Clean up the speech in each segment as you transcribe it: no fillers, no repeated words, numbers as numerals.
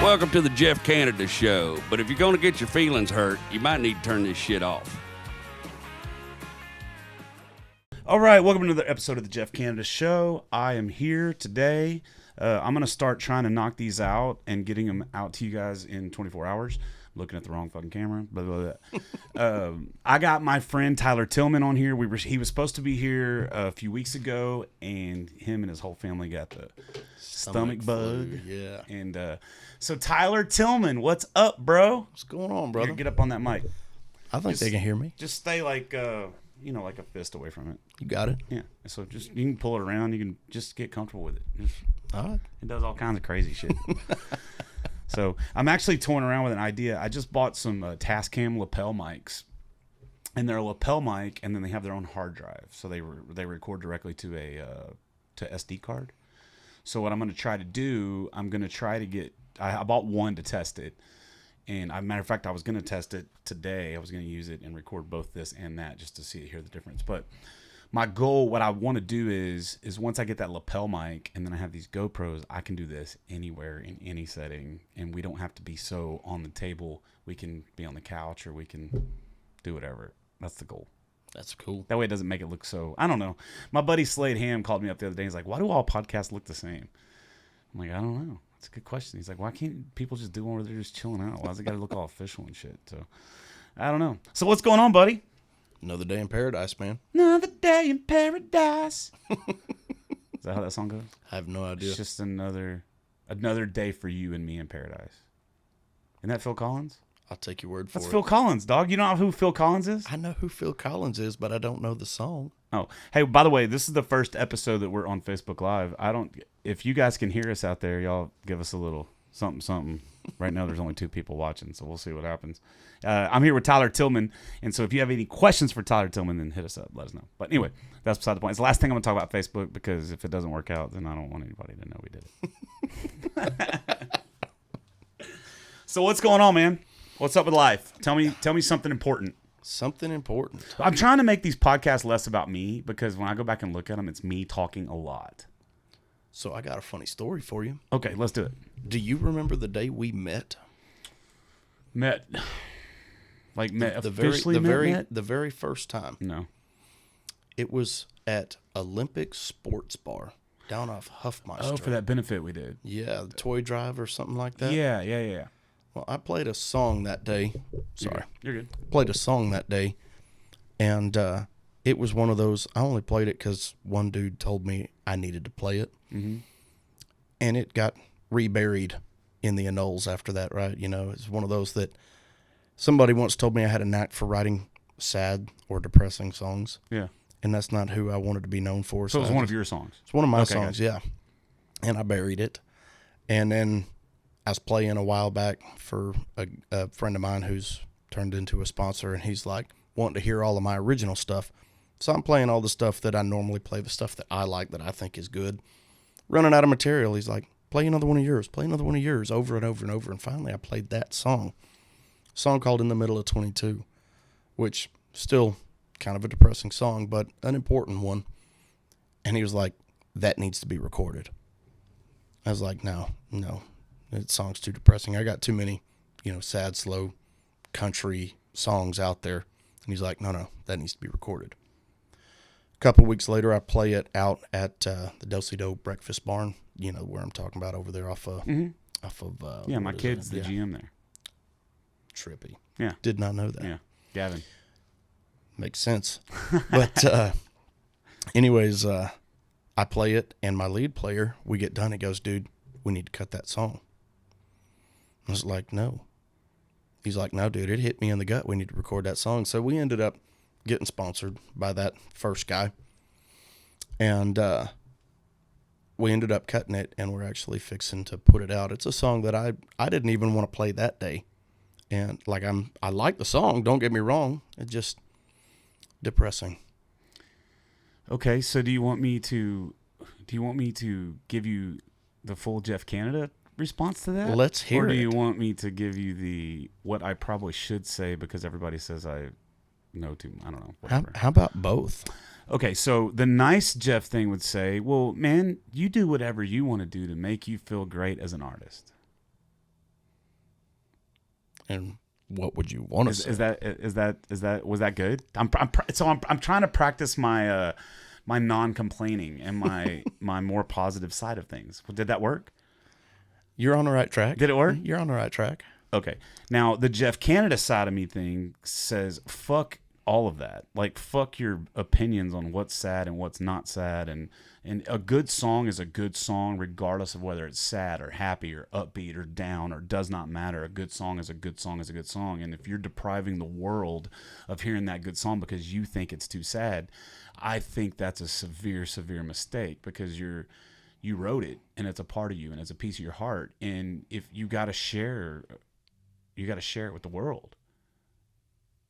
Welcome to the Jeff Canada Show. But if you're going to get your feelings hurt, you might need to turn this shit off. All right, welcome to another episode of the Jeff Canada Show. I am here today. I'm going to start trying to knock these out and getting them out to you guys in 24 hours. I'm looking at the wrong fucking camera. Blah, blah, blah. I got my friend Tyler Tillman on here. He was supposed to be here a few weeks ago, and him and his whole family got the stomach bug. Flu, yeah. And so Tyler Tillman, what's up, bro? What's going on, brother? Here, get up on that mic. I think they can hear me. Just stay like like a fist away from it. You got it? Yeah. So just you can pull it around. You can just get comfortable with it. All right. It does all kinds of crazy shit. So I'm actually toying around with an idea. I just bought some Tascam lapel mics, and they're a lapel mic, and then they have their own hard drive, so they record directly to a to SD card. So what I'm going to try to do, I'm going to try to get. I bought one to test it, and matter of fact, I was going to test it today. I was going to use it and record both this and that just to hear the difference. But my goal, what I want to do is once I get that lapel mic and then I have these GoPros, I can do this anywhere in any setting, and we don't have to be so on the table. We can be on the couch or we can do whatever. That's the goal. That's cool. That way it doesn't make it look so, I don't know. My buddy Slade Ham called me up the other day. He's like, why do all podcasts look the same? I'm like, I don't know. That's a good question. He's like, why can't people just do one where they're just chilling out? Why's it got to look all official and shit? So I don't know. So what's going on, buddy? Another day in paradise, man. Another day in paradise. Is that how that song goes? I have no idea. It's just another day for you and me in paradise. Isn't that Phil Collins? I'll take your word for it. That's Phil Collins, dog. You know who Phil Collins is? I know who Phil Collins is, but I don't know the song. Oh, hey, by the way, this is the first episode that we're on Facebook Live. If you guys can hear us out there, y'all give us a little something. Right now, there's only 2 people watching, so we'll see what happens. I'm here with Tyler Tillman, and so if you have any questions for Tyler Tillman, then hit us up. Let us know. But anyway, that's beside the point. It's the last thing I'm going to talk about Facebook, because if it doesn't work out, then I don't want anybody to know we did it. So what's going on, man? What's up with life? Tell me something important. Something important. I'm trying to make these podcasts less about me, because when I go back and look at them, it's me talking a lot. So I got a funny story for you. Okay, let's do it. Do you remember the day we met? Met The very first time. No. It was at Olympic Sports Bar down off Huffmeister. Oh, for that benefit we did. Yeah, the toy drive or something like that. Yeah. Well, I played a song that day. Sorry. You're good. Played a song that day, and it was one of those, I only played it because one dude told me I needed to play it. Mm-hmm. And it got reburied in the annals after that, right? You know, it's one of those that somebody once told me I had a knack for writing sad or depressing songs. Yeah. And that's not who I wanted to be known for. So it was one of your songs? It's one of my Okay, songs, gotcha. yeah. And I buried it. And then I was playing a while back for a friend of mine who's turned into a sponsor, and he's like wanting to hear all of my original stuff. So I'm playing all the stuff that I normally play, the stuff that I like, that I think is good. Running out of material, he's like, play another one of yours, over and over and over. And finally I played that song. A song called In the Middle of 22, which still kind of a depressing song, but an important one. And he was like, that needs to be recorded. I was like, no, that song's too depressing. I got too many, sad, slow country songs out there. And he's like, no, that needs to be recorded. A couple weeks later, I play it out at the Del Cito Breakfast Barn, where I'm talking about over there off of... Yeah, my kid's the GM there. Trippy. Yeah. Did not know that. Yeah, Gavin. Makes sense. But anyways, I play it, and my lead player, we get done, he goes, dude, we need to cut that song. I was like, no. He's like, no, dude, it hit me in the gut. We need to record that song. So we ended up getting sponsored by that first guy. And we ended up cutting it, and we're actually fixing to put it out. It's a song that I didn't even want to play that day. And I like the song, don't get me wrong. It's just depressing. Okay, so do you want me to give you the full Jeff Canada response to that? Let's hear it. Or do you want me to give you what I probably should say because everybody says I know too? I don't know. Whatever. How about both? Okay, so the nice Jeff thing would say, well, man, you do whatever you want to do to make you feel great as an artist. And what would you want to say? Is that was that good? I'm trying to practice my my non-complaining and my more positive side of things. Did that work? You're on the right track. Did it work? You're on the right track. Okay. Now the Jeff Canada side of me thing says fuck all of that. Like fuck your opinions on what's sad and what's not sad, and a good song is a good song regardless of whether it's sad or happy or upbeat or down, or does not matter. A good song is a good song is a good song. And if you're depriving the world of hearing that good song because you think it's too sad, I think that's a severe mistake, because you wrote it and it's a part of you and it's a piece of your heart. And if you got to share it with the world.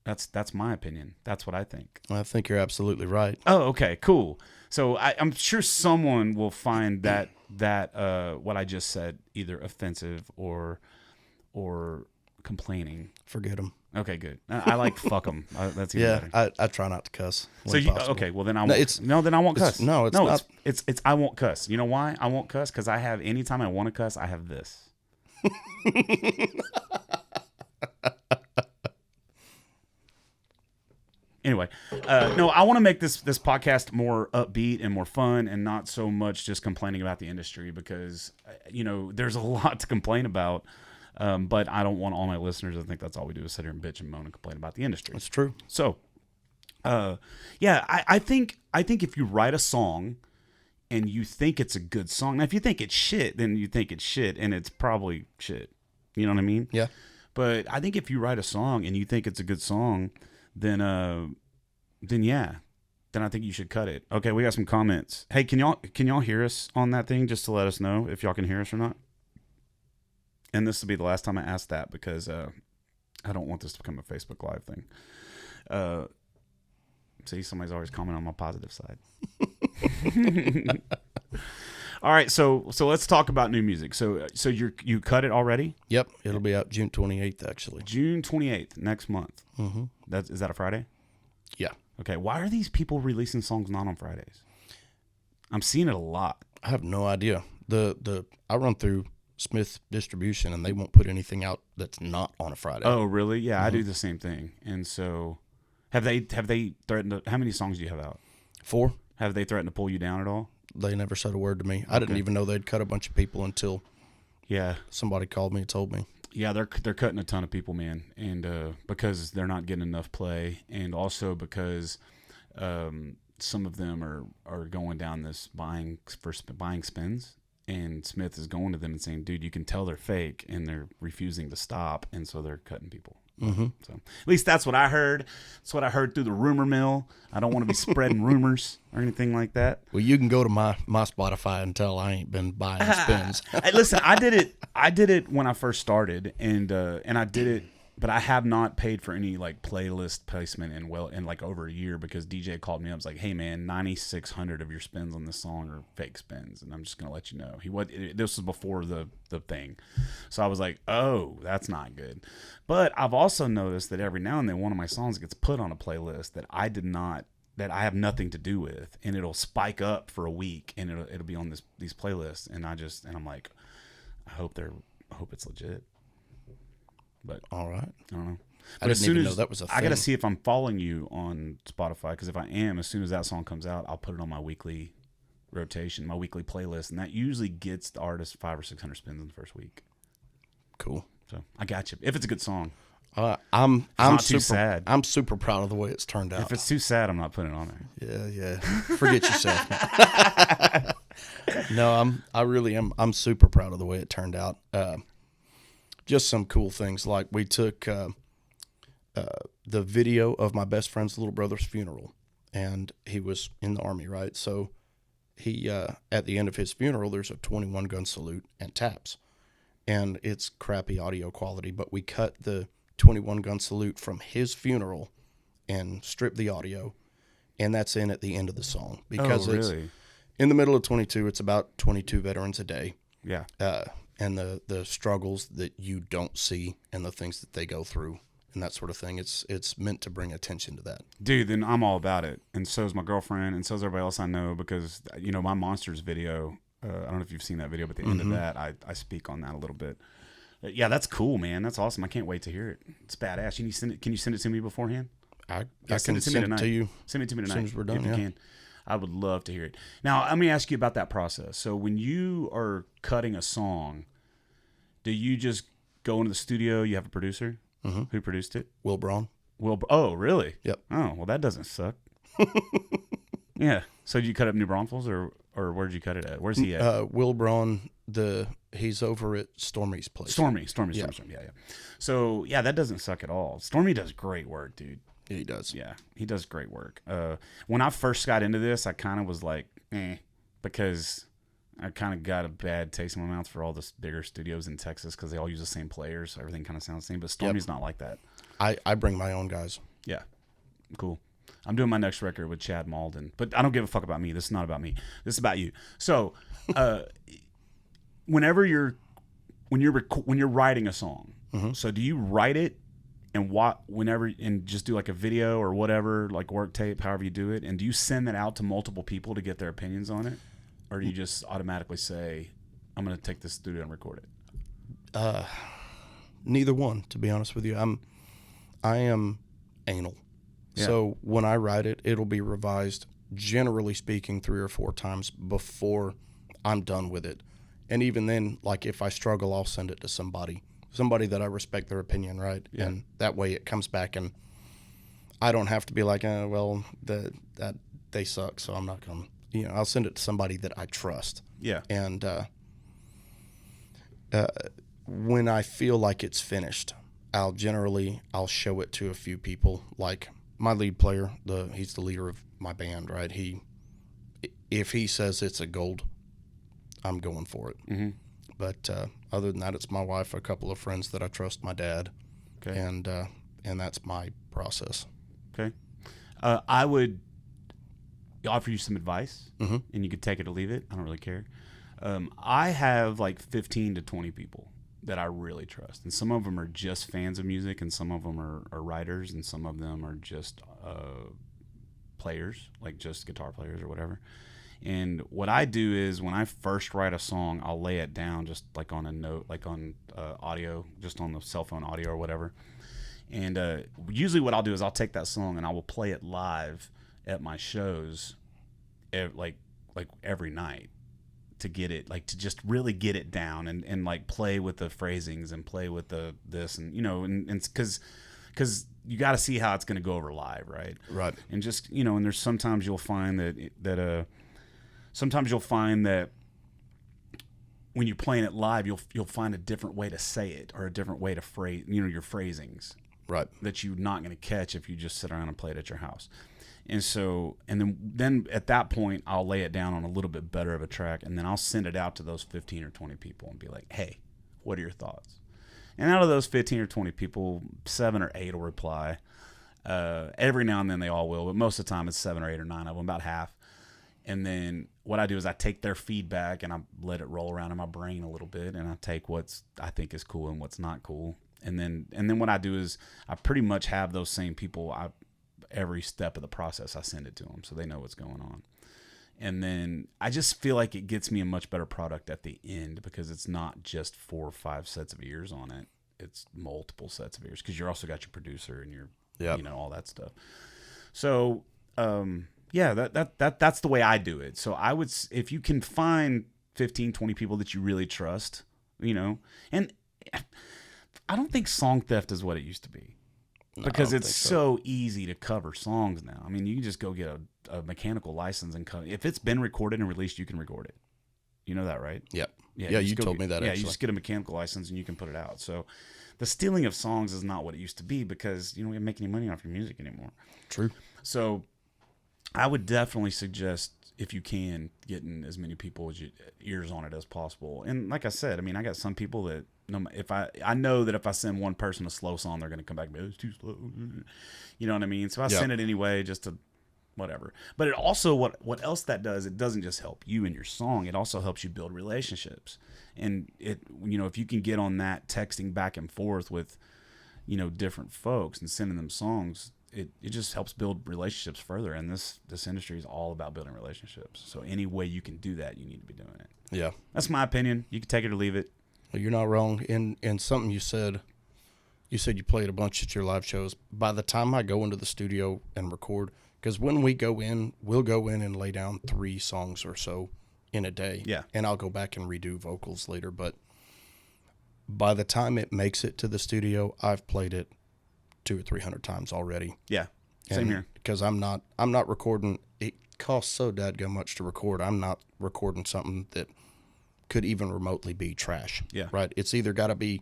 That's my opinion. That's what I think. I think you're absolutely right. Oh, okay, cool. So I'm sure someone will find that what I just said either offensive or complaining. Forget them. Okay, good. I like fuck them. That's even better. I try not to cuss. So okay, well then I won't. Then I won't cuss. It's not. It's I won't cuss. You know why I won't cuss? Because I have, anytime I want to cuss, I have this. Anyway, no, I want to make this podcast more upbeat and more fun, and not so much just complaining about the industry, because there's a lot to complain about. But I don't want all my listeners to think that's all we do is sit here and bitch and moan and complain about the industry. That's true. So, I think if you write a song and you think it's a good song, now if you think it's shit, then you think it's shit, and it's probably shit. You know what I mean? Yeah. But I think if you write a song and you think it's a good song, then I think you should cut it. Okay, we got some comments. Hey, can y'all hear us on that thing, just to let us know if y'all can hear us or not? And this will be the last time I ask that, because I don't want this to become a Facebook Live thing. See, somebody's always commenting on my positive side. All right, so let's talk about new music. So you cut it already? Yep, it'll be out June 28th actually. June 28th, next month. Mm-hmm. Is that a Friday? Yeah. Okay, why are these people releasing songs not on Fridays? I'm seeing it a lot. I have no idea. I run through Smith Distribution, and they won't put anything out that's not on a Friday. Oh, really? Yeah, mm-hmm. I do the same thing. And so, have they threatened to, how many songs do you have out? 4. Have they threatened to pull you down at all? They never said a word to me. I didn't even know they'd cut a bunch of people until somebody called me and told me. Yeah, they're cutting a ton of people, man, and because they're not getting enough play, and also because some of them are going down this buying spins, and Smith is going to them and saying, "Dude, you can tell they're fake," and they're refusing to stop, and so they're cutting people. Mm-hmm. So at least that's what I heard. That's what I heard through the rumor mill. I don't want to be spreading rumors or anything like that. Well, you can go to my Spotify and tell I ain't been buying spins. Listen, I did it when I first started, and I did it, but I have not paid for any like playlist placement in like over a year, because DJ called me up and was like, "Hey man, 9,600 of your spins on this song are fake spins, and I'm just gonna let you know." This was before the thing, so I was like, "Oh, that's not good." But I've also noticed that every now and then one of my songs gets put on a playlist that I have nothing to do with, and it'll spike up for a week, and it'll be on these playlists, and I'm like, I hope it's legit. But all right, I don't know. I didn't even know that was a thing. I got to see if I'm following you on Spotify, because if I am, as soon as that song comes out, I'll put it on my weekly rotation, my weekly playlist, and that usually gets the artist 500 or 600 spins in the first week. Cool. So I got you. If it's a good song, I'm not too sad. I'm super proud of the way it's turned out. If it's too sad, I'm not putting it on there. Yeah. Forget yourself. No, I really am. I'm super proud of the way it turned out. Just some cool things, like we took the video of my best friend's little brother's funeral, and he was in the Army, right? So he at the end of his funeral, there's a 21 gun salute and taps, and it's crappy audio quality, but we cut the 21 gun salute from his funeral and stripped the audio, and that's in at the end of the song, because it's in the middle of 22. It's about 22 veterans a day. Yeah. And the struggles that you don't see, and the things that they go through, and that sort of thing. It's meant to bring attention to that. Dude, then I'm all about it. And so is my girlfriend, and so is everybody else I know, because, my Monsters video, I don't know if you've seen that video, but at the end of that, I speak on that a little bit. Yeah, that's cool, man. That's awesome. I can't wait to hear it. It's badass. Can you send it to me beforehand? I Yeah, can send it to you. Send it to me tonight. soon as we're done, if you yeah. can. I would love to hear it. Now, let me ask you about that process. So when you are cutting a song, do you just go into the studio? You have a producer? Mm-hmm. Who produced it? Will Braun. Oh, really? Yep. Oh, well, that doesn't suck. Yeah. So did you cut up New Braunfels, or where'd you cut it at? Where's he at? Will Braun, he's over at Stormy's place. Stormy. Yeah. Yeah. So, yeah, that doesn't suck at all. Stormy does great work, dude. Yeah, he does. Yeah, he does great work. When I first got into this, I kind of was like, because I kind of got a bad taste in my mouth for all the bigger studios in Texas because they all use the same players, so everything kind of sounds the same. But Stormy's not like that. I bring my own guys. Yeah, cool. I'm doing my next record with Chad Malden, but I don't give a fuck about me. This is not about me. This is about you. So, when you're writing a song, so do you write it and just do like a video or whatever, like work tape, however you do it, and do you send that out to multiple people to get their opinions on it, or do you just automatically say, I'm going to take this studio and record it? Neither one, to be honest with you. I am anal. Yeah. So when I write it, it'll be revised, generally speaking, 3 or 4 times before I'm done with it. And even then, like if I struggle, I'll send it to somebody that I respect their opinion, right? Yeah. And that way it comes back, and I don't have to be like, well, that they suck, so I'm not going to, I'll send it to somebody that I trust. Yeah. And when I feel like it's finished, I'll show it to a few people. Like my lead player, he's the leader of my band, right? If he says it's a gold, I'm going for it. Mm-hmm. But other than that, it's my wife, a couple of friends that I trust, my dad, Okay. and that's my process. Okay. I would offer you some advice, Mm-hmm. and you could take it or leave it. I don't really care. I have like 15 to 20 people that I really trust, and some of them are just fans of music, and some of them are writers, and some of them are just players, like just guitar players or whatever. And what I do is when I first write a song, I'll lay it down just like on a note, like on audio, just on the cell phone audio or whatever. And usually what I'll do is I'll take that song and I will play it live at my shows, like every night, to get it, like to just really get it down and like play with the phrasings and play with the this and and because you got to see how it's going to go over live, right? Right. And just and there's sometimes you'll find that when you're playing it live, you'll find a different way to say it or a different way to phrase your phrasings, Right. that you're not going to catch if you just sit around and play it at your house. And so, and then at that point, I'll lay it down on a little bit better of a track, and then I'll send it out to those 15 or 20 people and be like, hey, what are your thoughts? And out of those 15 or 20 people, 7 or 8 will reply. Every now and then they all will, but most of the time it's 7 or 8 or 9 of them, about half. And then what I do is I take their feedback and I let it roll around in my brain a little bit, and I take what's I think is cool and what's not cool. And then what I do is I pretty much have those same people. Every step of the process, I send it to them so they know what's going on. And then I just feel like it gets me a much better product at the end, because it's not just 4 or 5 sets of ears on it. It's multiple sets of ears, because you also got your producer and your, all that stuff. So, yeah, that's the way I do it. So I would, if you can find 15, 20 people that you really trust, and I don't think song theft is what it used to be. Because it's so easy to cover songs now. I mean, you can just go get a mechanical license and cover. If it's been recorded and released, you can record it. You know that, right? Yep. Yeah, you told me that. Yeah, actually. you just get a mechanical license and you can put it out. So the stealing of songs is not what it used to be, because you don't make any money off your music anymore. True. So I would definitely suggest, if you can, getting as many people ears on it as possible. And like I said, I mean, I got some people that, if I know that if I send one person a slow song, they're going to come back and be, it's too slow. You know what I mean? So I send it anyway, just to whatever. But it also, what else that does, it doesn't just help you and your song. It also helps you build relationships. And if you can get on that texting back and forth with, different folks and sending them songs, it just helps build relationships further. And this industry is all about building relationships. So any way you can do that, you need to be doing it. Yeah. That's my opinion. You can take it or leave it. Well, you're not wrong. In something you said you played a bunch at your live shows. By the time I go into the studio and record, because when we go in, we'll go in and lay down 3 songs or so in a day. Yeah. And I'll go back and redo vocals later. But by the time it makes it to the studio, I've played it 200 or 300 times already. Yeah. Same here. Because I'm not recording. It costs so dadgum much to record. I'm not recording something that could even remotely be trash. Yeah. Right. It's either got to be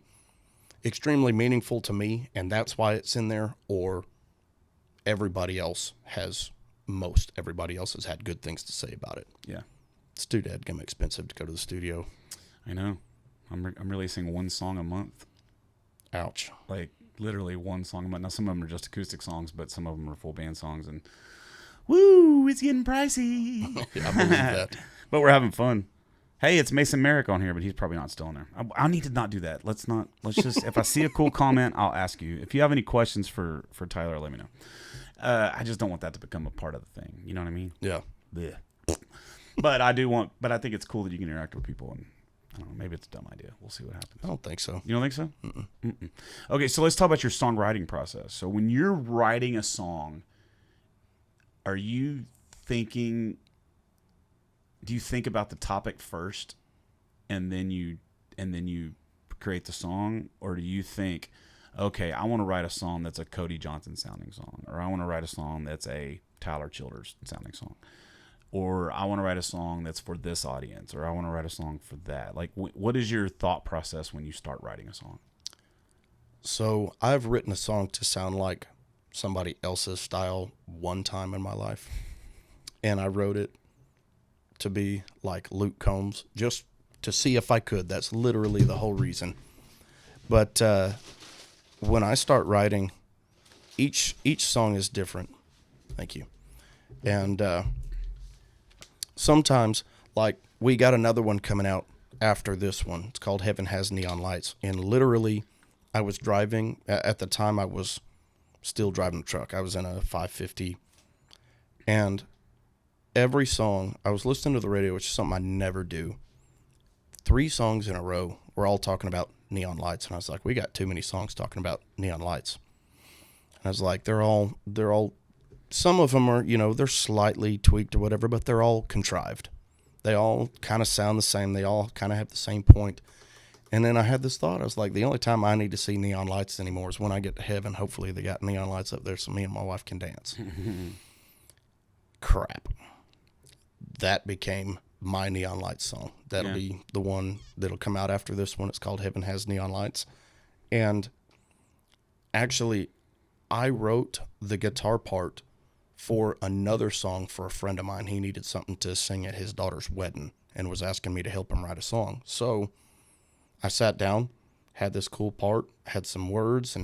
extremely meaningful to me, and that's why it's in there, or everybody else has had good things to say about it. Yeah. It's too dadgum expensive to go to the studio. I know. I'm releasing 1 song a month. Ouch. Like literally 1 song a month. Now some of them are just acoustic songs, but some of them are full band songs, and woo, it's getting pricey. I believe that. But we're having fun. Hey, it's Mason Merrick on here, but he's probably not still in there. I need to not do that. Let's just, if I see a cool comment, I'll ask you. If you have any questions for Tyler, let me know. I just don't want that to become a part of the thing. You know what I mean? Yeah. Blech. But I think it's cool that you can interact with people, and I don't know, maybe it's a dumb idea. We'll see what happens. I don't think so. You don't think so? Mm-mm. Okay, so let's talk about your songwriting process. So when you're writing a song, are you thinking... Do you think about the topic first, and then you create the song, or do you think, okay, I want to write a song that's a Cody Johnson sounding song, or I want to write a song that's a Tyler Childers sounding song, or I want to write a song that's for this audience, or I want to write a song for that? Like, what is your thought process when you start writing a song? So I've written a song to sound like somebody else's style one time in my life, and I wrote it to be like Luke Combs, just to see if I could. That's literally the whole reason. But when I start writing, each song is different. Thank you. And sometimes, like, we got another one coming out after this one. It's called Heaven Has Neon Lights. And literally, I was driving. At the time, I was still driving the truck. I was in a 550. And every song, I was listening to the radio, which is something I never do. 3 songs in a row, we're all talking about neon lights. And I was like, we got too many songs talking about neon lights. And I was like, they're all, some of them are, they're slightly tweaked or whatever, but they're all contrived. They all kind of sound the same. They all kind of have the same point. And then I had this thought. I was like, the only time I need to see neon lights anymore is when I get to heaven. Hopefully they got neon lights up there so me and my wife can dance. Crap. That became my Neon Lights song. That'll be the one that'll come out after this one. It's called Heaven Has Neon Lights. And actually, I wrote the guitar part for another song for a friend of mine. He needed something to sing at his daughter's wedding and was asking me to help him write a song. So I sat down, had this cool part, had some words,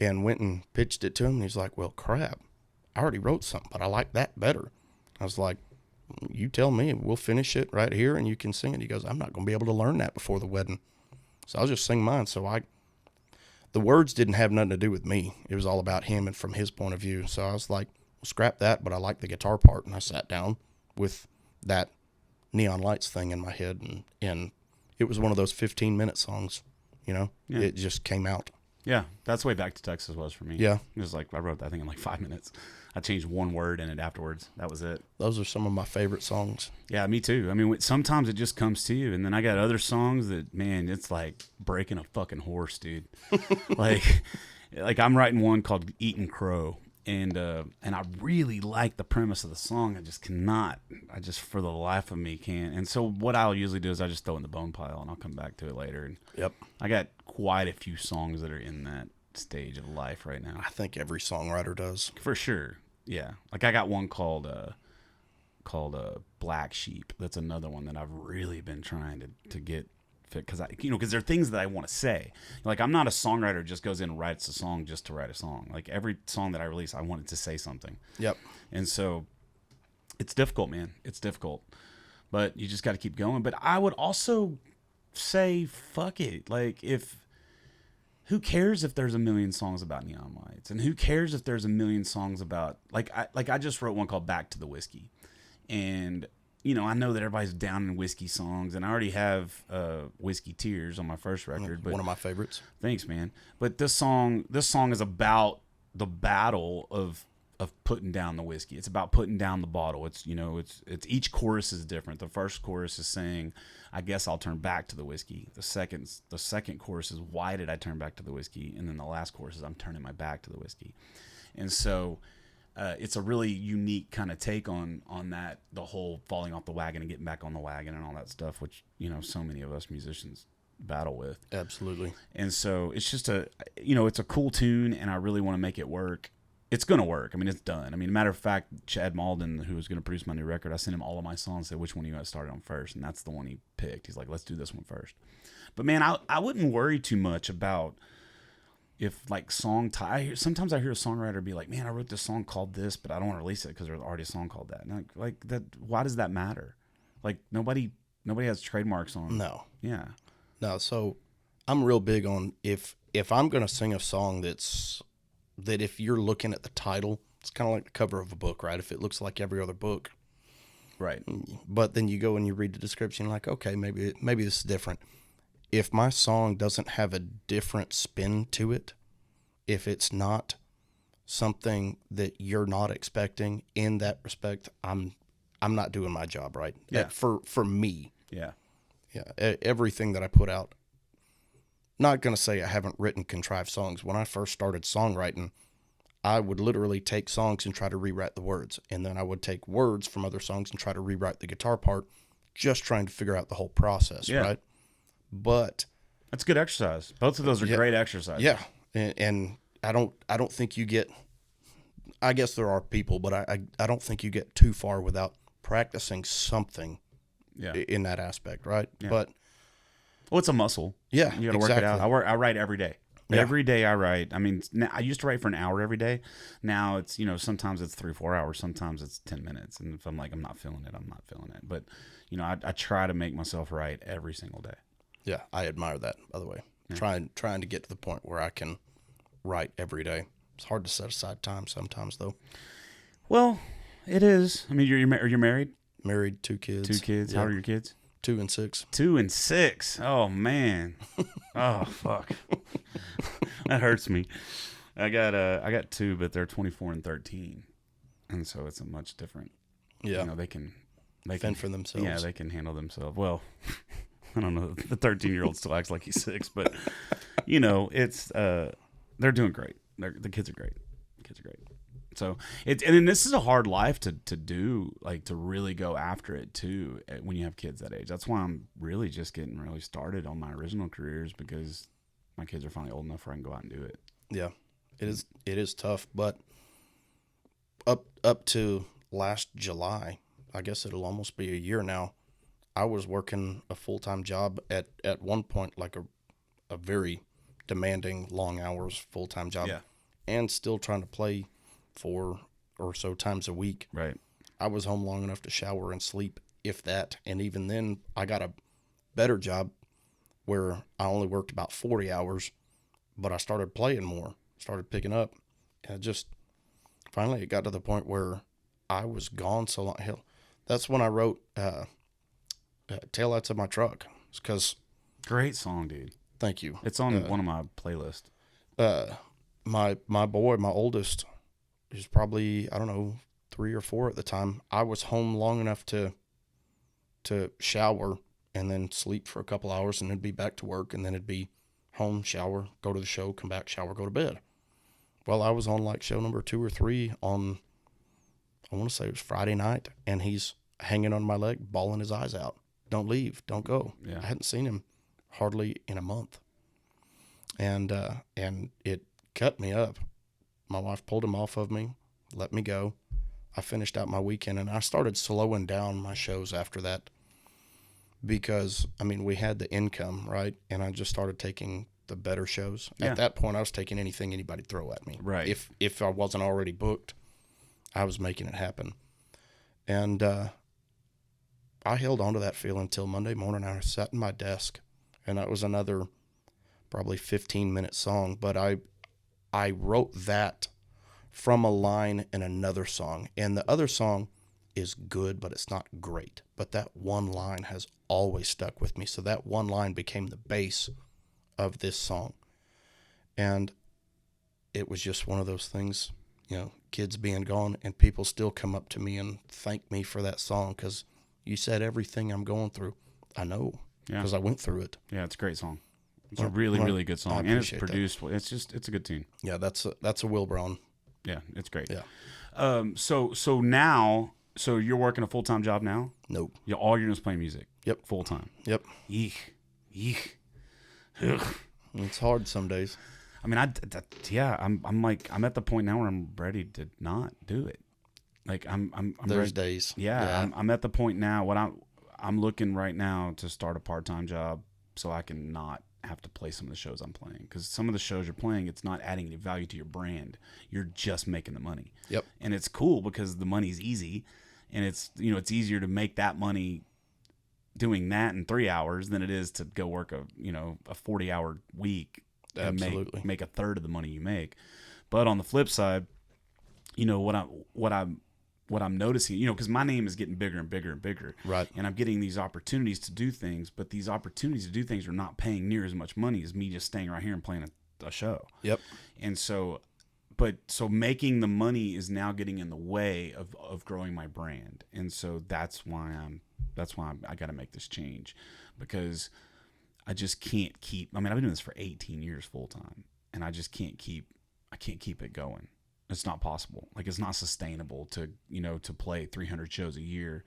and went and pitched it to him. And he's like, well, crap, I already wrote something, but I like that better. I was like, you tell me, we'll finish it right here and you can sing it. He goes, I'm not going to be able to learn that before the wedding. So I'll just sing mine. So the words didn't have nothing to do with me. It was all about him and from his point of view. So I was like, well, scrap that, but I like the guitar part. And I sat down with that Neon Lights thing in my head. And it was one of those 15-minute songs, It just came out. Yeah, that's the way Back to Texas was for me. Yeah. It was like, I wrote that thing in like 5 minutes. I changed one word in it afterwards. That was it. Those are some of my favorite songs. Yeah, me too. I mean, sometimes it just comes to you. And then I got other songs that, man, it's like breaking a fucking horse, dude. like I'm writing one called Eatin' Crow. And I really like the premise of the song. I just cannot. I just, for the life of me, can't. And so what I'll usually do is I just throw it in the bone pile and I'll come back to it later. And yep. I got quite a few songs that are in that stage of life right now. I think every songwriter does. For sure. Yeah. Like I got one called Black Sheep. That's another one that I've really been trying to get fit because there are things that I want to say. Like I'm not a songwriter who just goes in and writes a song just to write a song. Like every song that I release, I want it to say something. Yep. And so it's difficult, man. It's difficult, but you just got to keep going. But I would also say, fuck it. Like who cares if there's a million songs about neon lights, and who cares if there's a million songs about like I just wrote one called Back to the Whiskey, and I know that everybody's down in whiskey songs, and I already have Whiskey Tears on my first record. But one of my favorites. thanks, man. But this song is about the battle of putting down the whiskey. It's about putting down the bottle. It's it's each chorus is different. The first chorus is saying, "I guess I'll turn back to the whiskey." The second chorus is, "Why did I turn back to the whiskey?" And then the last chorus is, "I'm turning my back to the whiskey." And so it's a really unique kind of take on that, the whole falling off the wagon and getting back on the wagon and all that stuff, which so many of us musicians battle with. Absolutely. And so it's just it's a cool tune, and I really want to make it work. It's going to work. I mean, it's done. I mean, matter of fact, Chad Malden, who was going to produce my new record, I sent him all of my songs, said, which one you got started on first? And that's the one he picked. He's like, let's do this one first. But man, I wouldn't worry too much about if like sometimes I hear a songwriter be like, man, I wrote this song called this, but I don't want to release it because there's already a song called that. And like that, why does that matter? Like nobody has trademarks on. No. Yeah. No. So I'm real big on if I'm going to sing a song that if you're looking at the title, it's kind of like the cover of a book, right? If it looks like every other book. Right. But then you go and you read the description, like, okay, maybe this is different. If my song doesn't have a different spin to it, if it's not something that you're not expecting in that respect, I'm not doing my job right. Yeah. For me. Yeah. Yeah. Everything that I put out, not going to say I haven't written contrived songs. When I first started songwriting, I would literally take songs and try to rewrite the words. And then I would take words from other songs and try to rewrite the guitar part, just trying to figure out the whole process, right? But that's good exercise. Both of those are great exercises. Yeah. And I don't think you get, I guess there are people, but I don't think you get too far without practicing something in that aspect, right? Yeah. But well, it's a muscle. Yeah, you got to work it out. I write every day. Yeah. Every day I write. I mean, I used to write for an hour every day. Now it's sometimes it's 3-4 hours. Sometimes it's 10 minutes. And if I'm like I'm not feeling it, I'm not feeling it. But I try to make myself write every single day. Yeah, I admire that. By the way, trying to get to the point where I can write every day. It's hard to set aside time sometimes, though. Well, it is. I mean, you're married. Married, 2 kids. 2 kids. Yeah. How old are your kids? 2 and 6. 2 and 6. Oh man. Oh fuck. That hurts me. I got 2, but they're 24 and 13, and so it's a much different. Yeah. They can fend for themselves. Yeah, they can handle themselves. Well, I don't know. The 13-year-old still acts like he's 6, but it's they're doing great. The kids are great. So and then this is a hard life to do, like to really go after it too when you have kids that age. That's why I'm really just getting really started on my original careers, because my kids are finally old enough where I can go out and do it. Yeah, it is tough, but up to last July, I guess it'll almost be a year now, I was working a full-time job at one point, like a very demanding, long hours full-time job, and still trying to play 4 or so times a week. Right. I was home long enough to shower and sleep, if that. And even then, I got a better job where I only worked about 40 hours, but I started playing more, started picking up. And finally it got to the point where I was gone so long. Hell, that's when I wrote Taillights of My Truck. It's 'cause, great song, dude. Thank you. It's on one of my playlists. My boy, my oldest, he was probably, I don't know, 3 or 4 at the time. I was home long enough to shower and then sleep for a couple hours and then be back to work, and then it'd be home, shower, go to the show, come back, shower, go to bed. Well, I was on like show number 2 or 3 on, I want to say it was Friday night, and he's hanging on my leg, bawling his eyes out. Don't leave, don't go. Yeah. I hadn't seen him hardly in a month. And it cut me up. My wife pulled him off of me, let me go. I finished out my weekend, and I started slowing down my shows after that because, I mean, we had the income, right? And I just started taking the better shows. Yeah. At that point, I was taking anything anybody throw at me. Right. If I wasn't already booked, I was making it happen. And I held on to that feeling until Monday morning. I sat in my desk, and that was another probably 15-minute song, but I wrote that from a line in another song. And the other song, is good, but it's not great. But that one line has always stuck with me. So that one line became the base of this song. And it was just one of those things, kids being gone, and people still come up to me and thank me for that song because you said everything I'm going through. I know because I went through it. Yeah, it's a great song. It's a really, really good song. And it's produced. That. It's a good tune. Yeah, that's a Will Brown. Yeah, it's great. Yeah. So now, you're working a full-time job now? Nope. All you're doing is playing music? Yep. Full-time? Yep. Eek. It's hard some days. I mean, I'm at the point now where I'm ready to not do it. Like I'm There's ready. days. Yeah. I'm at the point now. What I'm looking right now to start a part-time job so I can not have to play some of the shows I'm playing, because some of the shows you're playing, it's not adding any value to your brand. You're just making the money. Yep. And it's cool because the money's easy, and it's it's easier to make that money doing that in 3 hours than it is to go work a 40-hour week and Absolutely. make a third of the money you make. But on the flip side, what I'm noticing, because my name is getting bigger and bigger and bigger. Right. And I'm getting these opportunities to do things, but these opportunities to do things are not paying near as much money as me just staying right here and playing a show. Yep. And so making the money is now getting in the way of growing my brand. And so that's why I got to make this change, because I just can't keep, I've been doing this for 18 years full time, and I just can't keep it going. It's not possible. Like, it's not sustainable to play 300 shows a year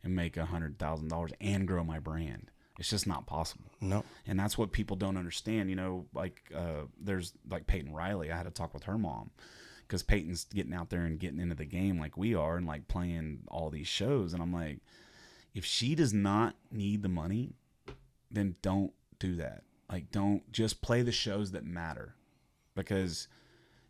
and make $100,000 and grow my brand. It's just not possible. No. And that's what people don't understand. There's like Peyton Riley. I had to talk with her mom, because Peyton's getting out there and getting into the game like we are, and like playing all these shows. And I'm like, if she does not need the money, then don't do that. Like, don't just play the shows that matter, because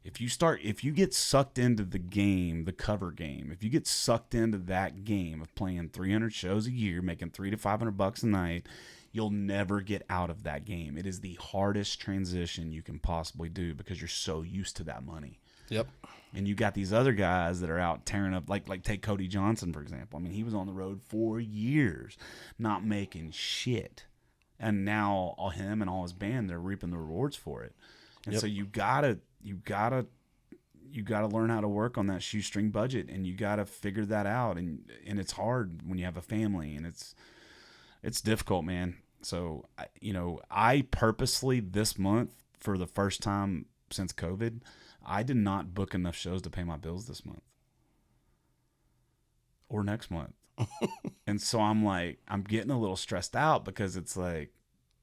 if you get sucked into the game, the cover game, if you get sucked into that game of playing 300 shows a year, making $300 to $500 a night, you'll never get out of that game. It is the hardest transition you can possibly do, because you're so used to that money. Yep. And you got these other guys that are out tearing up, like take Cody Johnson, for example. He was on the road for years, not making shit. And now all him and all his band, they're reaping the rewards for it. And so you gotta learn how to work on that shoestring budget, and you gotta figure that out. And it's hard when you have a family, and it's difficult, man. So I purposely this month, for the first time since COVID, I did not book enough shows to pay my bills this month or next month. And so I'm getting a little stressed out, because it's like,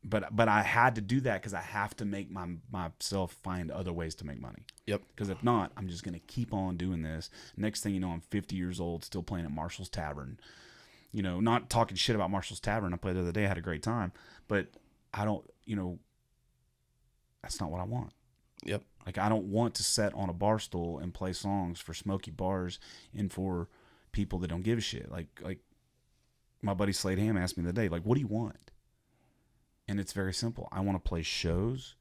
but I had to do that because I have to make myself find other ways to make money. Yep. Because if not, I'm just going to keep on doing this. Next thing you know, I'm 50 years old, still playing at Marshall's Tavern. Not talking shit about Marshall's Tavern. I played the other day, I had a great time. But I don't, that's not what I want. Yep. Like, I don't want to sit on a bar stool and play songs for smoky bars and for people that don't give a shit. Like my buddy Slade Ham asked me the other day, like, what do you want? And it's very simple. I want to play shows,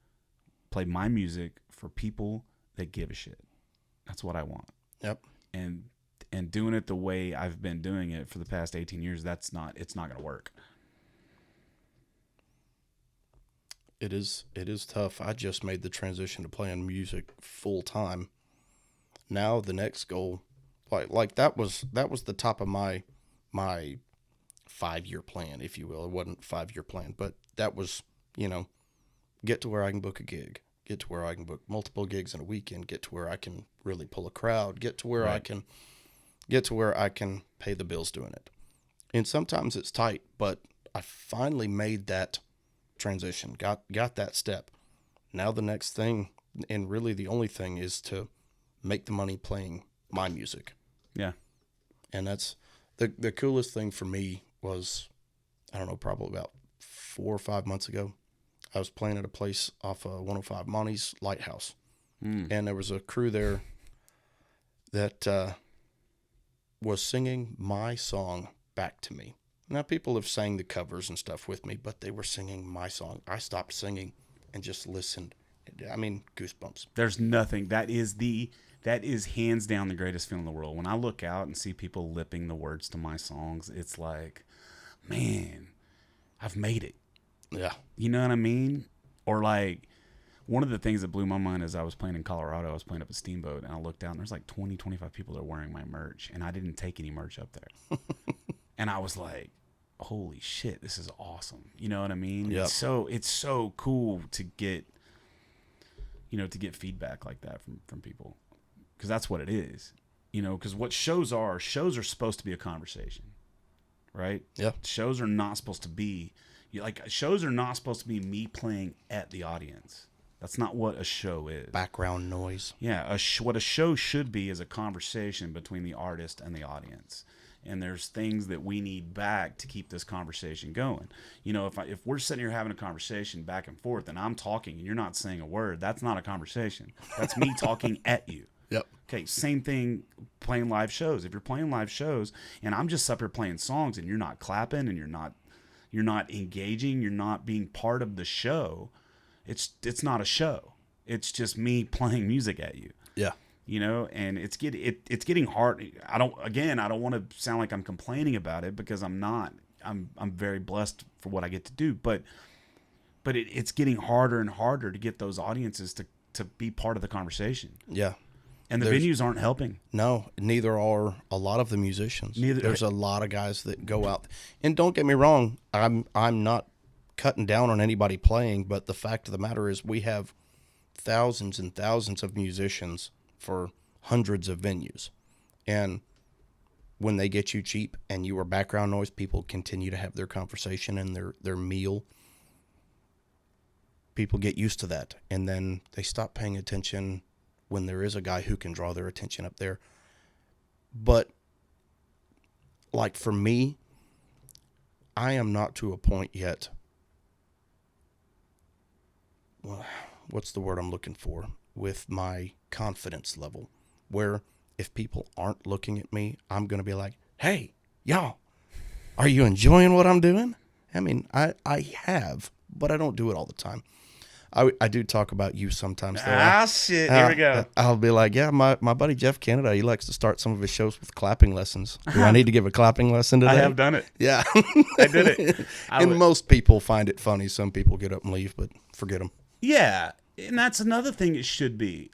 play my music for people that give a shit. That's what I want. Yep. And doing it the way I've been doing it for the past 18 years, it's not going to work. It is tough. I just made the transition to playing music full time. Now the next goal, like that was the top of my 5-year plan, if you will. It wasn't a 5-year plan, but that was, get to where I can book a gig, get to where I can book multiple gigs in a weekend, get to where I can really pull a crowd, get to where I can pay the bills doing it. And sometimes it's tight, but I finally made that transition, got that step. Now the next thing, and really the only thing, is to make the money playing my music. Yeah. And that's the coolest thing for me was, I don't know, probably about 4 or 5 months ago, I was playing at a place off of 105 Monty's Lighthouse. And there was a crew there that was singing my song back to me. Now, people have sang the covers and stuff with me, but they were singing my song. I stopped singing and just listened. Goosebumps. There's nothing. That is That is hands down the greatest feeling in the world. When I look out and see people lipping the words to my songs, it's like, man, I've made it. Yeah. You know what I mean? Or like, one of the things that blew my mind is I was playing in Colorado. I was playing up at Steamboat, and I looked out, and there's like 20, 25 people that are wearing my merch, and I didn't take any merch up there. And I was like, holy shit, this is awesome. You know what I mean? Yep. It's so cool to get, to get feedback like that from people. Because that's what it is, because what shows are supposed to be a conversation, right? Yeah. Shows are not supposed to be, shows are not supposed to be me playing at the audience. That's not what a show is. Background noise. Yeah, what a show should be is a conversation between the artist and the audience. And there's things that we need back to keep this conversation going. If we're sitting here having a conversation back and forth and I'm talking and you're not saying a word, that's not a conversation. That's me talking at you. Yep. Okay, same thing playing live shows. If you're playing live shows and I'm just up here playing songs and you're not clapping and you're not engaging, you're not being part of the show, it's not a show. It's just me playing music at you. Yeah. And it's getting hard. I don't want to sound like I'm complaining about it, because I'm not. I'm very blessed for what I get to do, but it's getting harder and harder to get those audiences to be part of the conversation. Yeah. And the venues aren't helping. No, neither are a lot of the musicians. Neither. There's a lot of guys that go out. And don't get me wrong, I'm not cutting down on anybody playing, but the fact of the matter is we have thousands and thousands of musicians for hundreds of venues. And when they get you cheap and you are background noise, people continue to have their conversation and their meal. People get used to that, and then they stop paying attention when there is a guy who can draw their attention up there. But like for me, I am not to a point yet. Well, what's the word I'm looking for? With my confidence level, where if people aren't looking at me, I'm going to be like, hey, y'all, are you enjoying what I'm doing? I mean, I have, but I don't do it all the time. I do talk about you sometimes, though. Shit. Here we go. I'll be like, yeah, my buddy Jeff Canada, he likes to start some of his shows with clapping lessons. Do I need to give a clapping lesson today? I have done it. Yeah. I did it. Most people find it funny. Some people get up and leave, but forget them. Yeah. And that's another thing it should be.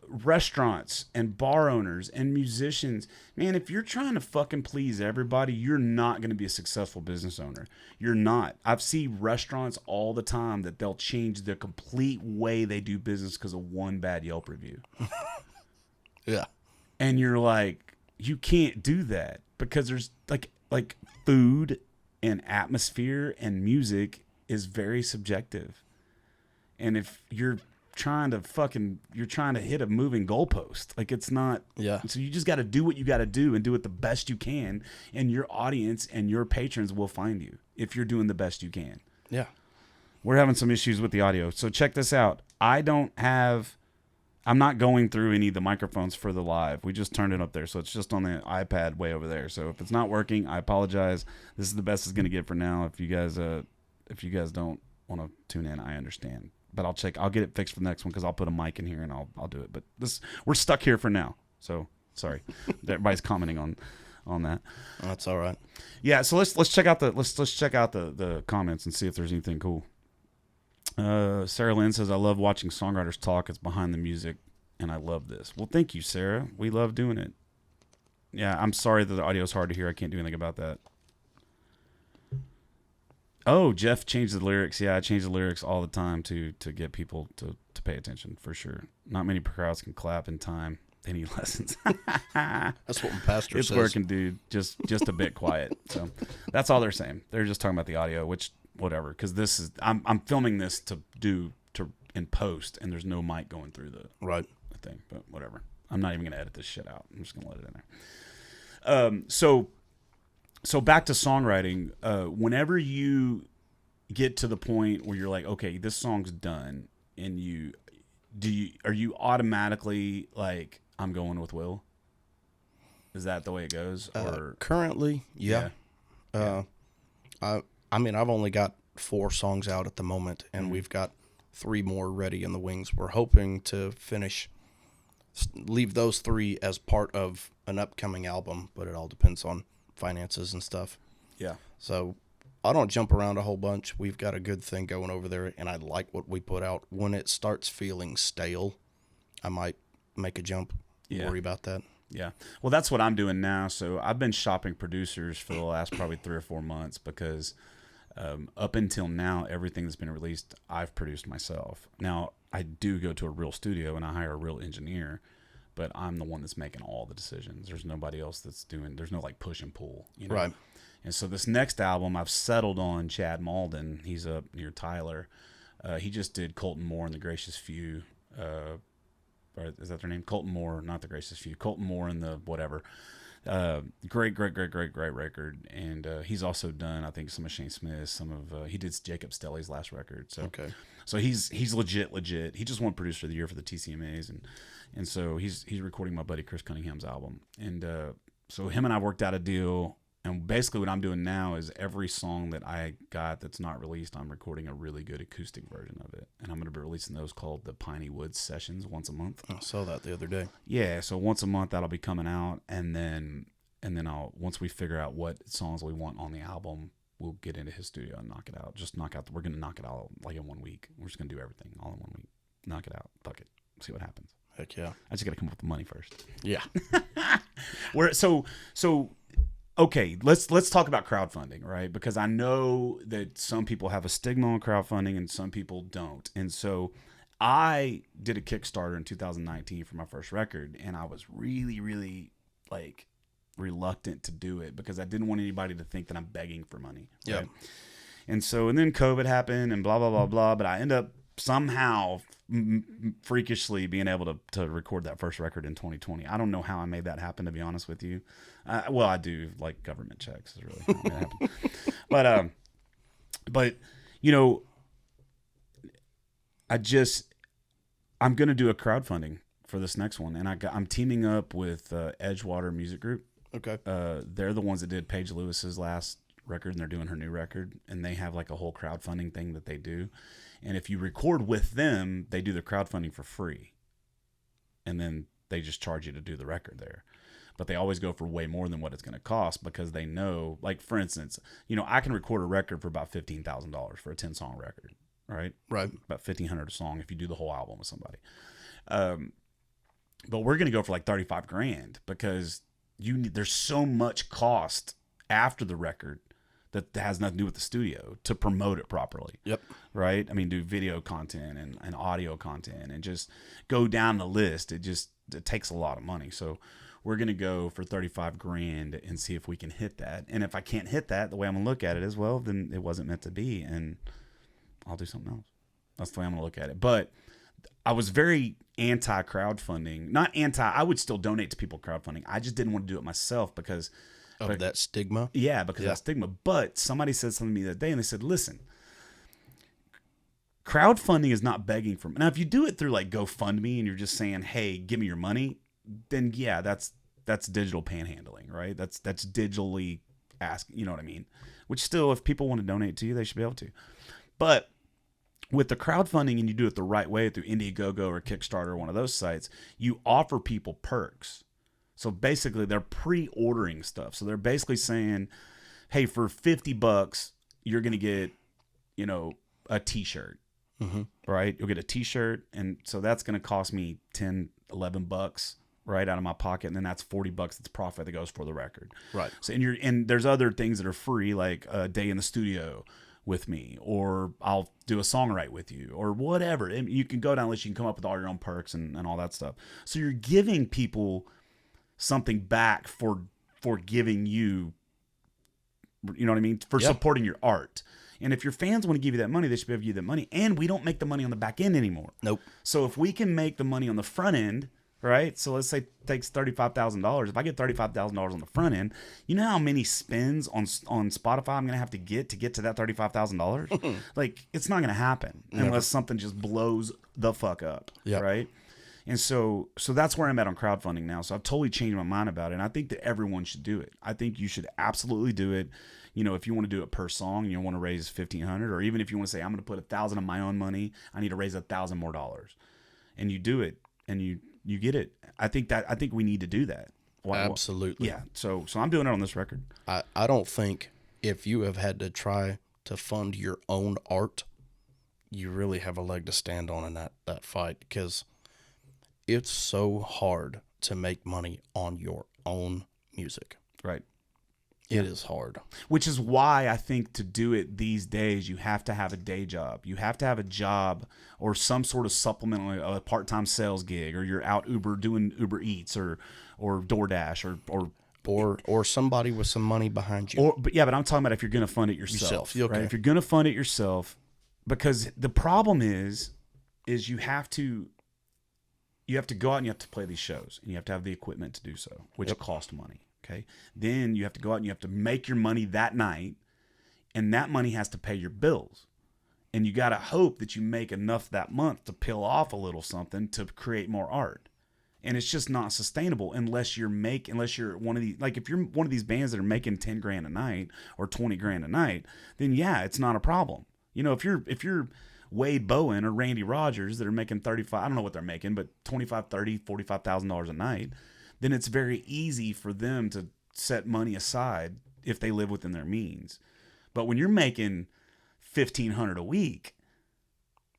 Restaurants and bar owners and musicians, man, if you're trying to fucking please everybody, you're not going to be a successful business owner. You're not. I've seen restaurants all the time that they'll change the complete way they do business because of one bad Yelp review. Yeah. And you're like, you can't do that, because there's like food and atmosphere and music is very subjective. And if you're trying to hit a moving goalpost, like, it's not. Yeah. So you just got to do what you got to do and do it the best you can. And your audience and your patrons will find you if you're doing the best you can. Yeah. We're having some issues with the audio. So check this out. I'm not going through any of the microphones for the live. We just turned it up there. So it's just on the iPad way over there. So if it's not working, I apologize. This is the best it's going to get for now. If you guys don't want to tune in, I understand. But I'll get it fixed for the next one, because I'll put a mic in here and I'll do it. But we're stuck here for now. So sorry. Everybody's commenting on that. That's all right. Yeah, so let's check out the comments and see if there's anything cool. Sarah Lynn says, I love watching songwriters talk. It's behind the music, and I love this. Well, thank you, Sarah. We love doing it. Yeah, I'm sorry that the audio is hard to hear. I can't do anything about that. Oh, Jeff changed the lyrics. Yeah, I change the lyrics all the time to get people to pay attention, for sure. Not many crowds can clap in time. They need lessons. That's what my pastor says. It's working, dude. Just a bit quiet. So that's all they're saying. They're just talking about the audio, which whatever. Because I'm filming this in post, and there's no mic going through the thing. But whatever. I'm not even gonna edit this shit out. I'm just gonna let it in there. So back to songwriting. Whenever you get to the point where you're like, okay, this song's done, and are you automatically like, I'm going with Will? Is that the way it goes? Or currently, yeah. I mean, I've only got 4 songs out at the moment, and we've got 3 more ready in the wings. We're hoping to finish leave those 3 as part of an upcoming album, but it all depends on finances and stuff. Yeah. So I don't jump around a whole bunch. We've got a good thing going over there, and I like what we put out. When it starts feeling stale, I might make a jump. Yeah. Worry about that. Yeah. Well, that's what I'm doing now. So I've been shopping producers for the last probably 3 or 4 months because up until now, everything that's been released, I've produced myself. Now, I do go to a real studio and I hire a real engineer, but I'm the one that's making all the decisions. There's nobody else that's doing, there's no like push and pull, you know? Right. And so this next album, I've settled on Chad Malden. He's up near Tyler. He just did Colton Moore and the Gracious Few. Or is that their name? Colton Moore, not the Gracious Few. Colton Moore and the whatever. Great record. And he's also done, I think, some of Shane Smith, some of he did Jacob Stelly's last record. So Okay. so he's legit. He just won Producer of the Year for the TCMAs, and so he's recording my buddy Chris Cunningham's album. And so him and I worked out a deal. And basically what I'm doing now is every song that I got that's not released, I'm recording a really good acoustic version of it. And I'm going to be releasing those called the Piney Woods Sessions once a month. I saw that the other day. Yeah, so once a month that'll be coming out. And then I'll, once we figure out what songs we want on the album, we'll get into his studio and knock it out. We're going to knock it out like in 1 week. We're just going to do everything all in 1 week. Knock it out. Fuck it. See what happens. Heck yeah. I just got to come up with the money first. Yeah. Okay, let's talk about crowdfunding, right? Because I know that some people have a stigma on crowdfunding and some people don't. And so I did a Kickstarter in 2019 for my first record, and I was really, really like reluctant to do it because I didn't want anybody to think that I'm begging for money. Yeah. Right? And then COVID happened and blah, blah, blah, blah. But I end up somehow freakishly being able to record that first record in 2020. I don't know how I made that happen, to be honest with you. Well, I do, like government checks is really how I made it happen. But you know, I'm going to do a crowdfunding for this next one. And I'm teaming up with Edgewater Music Group. Okay. They're the ones that did Paige Lewis's last record, and they're doing her new record, and they have like a whole crowdfunding thing that they do. And if you record with them, they do the crowdfunding for free. And then they just charge you to do the record there. But they always go for way more than what it's going to cost because they know, like, for instance, you know, I can record a record for about $15,000 for a 10-song record, right? Right. About $1,500 a song if you do the whole album with somebody. But we're going to go for like $35,000 because there's so much cost after the record that has nothing to do with the studio to promote it properly. Yep. Right? I mean, do video content and audio content and just go down the list. It takes a lot of money. So we're going to go for $35,000 and see if we can hit that. And if I can't hit that, the way I'm going to look at it is, well, then it wasn't meant to be and I'll do something else. That's the way I'm going to look at it. But I was very anti-crowdfunding. Not anti, I would still donate to people crowdfunding. I just didn't want to do it myself because Of that stigma? Yeah, because of that stigma. But somebody said something to me the other day, and they said, listen, crowdfunding is not begging for money. Now, if you do it through like GoFundMe and you're just saying, hey, give me your money, then yeah, that's digital panhandling, right? That's digitally asking, you know what I mean? Which still, if people want to donate to you, they should be able to. But with the crowdfunding and you do it the right way through Indiegogo or Kickstarter or one of those sites, you offer people perks. So basically, they're pre-ordering stuff. So they're basically saying, hey, for $50, you're going to get, you know, a T-shirt, right? You'll get a T-shirt. And so that's going to cost me $10, $11, right, out of my pocket. And then that's $40 that's profit that goes for the record. Right. So and there's other things that are free, like a day in the studio with me, or I'll do a songwrite with you, or whatever. And you can go down the list. You can come up with all your own perks and all that stuff. So you're giving people something back for giving you, you know what I mean? For supporting your art. And if your fans want to give you that money, they should be able to give you that money. And we don't make the money on the back end anymore. Nope. So if we can make the money on the front end, right? So let's say it takes $35,000. If I get $35,000 on the front end, you know how many spins on Spotify I'm going to have to get to that $35,000? Like, it's not going to happen unless something just blows the fuck up, right? And so that's where I'm at on crowdfunding now. So I've totally changed my mind about it. And I think that everyone should do it. I think you should absolutely do it. You know, if you want to do it per song, you want to raise $1,500, or even if you want to say, I'm going to put $1,000 of my own money, I need to raise $1,000 more. And you do it, and you you get it. I think we need to do that. Absolutely. Yeah. So I'm doing it on this record. I don't think if you have had to try to fund your own art, you really have a leg to stand on in that fight, because it's so hard to make money on your own music. Right. It is hard. Which is why I think to do it these days, you have to have a day job. You have to have a job or some sort of supplemental, a part-time sales gig, or you're out doing Uber Eats or DoorDash or somebody with some money behind you. But I'm talking about if you're going to fund it yourself. Okay. Right? If you're going to fund it yourself, because the problem is you have to go out and you have to play these shows, and you have to have the equipment to do so, which costs money. Okay. Then you have to go out and you have to make your money that night, and that money has to pay your bills. And you got to hope that you make enough that month to peel off a little something to create more art. And it's just not sustainable unless you're one of these, like if you're one of these bands that are making 10 grand a night or 20 grand a night, then yeah, it's not a problem. You know, if you're Wade Bowen or Randy Rogers that are making 35, I don't know what they're making, but 25, 30, $45,000 a night, then it's very easy for them to set money aside if they live within their means. But when you're making $1,500 a week,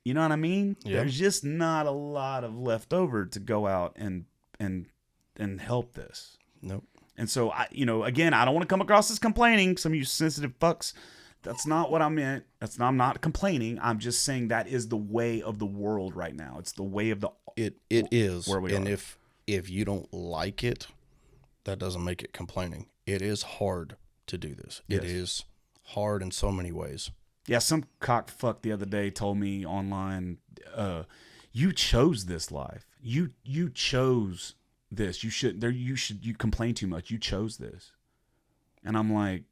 you know what I mean? Yeah. There's just not a lot of left over to go out and help this. Nope. And so again, I don't want to come across as complaining. Some of you sensitive fucks. That's not what I meant. I'm not complaining. I'm just saying that is the way of the world right now. It's the way of it is. Where we and are. If you don't like it, that doesn't make it complaining. It is hard to do this. Yes. It is hard in so many ways. Yeah, some cockfuck the other day told me online, you chose this life. You chose this. You complain too much. You chose this. And I'm like,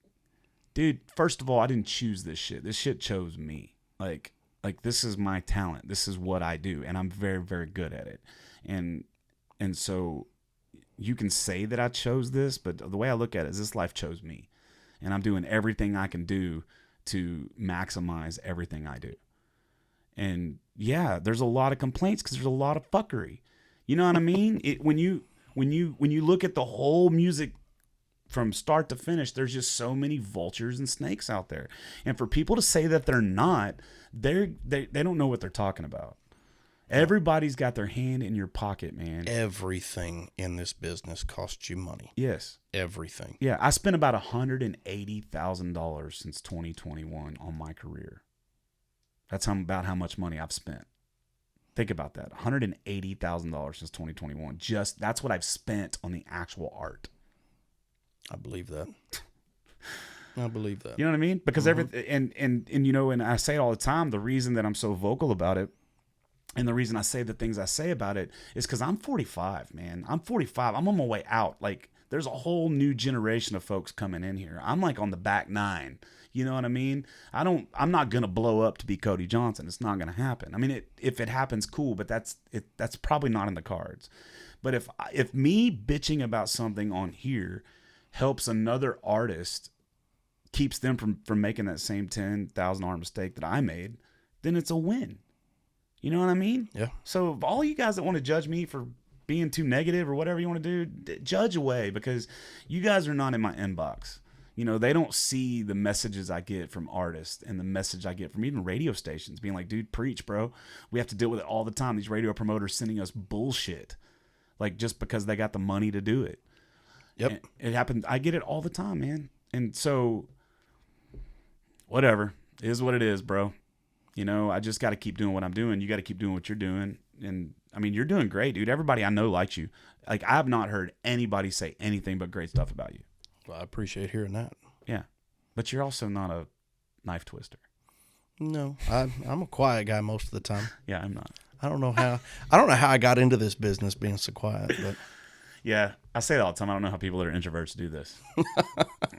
dude, first of all, I didn't choose this shit. This shit chose me. Like this is my talent. This is what I do, and I'm very, very good at it. And so you can say that I chose this, but the way I look at it is this life chose me. And I'm doing everything I can do to maximize everything I do. And yeah, there's a lot of complaints because there's a lot of fuckery. You know what I mean? When you look at the whole music from start to finish, there's just so many vultures and snakes out there. And for people to say that they're not, they don't know what they're talking about. Everybody's got their hand in your pocket, man. Everything in this business costs you money. Yes. Everything. Yeah, I spent about $180,000 since 2021 on my career. That's about how much money I've spent. Think about that. $180,000 since 2021. Just that's what I've spent on the actual art. I believe that. I believe that. You know what I mean? Because everything, and and I say it all the time, the reason that I'm so vocal about it, and the reason I say the things I say about it is because I'm 45, man. I'm 45. I'm on my way out. Like, there's a whole new generation of folks coming in here. I'm like on the back nine. You know what I mean? I'm not going to blow up to be Cody Johnson. It's not going to happen. I mean, if it happens, cool, but that's probably not in the cards. But if me bitching about something on here helps another artist, keeps them from making that same $10,000 mistake that I made, then it's a win. You know what I mean? Yeah. So all you guys that want to judge me for being too negative or whatever you want to do, judge away, because you guys are not in my inbox. You know, they don't see the messages I get from artists and the message I get from even radio stations being like, dude, preach, bro. We have to deal with it all the time. These radio promoters sending us bullshit, like just because they got the money to do it. Yep. And it happens. I get it all the time, man. And so whatever, it is what it is, bro. You know, I just got to keep doing what I'm doing. You got to keep doing what you're doing. And I mean, you're doing great, dude. Everybody I know likes you. Like, I've not heard anybody say anything but great stuff about you. Well, I appreciate hearing that. Yeah. But you're also not a knife twister. No, I'm a quiet guy most of the time. Yeah, I'm not. I don't know how I got into this business being so quiet, but yeah, I say that all the time. I don't know how people that are introverts do this.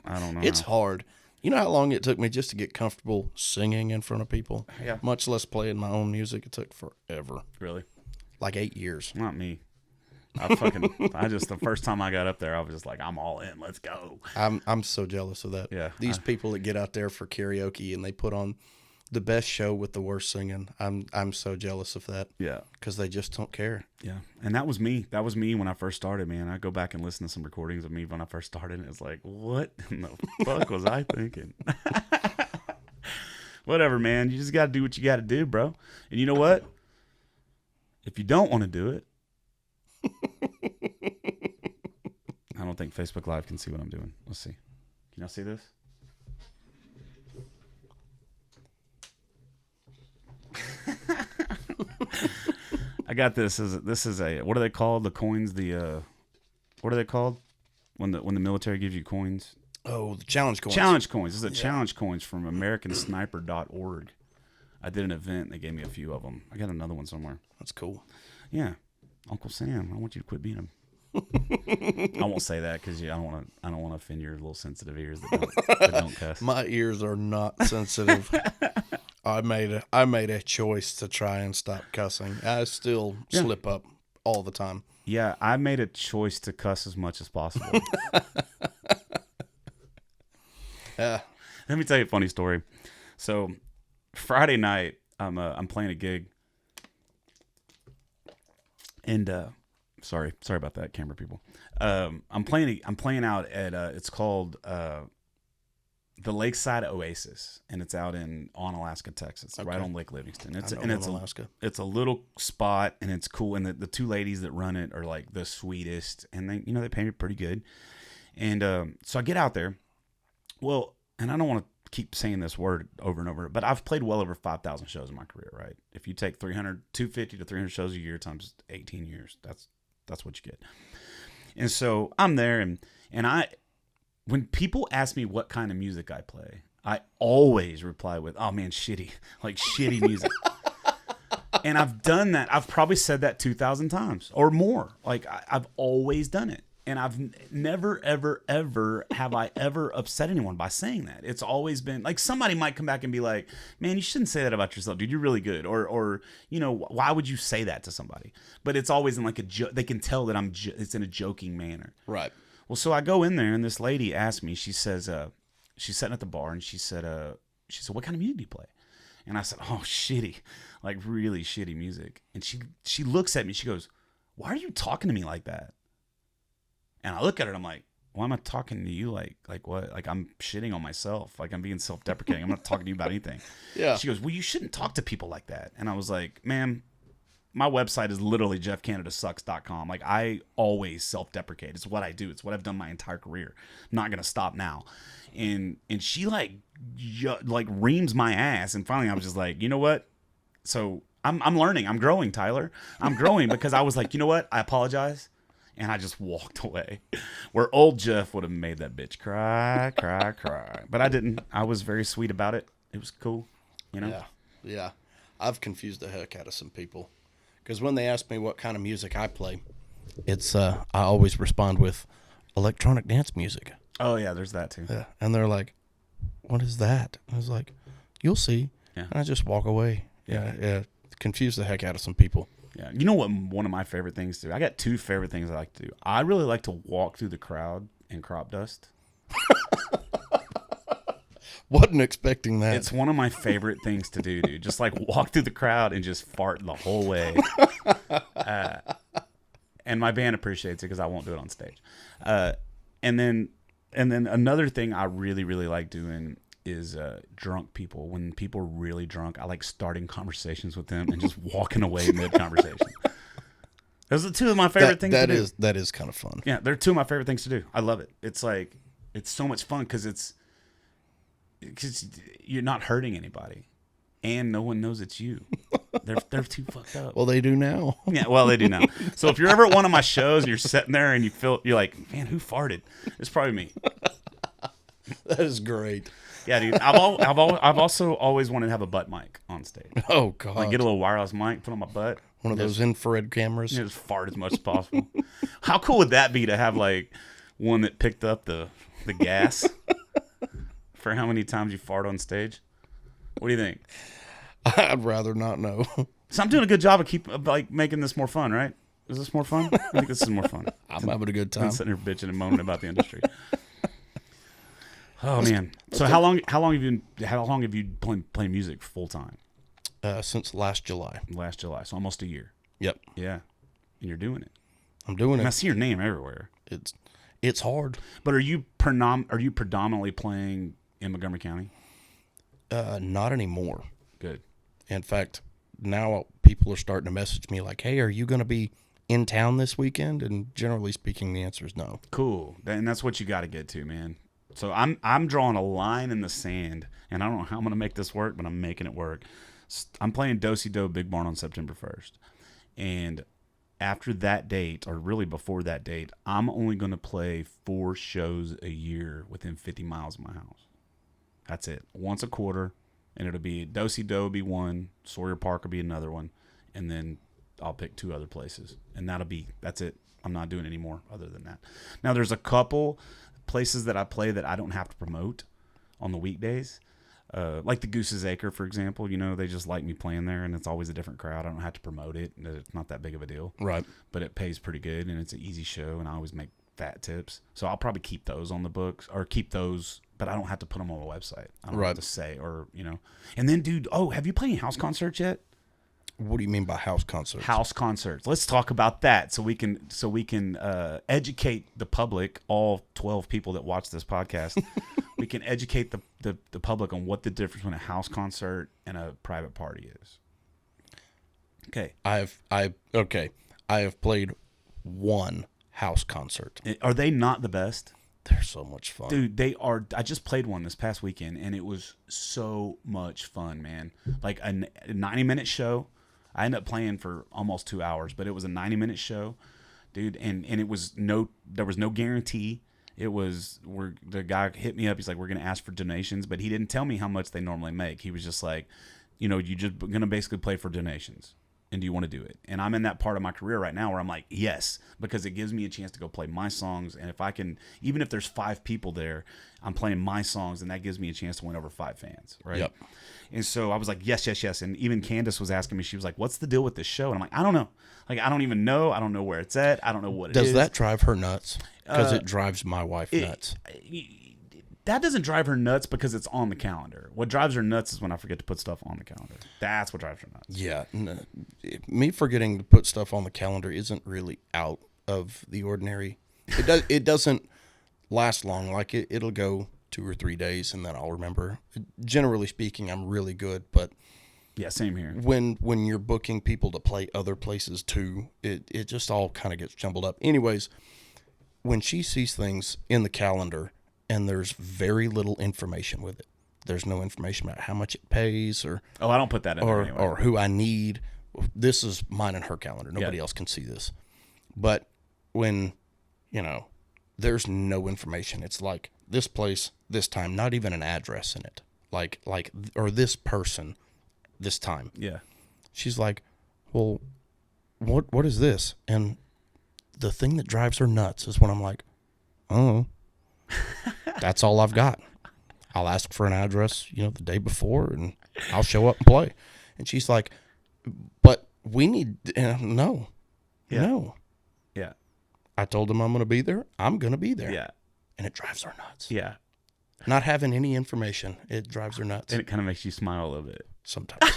I don't know. It's hard. You know how long it took me just to get comfortable singing in front of people? Yeah. Much less playing my own music. It took forever. Really? Like 8 years. Not me. The first time I got up there, I was just like, I'm all in. Let's go. I'm so jealous of that. Yeah. These people that get out there for karaoke and they put on the best show with the worst singing. I'm so jealous of that. Yeah. Because they just don't care. Yeah. And that was me. That was me when I first started, man. I go back and listen to some recordings of me when I first started, and it's like, what in the fuck was I thinking? Whatever, man. You just got to do what you got to do, bro. And you know what? If you don't want to do it, I don't think Facebook Live can see what I'm doing. Let's see. Can y'all see this? I got this. This is a, what are they called? The coins. What are they called? When the military gives you coins. Oh, the challenge coins. Challenge coins. This is a challenge coins from AmericanSniper.org. I did an event. They gave me a few of them. I got another one somewhere. That's cool. Yeah, Uncle Sam. I want you to quit being him. I won't say that because I don't want to offend your little sensitive ears that don't cuss. My ears are not sensitive. I made a choice to try and stop cussing. I still slip up all the time. Yeah, I made a choice to cuss as much as possible. Let me tell you a funny story. So Friday night, I'm playing a gig, and sorry about that, camera people. I'm playing out at it's called the Lakeside Oasis, and it's out on Alaska, Texas, right on Lake Livingston. It's Alaska. It's a little spot, and it's cool. And the two ladies that run it are like the sweetest, and they pay me pretty good. And so I get out there. Well, and I don't want to keep saying this word over and over, but I've played well over 5,000 shows in my career, right? If you take 250 to 300 shows a year times 18 years, that's what you get. And so I'm there, and when people ask me what kind of music I play, I always reply with, "Oh man, shitty music." And I've done that. I've probably said that 2,000 times or more. Like I've always done it. And I've never, ever, ever have I ever upset anyone by saying that. It's always been like somebody might come back and be like, "Man, you shouldn't say that about yourself, dude. You're really good." Or why would you say that to somebody? But it's always in like a joke. They can tell that it's in a joking manner. Right. Well, so I go in there and this lady asked me. She says, she's sitting at the bar and she said, "What kind of music do you play?" And I said, "Oh, shitty, like really shitty music." And she looks at me. She goes, "Why are you talking to me like that?" And I look at her and I'm like, "Why am I talking to you like what? Like I'm shitting on myself. Like I'm being self-deprecating. I'm not talking to you about anything." Yeah. She goes, "Well, you shouldn't talk to people like that." And I was like, "Ma'am, my website is literally jeffcanadasucks.com. Like I always self-deprecate. It's what I do. It's what I've done my entire career. I'm not gonna stop now." And she like reams my ass. And finally I was just like, you know what? So I'm learning. I'm growing, Tyler. I'm growing because I was like, you know what? I apologize. And I just walked away. Where old Jeff would have made that bitch cry. But I didn't. I was very sweet about it. It was cool, Yeah. I've confused the heck out of some people. Because when they ask me what kind of music I play, it's I always respond with electronic dance music. Oh, yeah, there's that too. Yeah. And they're like, "What is that?" I was like, "You'll see." Yeah. And I just walk away. Yeah. Confuse the heck out of some people. Yeah, you know what? One of my favorite things to do. I got two favorite things I like to do. I really like to walk through the crowd in crop dust. Wasn't expecting that. It's one of my favorite things to do, dude. Just like walk through the crowd and just fart the whole way. And my band appreciates it because I won't do it on stage. And then another thing I really, really like doing is drunk people. When people are really drunk, I like starting conversations with them and just walking away mid-conversation. Those are two of my favorite things to do. That is kind of fun. Yeah, they're two of my favorite things to do. I love it. It's like, it's so much fun because you're not hurting anybody. And no one knows it's you. They're too fucked up. Well, they do now. Yeah, well, they do now. So if you're ever at one of my shows and you're sitting there and you're like, "Man, who farted?" It's probably me. That is great. Yeah, dude. I've also always wanted to have a butt mic on stage. Oh God! Like get a little wireless mic, put on my butt. One of those infrared cameras. Just fart as much as possible. How cool would that be to have like one that picked up the gas for how many times you fart on stage? What do you think? I'd rather not know. So I'm doing a good job of making this more fun, right? Is this more fun? I think this is more fun. I'm having a good time. I'm sitting here bitching and moaning about the industry. Oh man! So how long have you been playing music full time? Since last July. Last July, so almost a year. Yep, Yeah, and you're doing it. I'm doing And I it. see your name everywhere. It's hard. But are you predominantly playing in Montgomery County? Not anymore. Good. In fact, now people are starting to message me like, "Hey, are you going to be in town this weekend?" And generally speaking, the answer is no. Cool. And that's what you got to get to, man. So I'm drawing a line in the sand, and I don't know how I'm going to make this work, but I'm making it work. I'm playing Do-Si-Do Big Barn on September 1st. And after that date, or really before that date, I'm only going to play 4 shows a year within 50 miles of my house. That's it. Once a quarter, and it'll be Do-Si-Do will be one, Sawyer Park will be another one, and then I'll pick 2 other places. And that's it. I'm not doing any more other than that. Now, there's a couple places that I play that I don't have to promote on the weekdays. Like the Goose's Acre, for example, they just like me playing there, and it's always a different crowd. I don't have to promote it. It's not that big of a deal. Right. But it pays pretty good, and it's an easy show, and I always make fat tips. So I'll probably keep those on the books, or keep those, but I don't have to put them on the website. I don't have to say, And then, dude, have you played any house concerts yet? What do you mean by house concerts? House concerts. Let's talk about that so we can educate the public, all 12 people that watch this podcast. We can educate the public on what the difference between a house concert and a private party is. Okay. I have played one house concert. Are they not the best? They're so much fun. Dude, they are. I just played one this past weekend, and it was so much fun, man. Like a 90-minute show. I ended up playing for almost 2 hours, but it was a 90-minute show, dude. And there was no guarantee. The guy hit me up. He's like, we're going to ask for donations, but he didn't tell me how much they normally make. He was just like, you just going to basically play for donations. And do you want to do it? And I'm in that part of my career right now where I'm like, yes, because it gives me a chance to go play my songs. And if I can, even if there's 5 people there, I'm playing my songs, and that gives me a chance to win over 5 fans, right? Yep. And so I was like, yes, yes, yes. And even Candace was asking me, she was like, what's the deal with this show? And I'm like, I don't know. Like, I don't even know. I don't know where it's at. I don't know what it is. Does that drive her nuts? Because it drives my wife nuts. That doesn't drive her nuts because it's on the calendar. What drives her nuts is when I forget to put stuff on the calendar. That's what drives her nuts. Yeah. Me forgetting to put stuff on the calendar isn't really out of the ordinary. It doesn't last long. Like it'll go 2 or 3 days, and then I'll remember. Generally speaking, I'm really good, but yeah, same here. When you're booking people to play other places too, it just all kind of gets jumbled up. Anyways, when she sees things in the calendar and there's very little information with it, there's no information about how much it pays or I don't put that in there anyway. Or who I need. This is mine and her calendar. Nobody else can see this. But when there's no information, it's like this place, this time, not even an address in it, like or this person, this time. Yeah. She's like, well, what is this? And the thing that drives her nuts is when I'm like, oh, that's all I've got. I'll ask for an address, the day before, and I'll show up and play. And she's like, but we need, no. Yeah. No. Yeah. I told them I'm going to be there. I'm going to be there. Yeah. And it drives her nuts. Yeah. Not having any information, it drives her nuts. And it kind of makes you smile a little bit. Sometimes.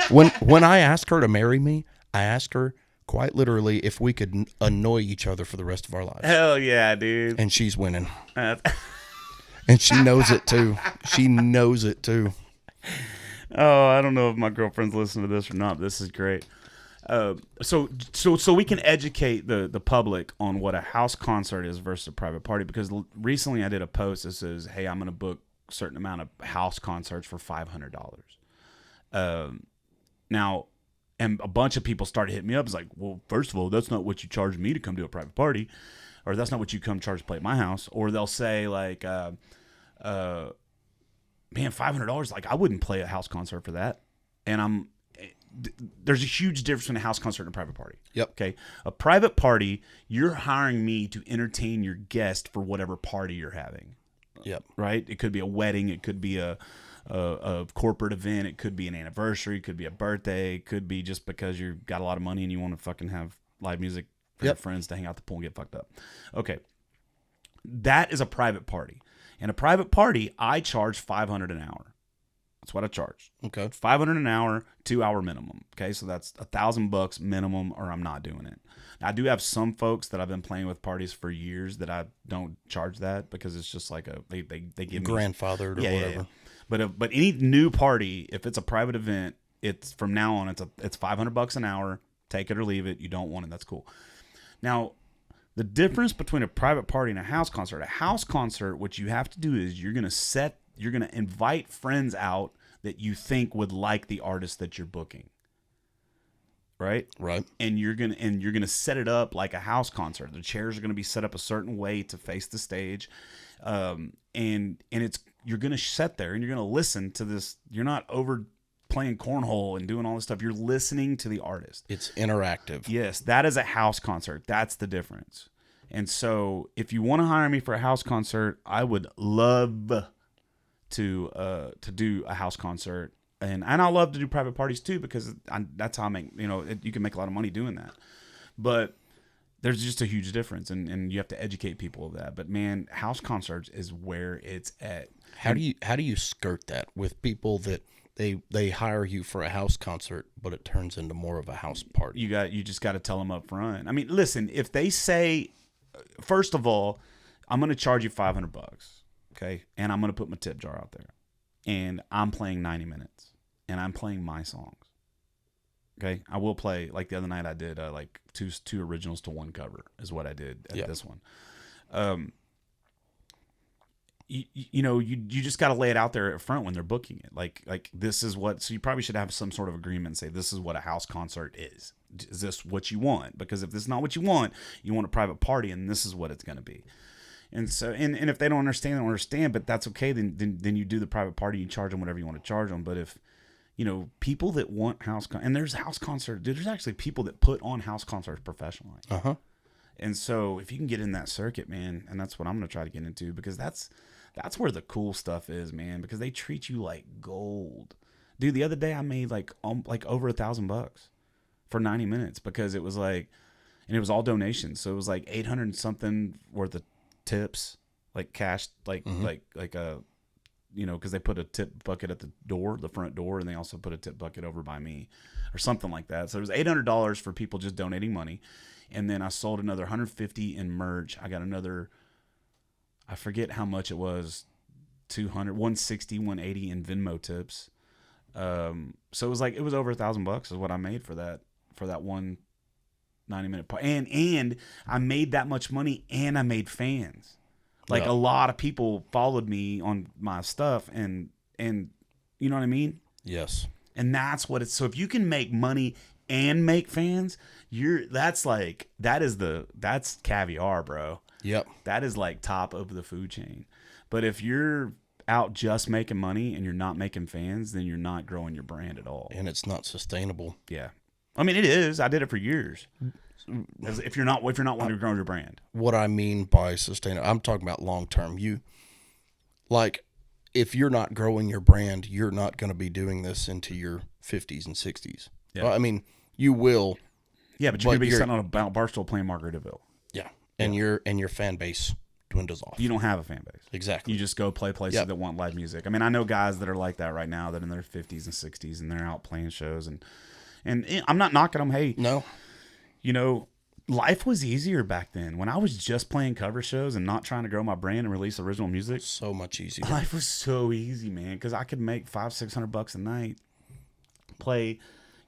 When I ask her to marry me, I ask her quite literally if we could annoy each other for the rest of our lives. Hell yeah, dude. And she's winning. And she knows it too. She knows it too. Oh, I don't know if my girlfriend's listening to this or not. This is great. So we can educate the public on what a house concert is versus a private party, because recently I did a post that says, hey, I'm going to book a certain amount of house concerts for $500. Now, and a bunch of people started hitting me up. It's like, well, first of all, that's not what you charge me to come to a private party, or that's not what you come charge to play at my house. Or they'll say like, man, $500, like I wouldn't play a house concert for that. And there's a huge difference between a house concert and a private party. Yep. Okay. A private party, you're hiring me to entertain your guest for whatever party you're having. Yep. Right. It could be a wedding. It could be a corporate event. It could be an anniversary. It could be a birthday. It could be just because you've got a lot of money and you want to fucking have live music for your friends to hang out the pool and get fucked up. Okay. That is a private party. In a private party, I charge $500 an hour. That's what I charge. Okay. $500 an hour, 2 hour minimum. Okay, so that's $1,000 minimum, or I'm not doing it. Now, I do have some folks that I've been playing with parties for years that I don't charge that because it's just like they give me Grandfathered or whatever. Yeah. But any new party, if it's a private event, it's from now on it's $500 an hour. Take it or leave it. You don't want it, that's cool. Now, the difference between a private party and a house concert, what you have to do is you're gonna invite friends out that you think would like the artist that you're booking. Right? Right. And you're gonna set it up like a house concert. The chairs are gonna be set up a certain way to face the stage. And you're gonna sit there and you're gonna listen to this. You're not over playing cornhole and doing all this stuff. You're listening to the artist. It's interactive. Yes, that is a house concert. That's the difference. And so if you want to hire me for a house concert, I would love to do a house concert. And I love to do private parties too, because that's how I make, you can make a lot of money doing that. But there's just a huge difference, and you have to educate people of that. But man, house concerts is where it's at. How do you skirt that with people that they hire you for a house concert, but it turns into more of a house party? You just got to tell them up front. I mean, listen, if they say, first of all, I'm going to charge you $500, okay, and I'm going to put my tip jar out there, and I'm playing 90 minutes, and I'm playing my songs. Okay, I will play, like the other night I did like two originals to one cover is what I did at this one. You just got to lay it out there up front when they're booking it. Like this is what, so you probably should have some sort of agreement and say, this is what a house concert is. Is this what you want? Because if this is not what you want a private party, and this is what it's going to be. And so, and if they don't understand, they don't understand, but that's okay. Then you do the private party, you charge them whatever you want to charge them. But if, people that want and there's house concerts, dude, there's actually people that put on house concerts professionally. Uh-huh. And so if you can get in that circuit, man, and that's what I'm going to try to get into, because that's where the cool stuff is, man, because they treat you like gold. Dude, the other day I made like over $1,000 for 90 minutes because it was like, and it was all donations. So it was like 800 and something worth of tips, like cash, because they put a tip bucket at the front door, and they also put a tip bucket over by me or something like that. So it was $800 for people just donating money. And then I sold another $150 in merch. I got another, I forget how much it was, 200, 160, 180 in Venmo tips. So it was over $1,000 is what I made for that one 90-minute part. And I made that much money, and I made fans. Like a lot of people followed me on my stuff, and you know what I mean? Yes. And that's what it's, so if you can make money and make fans, that's caviar, bro. Yep. That is like top of the food chain. But if you're out just making money and you're not making fans, then you're not growing your brand at all. And it's not sustainable. Yeah. I mean, it is. I did it for years. If you're not wanting to grow your brand. What I mean by sustainable, I'm talking about long term. If you're not growing your brand, you're not going to be doing this into your 50s and 60s. Yeah. Well, I mean, you will. Yeah, but you're going to be sitting on a barstool playing Margaritaville. Yeah. And your fan base dwindles off. You don't have a fan base. Exactly. You just go play places that want live music. I mean, I know guys that are like that right now, that in their 50s and 60s, and they're out playing shows, and I'm not knocking them. Hey, no. Life was easier back then. When I was just playing cover shows and not trying to grow my brand and release original music, so much easier. Life was so easy, man, because I could make $500-$600 a night, play,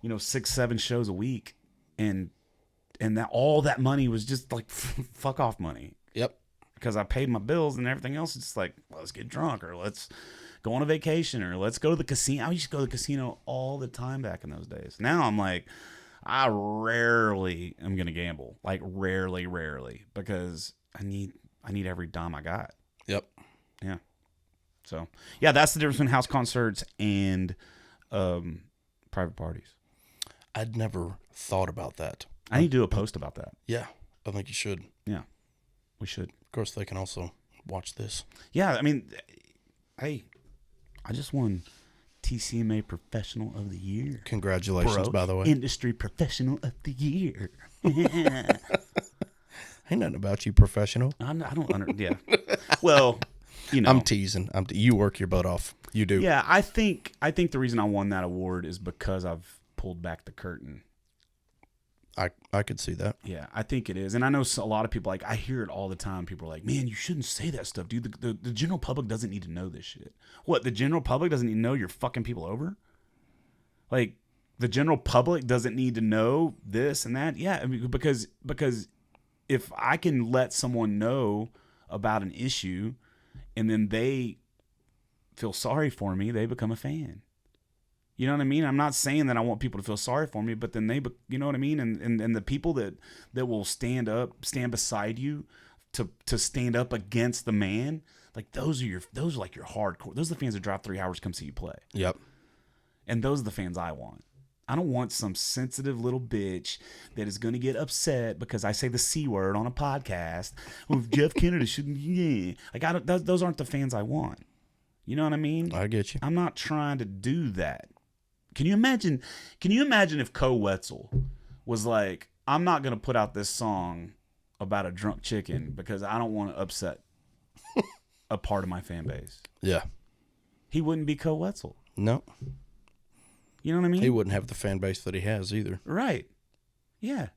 6-7 shows a week, and that all that money was just like fuck off money. Yep. Because I paid my bills, and everything else is just like, let's get drunk, or let's go on a vacation, or let's go to the casino. I used to go to the casino all the time back in those days. Now I'm like, I rarely am going to gamble, like rarely, because I need every dime I got. Yep. Yeah. So yeah, that's the difference between house concerts and private parties. I'd never thought about that. I need to do a post about that. Yeah, I think you should. Yeah, we should. Of course, they can also watch this. Yeah, I mean, hey, I just won TCMA Professional of the Year. Congratulations, by the way. Industry Professional of the Year. Yeah. Ain't nothing about you, professional. I don't yeah. Well, you know. I'm teasing. You work your butt off. You do. Yeah, I think the reason I won that award is because I've pulled back the curtain. I could see that. Yeah, I think it is. And I know a lot of people, like, I hear it all the time. People are like, man, you shouldn't say that stuff, dude. The general public doesn't need to know this shit. What, the general public doesn't need to know you're fucking people over? Like, the general public doesn't need to know this and that? Yeah, I mean, because if I can let someone know about an issue and then they feel sorry for me, they become a fan. You know what I mean? I'm not saying that I want people to feel sorry for me, but then you know what I mean? And the people that will stand beside you to stand up against the man, like those are like your hardcore. Those are the fans that drive 3 hours to come see you play. Yep. And those are the fans I want. I don't want some sensitive little bitch that is going to get upset because I say the C word on a podcast. Well, Jeff Kennedy shouldn't. Yeah, like those aren't the fans I want. You know what I mean? I get you. I'm not trying to do that. Can you imagine if Ko Wetzel was like, I'm not going to put out this song about a drunk chicken because I don't want to upset a part of my fan base. Yeah. He wouldn't be Ko Wetzel. No. You know what I mean? He wouldn't have the fan base that he has either. Right. Yeah.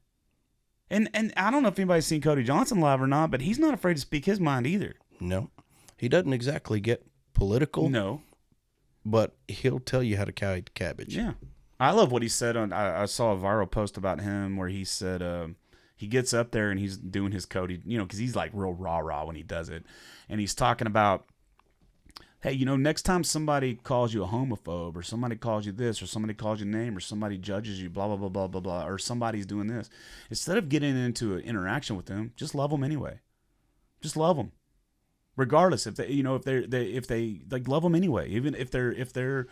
And I don't know if anybody's seen Cody Johnson live or not, but he's not afraid to speak his mind either. No. He doesn't exactly get political. No. But he'll tell you how to carry cabbage. Yeah. I love what he said on. I saw a viral post about him where he said he gets up there and he's doing his Cody, you know, because he's like real rah-rah when he does it. And he's talking about, hey, you know, next time somebody calls you a homophobe or somebody calls you this or somebody calls you a name or somebody judges you, blah, blah, blah, blah, blah, blah, or somebody's doing this, instead of getting into an interaction with them, just love them anyway. Just love them. Regardless if they, you know, if they like love them anyway, even if they're,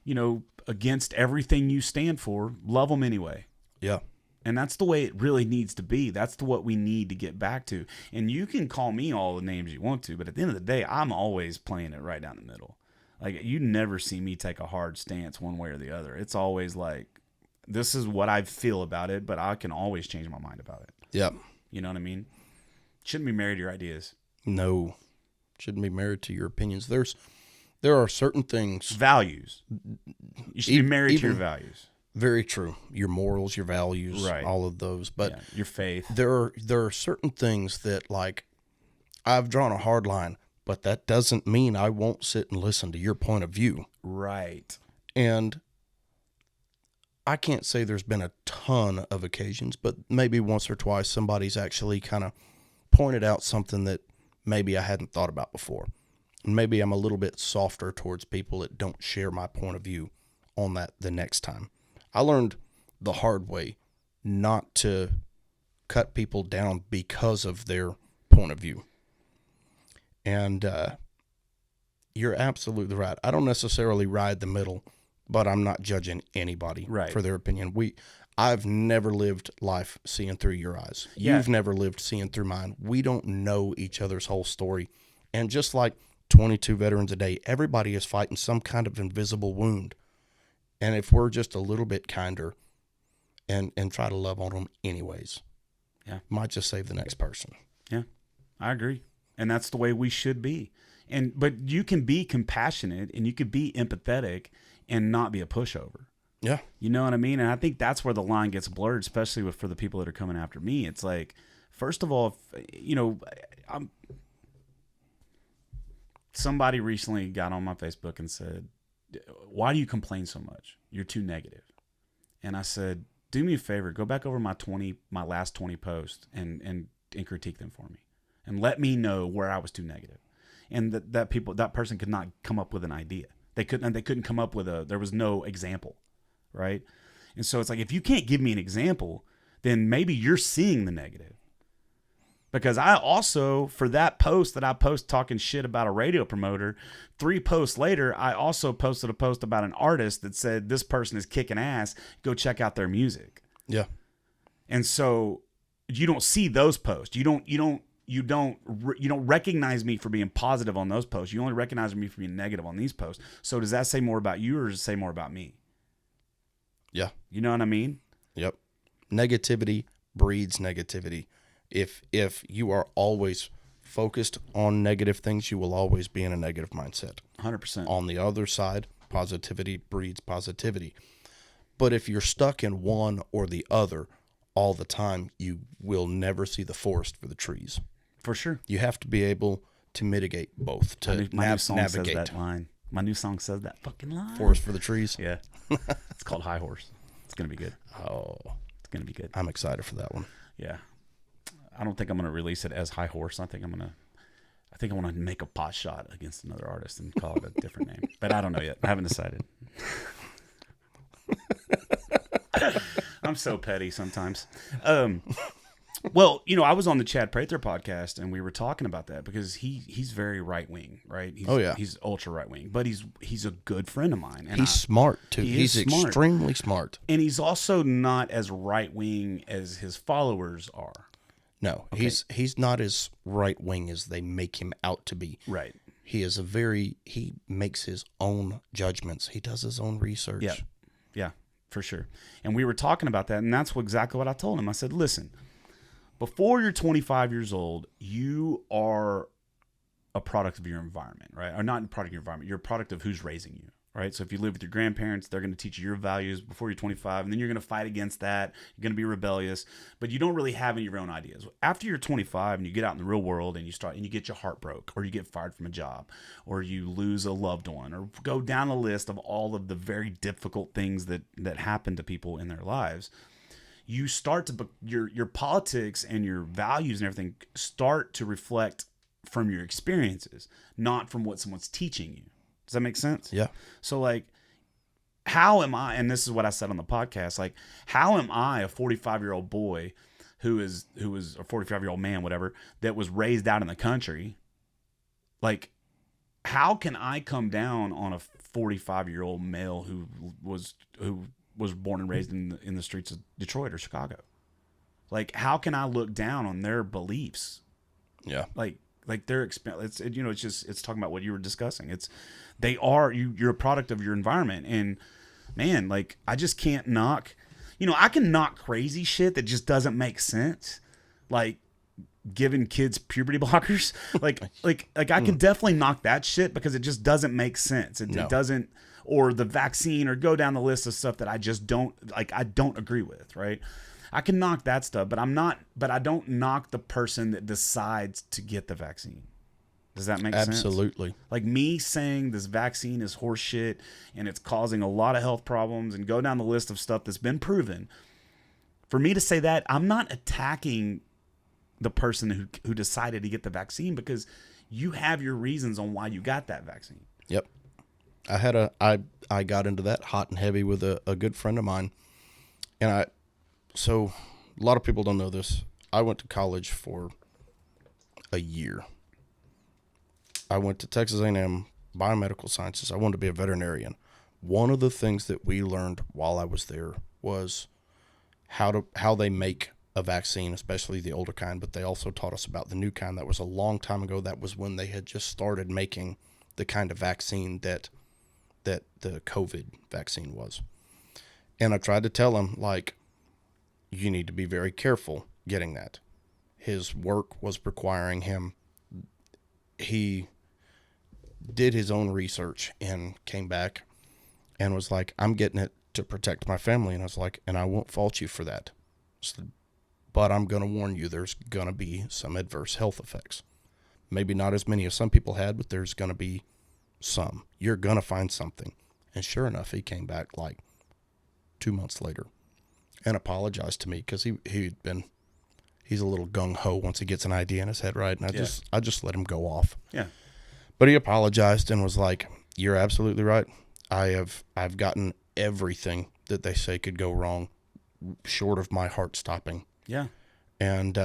you know, against everything you stand for, love them anyway. Yeah. And that's the way it really needs to be. That's what we need to get back to. And you can call me all the names you want to, but at the end of the day, I'm always playing it right down the middle. Like, you never see me take a hard stance one way or the other. It's always like, this is what I feel about it, but I can always change my mind about it. Yep. You know what I mean? Shouldn't be married to your ideas. No. Shouldn't be married to your opinions. There are certain things. Values. You should be married to your values. Very true. Your morals, your values, right. All of those. But yeah, your faith. There are certain things that, like, I've drawn a hard line, but that doesn't mean I won't sit and listen to your point of view. Right. And I can't say there's been a ton of occasions, but maybe once or twice somebody's actually kind of pointed out something that maybe I hadn't thought about before. And maybe I'm a little bit softer towards people that don't share my point of view on that the next time. I learned the hard way not to cut people down because of their point of view. And you're absolutely right. I don't necessarily ride the middle, but I'm not judging anybody for their opinion. I've never lived life seeing through your eyes. Yeah. You've never lived seeing through mine. We don't know each other's whole story. And just like 22 veterans a day, everybody is fighting some kind of invisible wound. And if we're just a little bit kinder and try to love on them anyways, might just save the next person. Yeah, I agree. And that's the way we should be. But you can be compassionate and you can be empathetic and not be a pushover. Yeah. You know what I mean? And I think that's where the line gets blurred, especially for the people that are coming after me. It's like, first of all, somebody recently got on my Facebook and said, why do you complain so much? You're too negative. And I said, do me a favor, go back over my last 20 posts and critique them for me. And let me know where I was too negative. And that person could not come up with an idea. They couldn't come up with there was no example. Right? And so it's like, if you can't give me an example, then maybe you're seeing the negative. Because I also, for that post that I post talking shit about a radio promoter, 3 posts later, I also posted a post about an artist that said, this person is kicking ass, go check out their music. Yeah. And so you don't see those posts. You don't recognize me for being positive on those posts. You only recognize me for being negative on these posts. So does that say more about you or does it say more about me? Yeah. You know what I mean? Yep. Negativity breeds negativity. If you are always focused on negative things, you will always be in a negative mindset. 100%. On the other side, positivity breeds positivity. But if you're stuck in one or the other all the time, you will never see the forest for the trees. For sure. You have to be able to mitigate both, to My new song navigate. says that line. My new song says that fucking line. Forest for the trees. Yeah. It's called High Horse. It's going to be good. Oh, It's going to be good. I'm excited for that one. Yeah. I don't think I'm going to release it as High Horse. I think I want to make a pot shot against another artist and call it a different name. But I don't know yet. I haven't decided. I'm so petty sometimes. Well, I was on the Chad Prather podcast and we were talking about that because he's very right wing, right? He's ultra right wing, but he's a good friend of mine. And he's smart too. He's smart. Extremely smart. And he's also not as right wing as his followers are. No, okay. He's not as right wing as they make him out to be. Right. He makes his own judgments. He does his own research. Yeah. Yeah, for sure. And we were talking about that, and that's exactly what I told him. I said, listen, before you're 25 years old, you are a product of your environment, right? Or not a product of your environment. You're a product of who's raising you, right? So if you live with your grandparents, they're going to teach you your values before you're 25, and then you're going to fight against that. You're going to be rebellious, but you don't really have any of your own ideas. After you're 25 and you get out in the real world and you get your heart broke, or you get fired from a job, or you lose a loved one, or go down a list of all of the very difficult things that happen to people in their lives, you start to your politics and your values and everything start to reflect from your experiences, not from what someone's teaching you. Does that make sense? Yeah. So like, how am I, and this is what I said on the podcast, like, how am I a 45-year-old boy who is a 45-year-old man, whatever, that was raised out in the country? Like, how can I come down on a 45-year-old male who was born and raised in the streets of Detroit or Chicago? Like, how can I look down on their beliefs? Yeah. Like their experience. It's talking about what you were discussing. You're a product of your environment. And man, like, I just can't knock, I can knock crazy shit that just doesn't make sense. Like giving kids puberty blockers. Like I can definitely knock that shit because it just doesn't make sense. It doesn't, or the vaccine, or go down the list of stuff that I just don't agree with. Right. I can knock that stuff, but I don't knock the person that decides to get the vaccine. Does that make sense? Absolutely. Like me saying this vaccine is horse shit and it's causing a lot of health problems, and go down the list of stuff that's been proven. For me to say that, I'm not attacking the person who decided to get the vaccine, because you have your reasons on why you got that vaccine. Yep. I got into that hot and heavy with a good friend of mine. And so a lot of people don't know this. I went to college for a year. I went to Texas A&M Biomedical Sciences. I wanted to be a veterinarian. One of the things that we learned while I was there was how they make a vaccine, especially the older kind, but they also taught us about the new kind. That was a long time ago. That was when they had just started making the kind of vaccine that the COVID vaccine was. And I tried to tell him, like, you need to be very careful getting that. His work was requiring him. He did his own research and came back and was like, I'm getting it to protect my family. And I was like, and I won't fault you for that. So, but I'm going to warn you, there's going to be some adverse health effects. Maybe not as many as some people had, but there's going to be some. You're going to find something. And sure enough, he came back like 2 months later and apologized to me, because he's a little gung-ho once he gets an idea in his head, right? And I just let him go off. Yeah. But he apologized and was like, you're absolutely right. I've gotten everything that they say could go wrong, short of my heart stopping. Yeah. And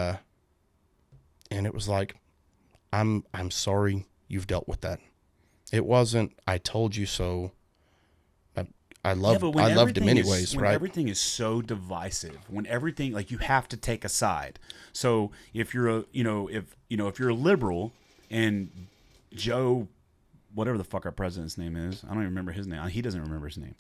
it was like, I'm sorry you've dealt with that. It wasn't, I told you so. I loved him anyways, right? When everything is so divisive, when everything, like, you have to take a side. So if you're if you're a liberal and Joe, whatever the fuck our president's name is, I don't even remember his name. He doesn't remember his name.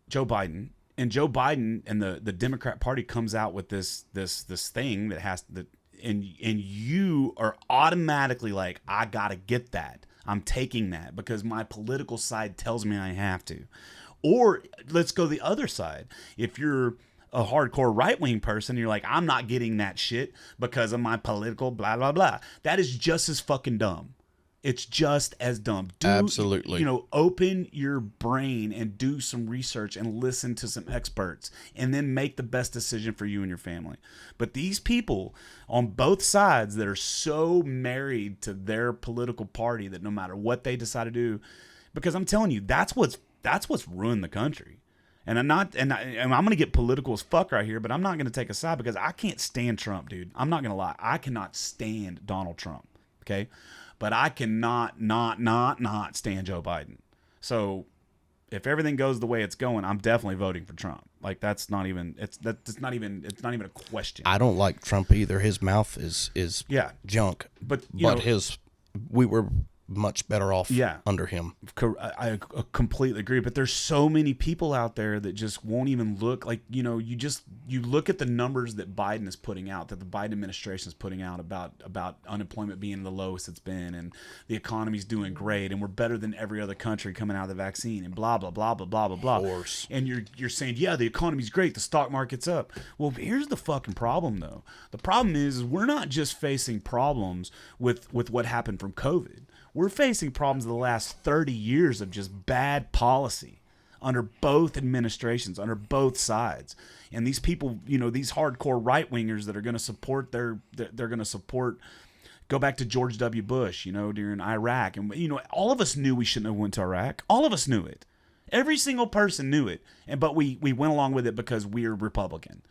Joe Biden and the Democrat Party comes out with this thing that has that, and you are automatically like, I gotta get that. I'm taking that because my political side tells me I have to. Or let's go the other side. If you're a hardcore right-wing person, you're like, I'm not getting that shit because of my political blah, blah, blah. That is just as fucking dumb. It's just as dumb. Absolutely. Open your brain and do some research and listen to some experts and then make the best decision for you and your family. But these people on both sides that are so married to their political party that no matter what they decide to do, because I'm telling you, that's what's ruined the country. And I'm going to get political as fuck right here, but I'm not going to take a side because I can't stand Trump, dude. I'm not going to lie. I cannot stand Donald Trump. Okay. But I cannot not stand Joe Biden. So if everything goes the way it's going, I'm definitely voting for Trump. Like it's not even a question. I don't like Trump either. His mouth is junk. But we were much better off under him. I completely agree. But there's so many people out there that just won't even look like, you look at the numbers that Biden is putting out, that the Biden administration is putting out about unemployment being the lowest it's been and the economy's doing great and we're better than every other country coming out of the vaccine and blah, blah, blah, blah, blah, blah, blah. Of course. And you're saying, yeah, the economy's great. The stock market's up. Well, here's the fucking problem though. The problem is we're not just facing problems with what happened from COVID. We're facing problems of the last 30 years of just bad policy under both administrations, under both sides. And these people, these hardcore right-wingers that are going to support they're going to support, go back to George W. Bush, during Iraq. And, all of us knew we shouldn't have went to Iraq. All of us knew it. Every single person knew it. But we went along with it because we're Republican.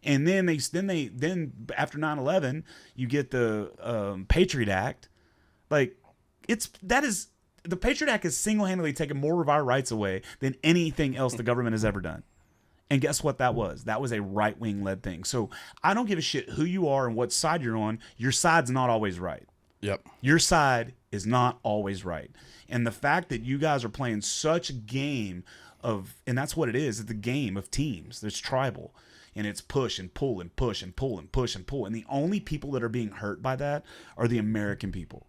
And then after 9/11, you get the Patriot Act. Like, the Patriot Act has single-handedly taken more of our rights away than anything else the government has ever done. And guess what that was? That was a right-wing led thing. So I don't give a shit who you are and what side you're on. Your side's not always right. Yep. Your side is not always right. And the fact that you guys are playing such a game and that's what it is. It's a game of teams. There's tribal. And it's push and pull and push and pull and push and pull. And the only people that are being hurt by that are the American people.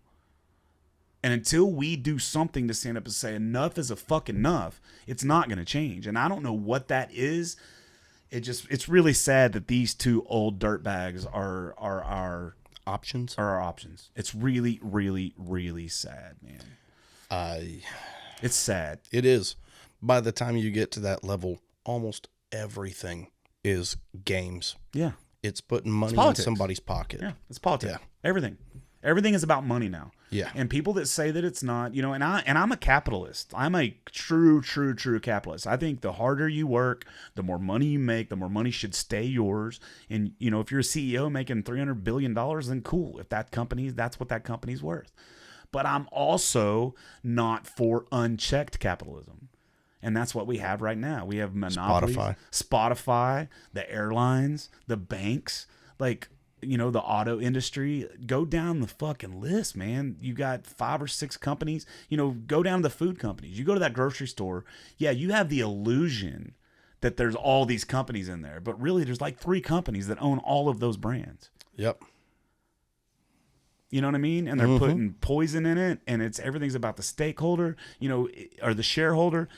And until we do something to stand up and say enough is a fuck enough, it's not going to change. And I don't know what that is. It's really sad that these two old dirtbags are our options. Are our options. It's really, really, really sad, man. It's sad. It is. By the time you get to that level, almost everything is games. Yeah. It's putting money in somebody's pocket. Yeah. It's politics. Yeah. Everything is about money now. Yeah. And people that say that it's not, and I'm a capitalist. I'm a true capitalist. I think the harder you work, the more money you make, the more money should stay yours. And, if you're a CEO making $300 billion, then cool. If that's what that company's worth. But I'm also not for unchecked capitalism. And that's what we have right now. We have monopolies. Spotify, the airlines, the banks, the auto industry. Go down the fucking list, man. You got 5 or 6 companies. Go down to the food companies. You go to that grocery store. Yeah, you have the illusion that there's all these companies in there. But really, there's like 3 companies that own all of those brands. Yep. You know what I mean? And they're putting poison in it. And everything's about the stakeholder, or the shareholder.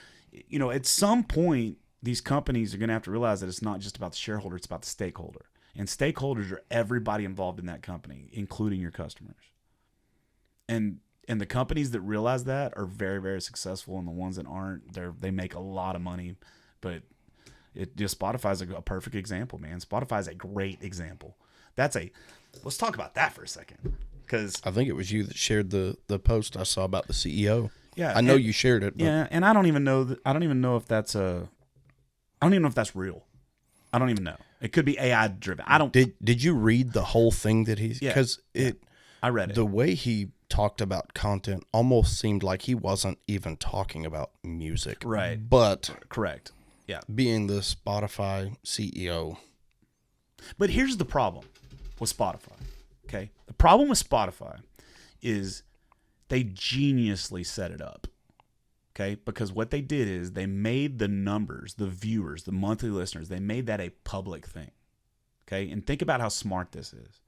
At some point, these companies are going to have to realize that it's not just about the shareholder. It's about the stakeholder. And stakeholders are everybody involved in that company, including your customers. And the companies that realize that are very, very successful, and the ones that aren't, they make a lot of money. But Spotify's a perfect example, man. Spotify's a great example. Let's talk about that for a second, because I think it was you that shared the post I saw about the CEO. Yeah, I know you shared it. But. Yeah, and I don't even know if that's real. I don't even know. It could be AI driven. I don't. Did you read the whole thing that he's? Yeah, because I read it. The way he talked about content almost seemed like he wasn't even talking about music. Right. But correct. Yeah. Being the Spotify CEO. But here's the problem with Spotify. Okay. The problem with Spotify is they geniusly set it up. Okay, because what they did is they made the numbers, the viewers, the monthly listeners, they made that a public thing. Okay, and think about how smart this is.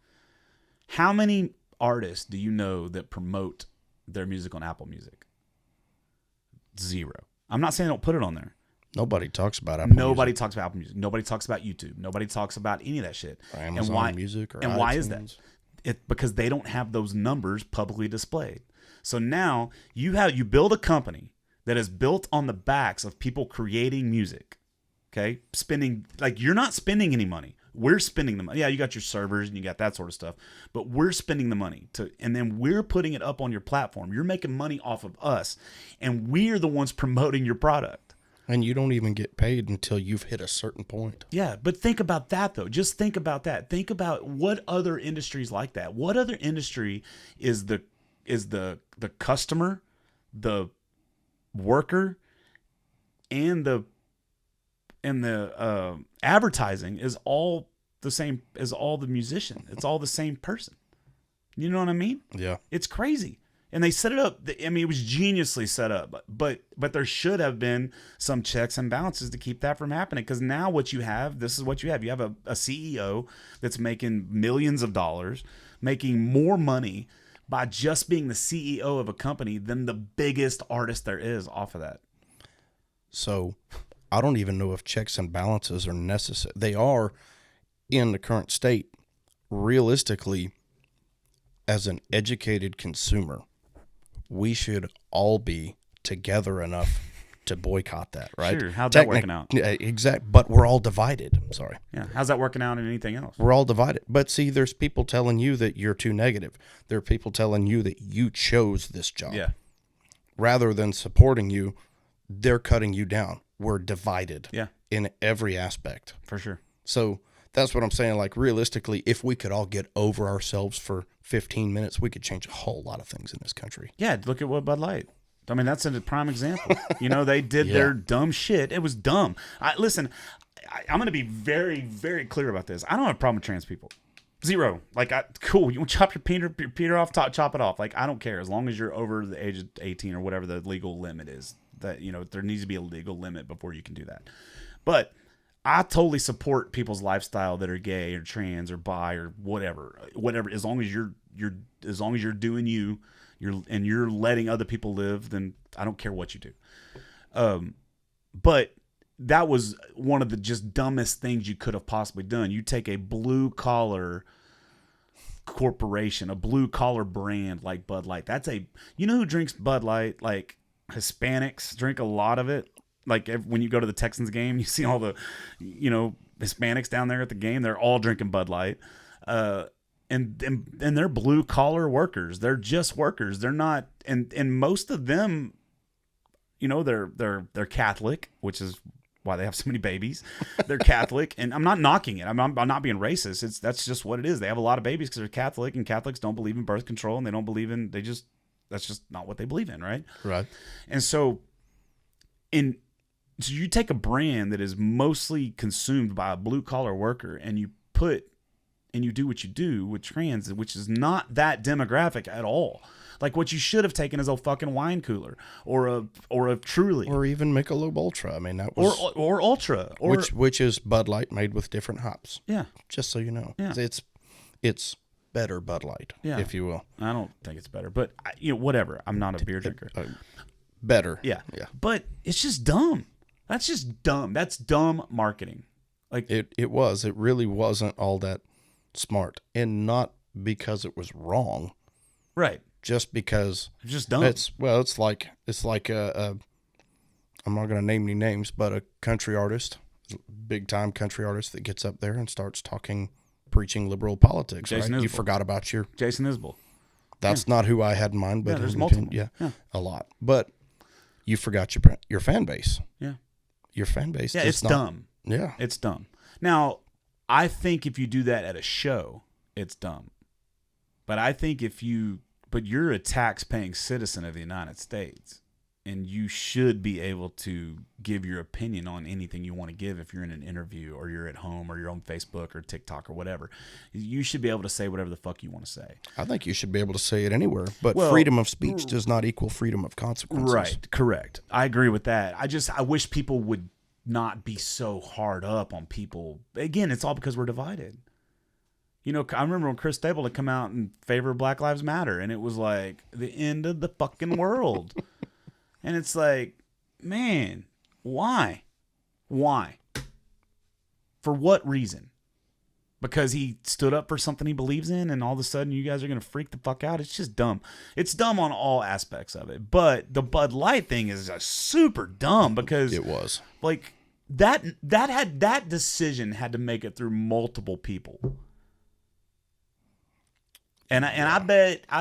How many artists do you know that promote their music on Apple Music? Zero. I'm not saying don't put it on there. Nobody talks about Apple Nobody Music. talks about Apple Music. Nobody talks about YouTube. Nobody talks about any of that shit. Or Amazon Music or why is that? iTunes. Because they don't have those numbers publicly displayed. So now you build a company that is built on the backs of people creating music. Okay, you're not spending any money. We're spending the money. Yeah, you got your servers and you got that sort of stuff, but we're spending the money and then we're putting it up on your platform. You're making money off of us, and we're the ones promoting your product. And you don't even get paid until you've hit a certain point. Yeah, but think about that though. Just think about that. Think about what other industries like that. What other industry is the customer, the worker, and the advertising is all the same as all the musician. It's all the same person. You know what I mean? Yeah. It's crazy. And they set it up. I mean, it was geniusly set up, but there should have been some checks and balances to keep that from happening. Because now this is what you have. You have a CEO that's making millions of dollars, making more money by just being the CEO of a company than the biggest artist there is off of that. So I don't even know if checks and balances are necessary. They are in the current state. Realistically, as an educated consumer, we should all be together enough to boycott that, right? Sure. How's that working out? Yeah, exact. But we're all divided. I'm sorry. Yeah. How's that working out in anything else? We're all divided. But see, there's people telling you that you're too negative. There are people telling you that you chose this job. Yeah. Rather than supporting you, they're cutting you down. We're divided. Yeah. In every aspect. For sure. So that's what I'm saying. Like, realistically, if we could all get over ourselves for 15 minutes, we could change a whole lot of things in this country. Yeah, look at what Bud Light. I mean, that's a prime example. They did their dumb shit. It was dumb. I'm going to be very, very clear about this. I don't have a problem with trans people. Zero. Cool. You want to chop your Peter off, chop it off. I don't care as long as you're over the age of 18 or whatever the legal limit is. That there needs to be a legal limit before you can do that. But I totally support people's lifestyle that are gay or trans or bi or whatever. As long as you're doing you're letting other people live, then I don't care what you do. But that was one of the just dumbest things you could have possibly done. You take a blue collar corporation, a blue collar brand like Bud Light. Who drinks Bud Light? Like Hispanics drink a lot of it. When you go to the Texans game, you see all the, Hispanics down there at the game. They're all drinking Bud Light, and they're blue collar workers. They're just workers. They're not, and most of them, they're Catholic, which is why they have so many babies. They're Catholic, and I'm not knocking it. I'm not being racist. That's just what it is. They have a lot of babies because they're Catholic, and Catholics don't believe in birth control, and they don't believe in. That's just not what they believe in, right? Right. And so you take a brand that is mostly consumed by a blue collar worker and you do what you do with trans, which is not that demographic at all. Like what you should have taken is a fucking wine cooler or a Truly or even Michelob Ultra. I mean, that was or Ultra which is Bud Light made with different hops. Yeah. Just so you know. Yeah. It's better Bud Light, if you will. I don't think it's better, but whatever. I'm not a beer drinker. Better. Yeah. But it's just dumb. That's just dumb. That's dumb marketing. It was. It really wasn't all that smart, and not because it was wrong. Right. Just because it's just dumb. It's like I'm not going to name any names, but a country artist, big time country artist that gets up there and starts preaching liberal politics. Jason right? Isbell. You forgot about Jason Isbell. That's not who I had in mind, but there's multiple. Yeah, a lot. But you forgot your fan base. Yeah. Your fan base. Yeah, it's dumb. Yeah. It's dumb. Now, I think if you do that at a show, it's dumb. But I think but you're a tax-paying citizen of the United States, and you should be able to give your opinion on anything you want to give if you're in an interview or you're at home or you're on Facebook or TikTok or whatever. You should be able to say whatever the fuck you want to say. I think you should be able to say it anywhere, but freedom of speech does not equal freedom of consequences. Right, correct. I agree with that. I wish people would not be so hard up on people. Again, it's all because we're divided. You know, I remember when Chris Stapleton come out in favor of Black Lives Matter, and it was like the end of the fucking world. And it's like, man, why? Why? For what reason? Because he stood up for something he believes in, and all of a sudden you guys are going to freak the fuck out? It's just dumb. It's dumb on all aspects of it. But the Bud Light thing is just super dumb because It was. like that decision had to make it through multiple people. And I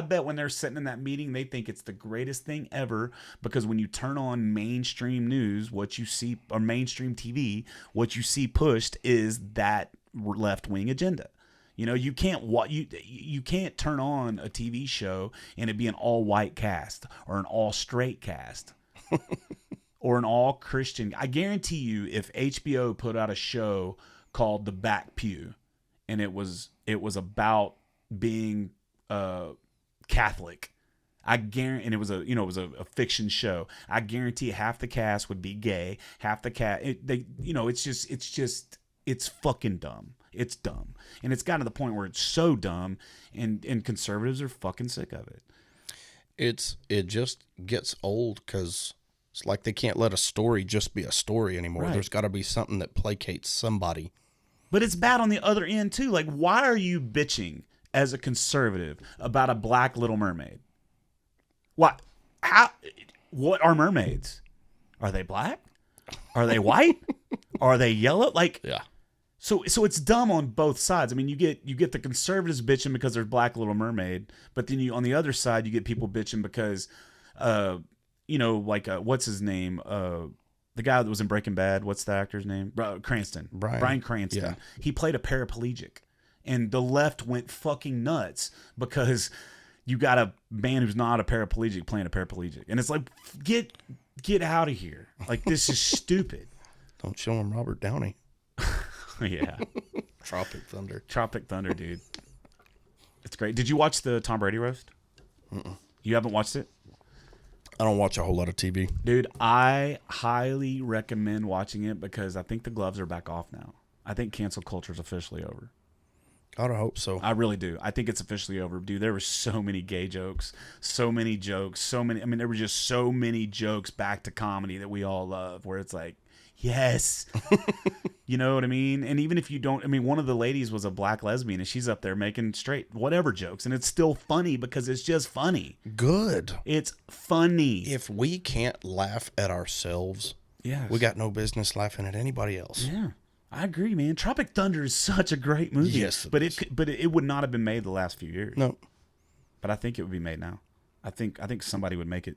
bet when they're sitting in that meeting, they think it's the greatest thing ever, because when you turn on mainstream news, what you see, or mainstream TV, what you see pushed is that left-wing agenda. You know, you can't turn on a TV show and it be an all-white cast or an all-straight cast or an all-Christian. I guarantee you, if HBO put out a show called The Back Pew, and it was about being Catholic, I guarantee, and it was a fiction show, I guarantee half the cast would be gay, half the it's fucking dumb. It's dumb, and it's gotten to the point where it's so dumb, and conservatives are fucking sick of it. It just gets old because it's like they can't let a story just be a story anymore. Right. There's got to be something that placates somebody. But it's bad on the other end too. Like, why are you bitching as a conservative about a black Little Mermaid? What? How? What are mermaids? Are they black? Are they white? Are they yellow? Like, Yeah. So it's dumb on both sides. I mean, you get the conservatives bitching because there's black Little Mermaid, but then on the other side you get people bitching because, what's his name? The guy that was in Breaking Bad. What's the actor's name? Cranston. Bryan Cranston. Yeah. He played a paraplegic, and the left went fucking nuts because you got a man who's not a paraplegic playing a paraplegic, and it's like, get out of here! Like, this is stupid. Don't show him Robert Downey. Yeah. Tropic Thunder, dude. It's great. Did you watch the Tom Brady roast? You haven't watched it? I don't watch a whole lot of TV. Dude, I highly recommend watching it because I think the gloves are back off now. I think cancel culture is officially over. I don't hope so. I really do. I think it's officially over. Dude, there were so many gay jokes, so many jokes, there were just so many jokes back to comedy that we all love, where it's like, yes. You know what I mean? And even if you don't, I mean, one of the ladies was a black lesbian, and she's up there making straight whatever jokes, and it's still funny because it's just funny. Good. It's funny. If we can't laugh at ourselves, Yes. we got no business laughing at anybody else. Yeah, I agree, man. Tropic Thunder is such a great movie. Yes, but it would not have been made the last few years. No. But I think it would be made now. I think somebody would make it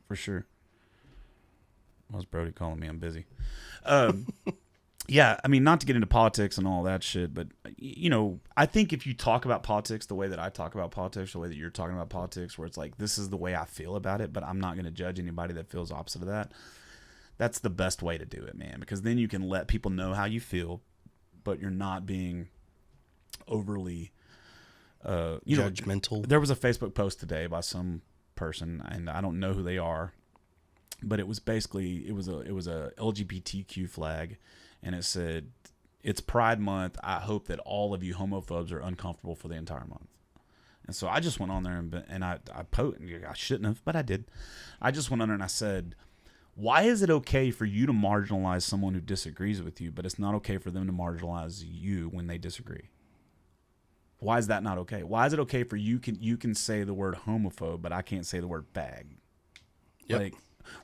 for sure. What's Brody calling me? I'm busy. Yeah, I mean, not to get into politics and all that shit, but, you know, I think if you talk about politics the way that I talk about politics, the way that you're talking about politics, where it's like, this is the way I feel about it, but I'm not going to judge anybody that feels opposite of that, that's the best way to do it, man, because then you can let people know how you feel, but you're not being overly judgmental. There was a Facebook post today by some person, and I don't know who they are, but it was basically, it was a LGBTQ flag, and it said, "It's Pride Month. I hope that all of you homophobes are uncomfortable for the entire month." And so I just went on there and I shouldn't have, but I did. I just went on there and I said, why is it okay for you to marginalize someone who disagrees with you, but it's not okay for them to marginalize you when they disagree? Why is that not okay? Why is it okay for you can say the word homophobe, but I can't say the word fag? Yep. Like,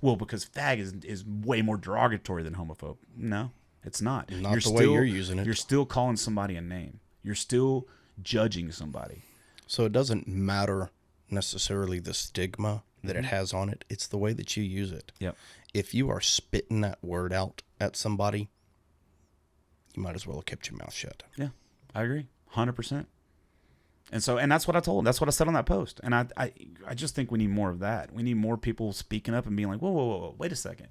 well, because fag is way more derogatory than homophobe. No, it's not. Not the way you're using it. You're still calling somebody a name. You're still judging somebody. So it doesn't matter necessarily the stigma that it has on it. It's the way that you use it. Yep. If you are spitting that word out at somebody, you might as well have kept your mouth shut. Yeah, I agree, 100%. And that's what I told him. That's what I said on that post. And I just think we need more of that. We need more people speaking up and being like, whoa, wait a second.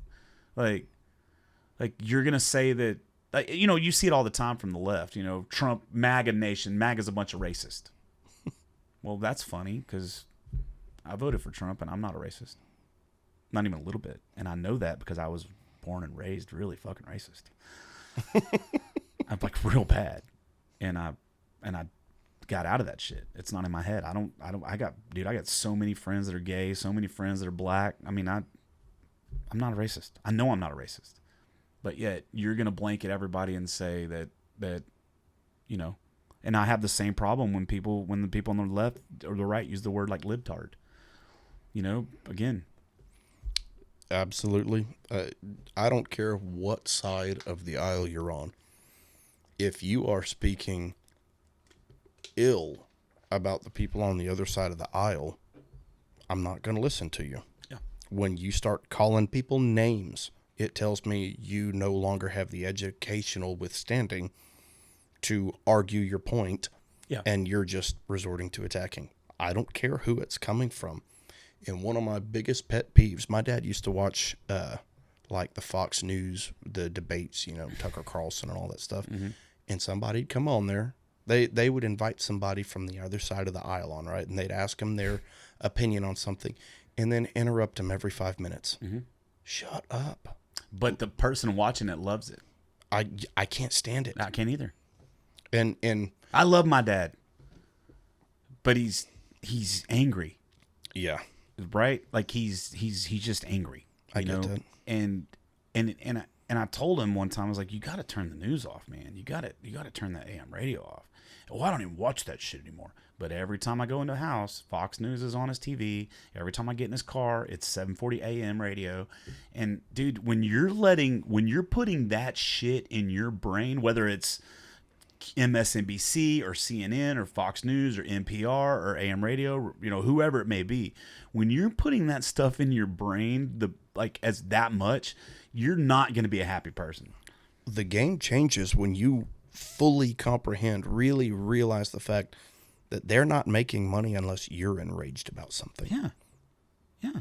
Like you're going to say that, like, you know, you see it all the time from the left, you know, Trump, MAGA nation, MAGA's a bunch of racist. Well, that's funny because I voted for Trump and I'm not a racist. Not even a little bit. And I know that because I was born and raised really fucking racist. I'm like real bad. And got out of that shit. It's not in my head. I got so many friends that are gay, so many friends that are black. I mean, I'm not a racist. I know I'm not a racist. But yet you're going to blanket everybody and say that, you know, and I have the same problem when the people on the left or the right use the word like libtard. You know, again. Absolutely. I don't care what side of the aisle you're on. If you are speaking ill about the people on the other side of the aisle, I'm not going to listen to you. Yeah. When you start calling people names, it tells me you no longer have the educational withstanding to argue your point, and you're just resorting to attacking. I don't care who it's coming from. And one of my biggest pet peeves, my dad used to watch like the Fox News, the debates, you know, Tucker Carlson and all that stuff. Mm-hmm. And somebody'd come on there. They would invite somebody from the other side of the aisle on, right? And they'd ask them their opinion on something and then interrupt them every 5 minutes. Mm-hmm. Shut up. But the person watching it loves it. I can't stand it. I can't either. And I love my dad, but he's angry. Yeah. Right? Like he's just angry. I get that. And I told him one time, I was like, you got to turn the news off, man. You got to turn that AM radio off. Well, I don't even watch that shit anymore. But every time I go into the house, Fox News is on his TV. Every time I get in his car, it's 740 AM radio. And dude, when you're putting that shit in your brain, whether it's MSNBC or CNN or Fox News or NPR or AM radio, you know, whoever it may be, when you're putting that stuff in your brain, as that much, you're not going to be a happy person. The game changes when you fully comprehend, really realize the fact that they're not making money unless you're enraged about something. Yeah. Yeah.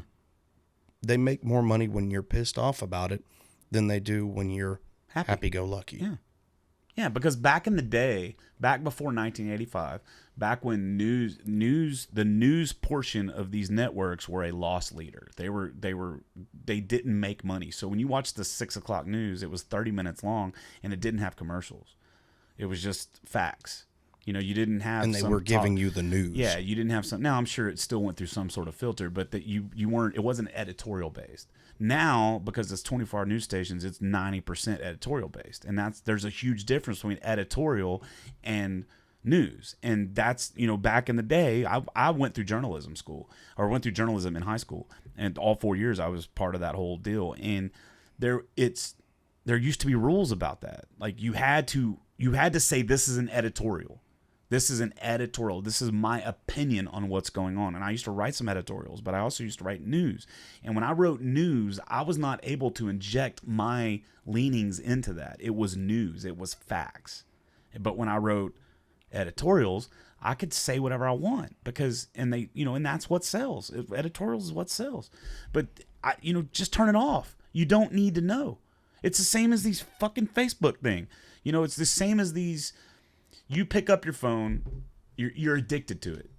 They make more money when you're pissed off about it than they do when you're happy-go-lucky. Yeah. Yeah, because back in the day, back before 1985, back when the news portion of these networks were a loss leader. They didn't make money. So when you watched the 6 o'clock news, it was 30 minutes long and it didn't have commercials. It was just facts. You know, you didn't have, and they were giving you the news. Yeah, you didn't have some. Now I'm sure it still went through some sort of filter, but that you weren't. It wasn't editorial based. Now, because it's 24-hour news stations, it's 90% editorial based, and there's a huge difference between editorial and news. And that's, you know, back in the day, I went through journalism school, or went through journalism in high school, and all 4 years I was part of that whole deal. And there used to be rules about that. Like you had to say, this is an editorial. This is an editorial. This is my opinion on what's going on. And I used to write some editorials, but I also used to write news. And when I wrote news, I was not able to inject my leanings into that. It was news. It was facts. But when I wrote editorials, I could say whatever I want and that's what sells. Editorials is what sells. But just turn it off. You don't need to know. It's the same as these fucking Facebook thing. You know, it's the same as these. You pick up your phone, you're addicted to it.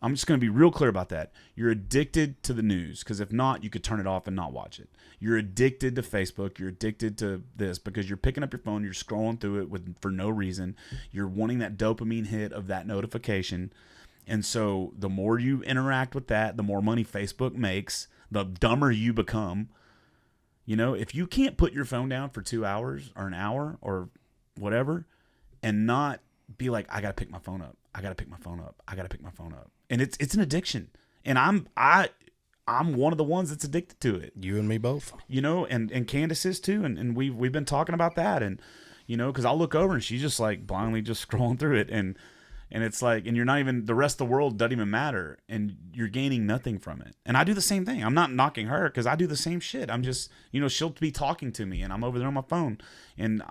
I'm just going to be real clear about that. You're addicted to the news, because if not, you could turn it off and not watch it. You're addicted to Facebook. You're addicted to this because you're picking up your phone, you're scrolling through it for no reason. You're wanting that dopamine hit of that notification. And so the more you interact with that, the more money Facebook makes, the dumber you become. You know, if you can't put your phone down for 2 hours or an hour or whatever and not be like, I got to pick my phone up. I got to pick my phone up. I got to pick my phone up. And it's an addiction. And I'm one of the ones that's addicted to it. You and me both. You know, and Candace is too. And we've been talking about that. And, you know, because I'll look over and she's just like blindly just scrolling through it. And it's like, and you're not even, the rest of the world doesn't even matter. And you're gaining nothing from it. And I do the same thing. I'm not knocking her because I do the same shit. I'm just, you know, she'll be talking to me and I'm over there on my phone. And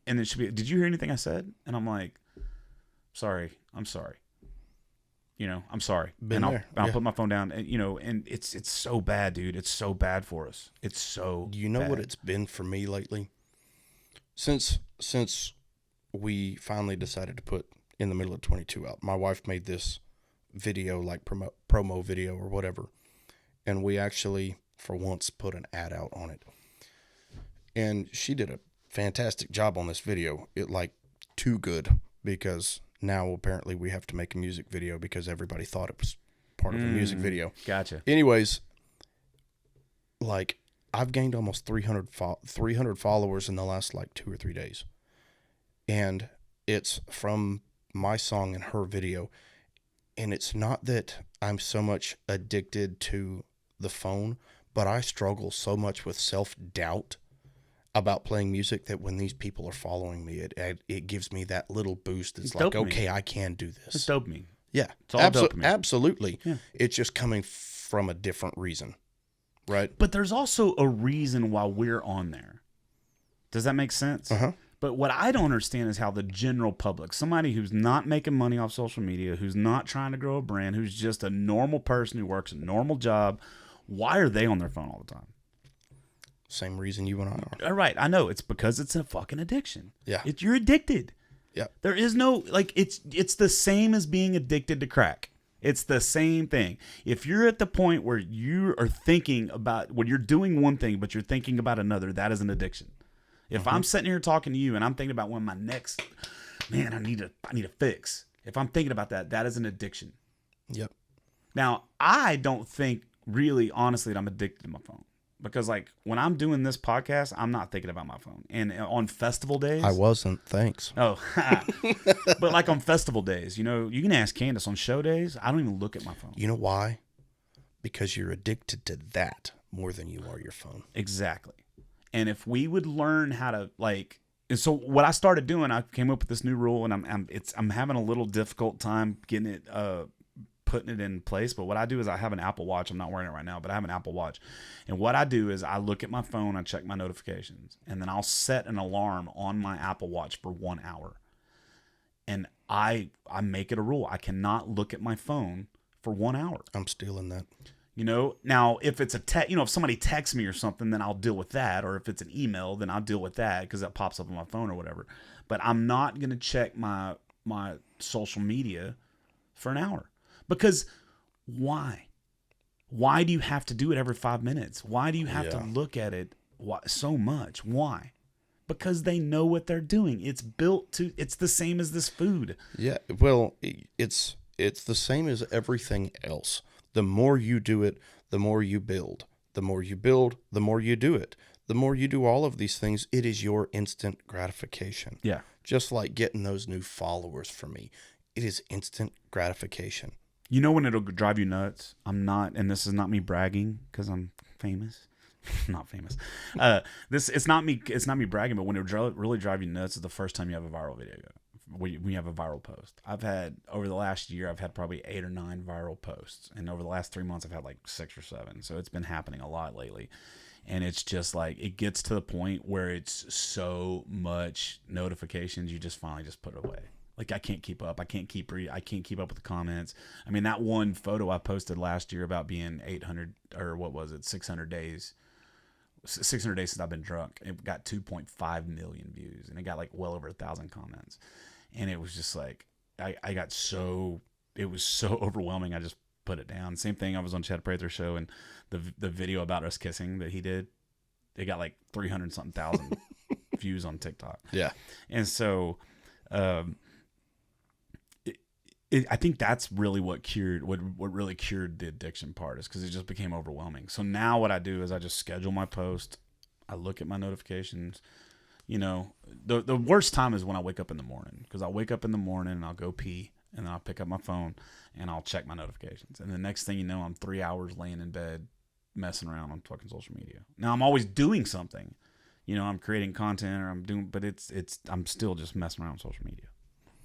it should be, did you hear anything I said? And I'm like, I'm sorry. You know, I'm sorry. I'll put my phone down. And, you know, and it's so bad, dude. It's so bad for us. It's so You know bad. what it's been for me lately? Since we finally decided to put In the Middle of 22 out, my wife made this video, like promo video or whatever. And we actually, for once, put an ad out on it. And she did a fantastic job on this video. It, like, too good, because now apparently we have to make a music video because everybody thought it was part of a music video. Gotcha. Anyways, like I've gained almost 300 followers in the last like 2 or 3 days. And it's from my song and her video. And it's not that I'm so much addicted to the phone, but I struggle so much with self-doubt about playing music that when these people are following me, it gives me that little boost. It's like, dopamine. okay, I can do this. It's dopamine. Yeah, It's all dopamine. absolutely. Yeah. It's just coming from a different reason, right? But there's also a reason why we're on there. Does that make sense? Uh-huh. But what I don't understand is how the general public, somebody who's not making money off social media, who's not trying to grow a brand, who's just a normal person who works a normal job, why are they on their phone all the time? Same reason you and I are. All right, I know. It's because it's a fucking addiction. Yeah. You're addicted. Yeah. There is no, like, it's the same as being addicted to crack. It's the same thing. If you're at the point where you are thinking about, when you're doing one thing, but you're thinking about another, that is an addiction. If I'm sitting here talking to you and I'm thinking about when my next, man, I need a fix. If I'm thinking about that, that is an addiction. Yep. Now, I don't think really, honestly, that I'm addicted to my phone. Because, like, when I'm doing this podcast, I'm not thinking about my phone. And on festival days... I wasn't, thanks. Oh, but like on festival days, you know, you can ask Candace on show days, I don't even look at my phone. You know why? Because you're addicted to that more than you are your phone. Exactly. And if we would learn how to, like... And so what I started doing, I came up with this new rule, and I'm having a little difficult time getting it... putting it in place. But what I do is I have an Apple Watch. I'm not wearing it right now, but I have an Apple Watch. And what I do is I look at my phone, I check my notifications, and then I'll set an alarm on my Apple Watch for 1 hour. And I make it a rule. I cannot look at my phone for 1 hour. I'm stealing that. You know, now if it's if somebody texts me or something, then I'll deal with that. Or if it's an email, then I'll deal with that because that pops up on my phone or whatever. But I'm not going to check my social media for an hour. Because why? Why do you have to do it every 5 minutes? Why do you have to look at it so much? Why? Because they know what they're doing. It's the same as this food. Yeah, well, it's the same as everything else. The more you do it, the more you build. The more you build, the more you do it. The more you do all of these things, it is your instant gratification. Yeah. Just like getting those new followers from me. It is instant gratification. You know when it'll drive you nuts? I'm not, and this is not me bragging because I'm famous. Not famous. It's not me bragging, but when it really drive you nuts is the first time you have a viral video. When you have a viral post. Over the last year, I've had probably 8 or 9 viral posts. And over the last 3 months, I've had like 6 or 7. So it's been happening a lot lately. And it's just like, it gets to the point where it's so much notifications, you just finally just put it away. Like, I can't keep up. I can't keep up with the comments. I mean, that one photo I posted last year about being 800 or what was it, 600 days. 600 days since I've been drunk. It got 2.5 million views, and it got like well over 1,000 comments. And it was just like, it was so overwhelming. I just put it down. Same thing. I was on Chad Prather's show, and the video about us kissing that he did, it got like 300 something thousand views on TikTok. Yeah. And so, I think that's really what really cured the addiction part, is because it just became overwhelming. So now what I do is I just schedule my post. I look at my notifications. You know, the worst time is when I wake up in the morning, because I'll wake up in the morning and I'll go pee, and then I'll pick up my phone and I'll check my notifications. And the next thing you know, I'm 3 hours laying in bed messing around on fucking social media. Now I'm always doing something. You know, I'm creating content, or but I'm still just messing around on social media.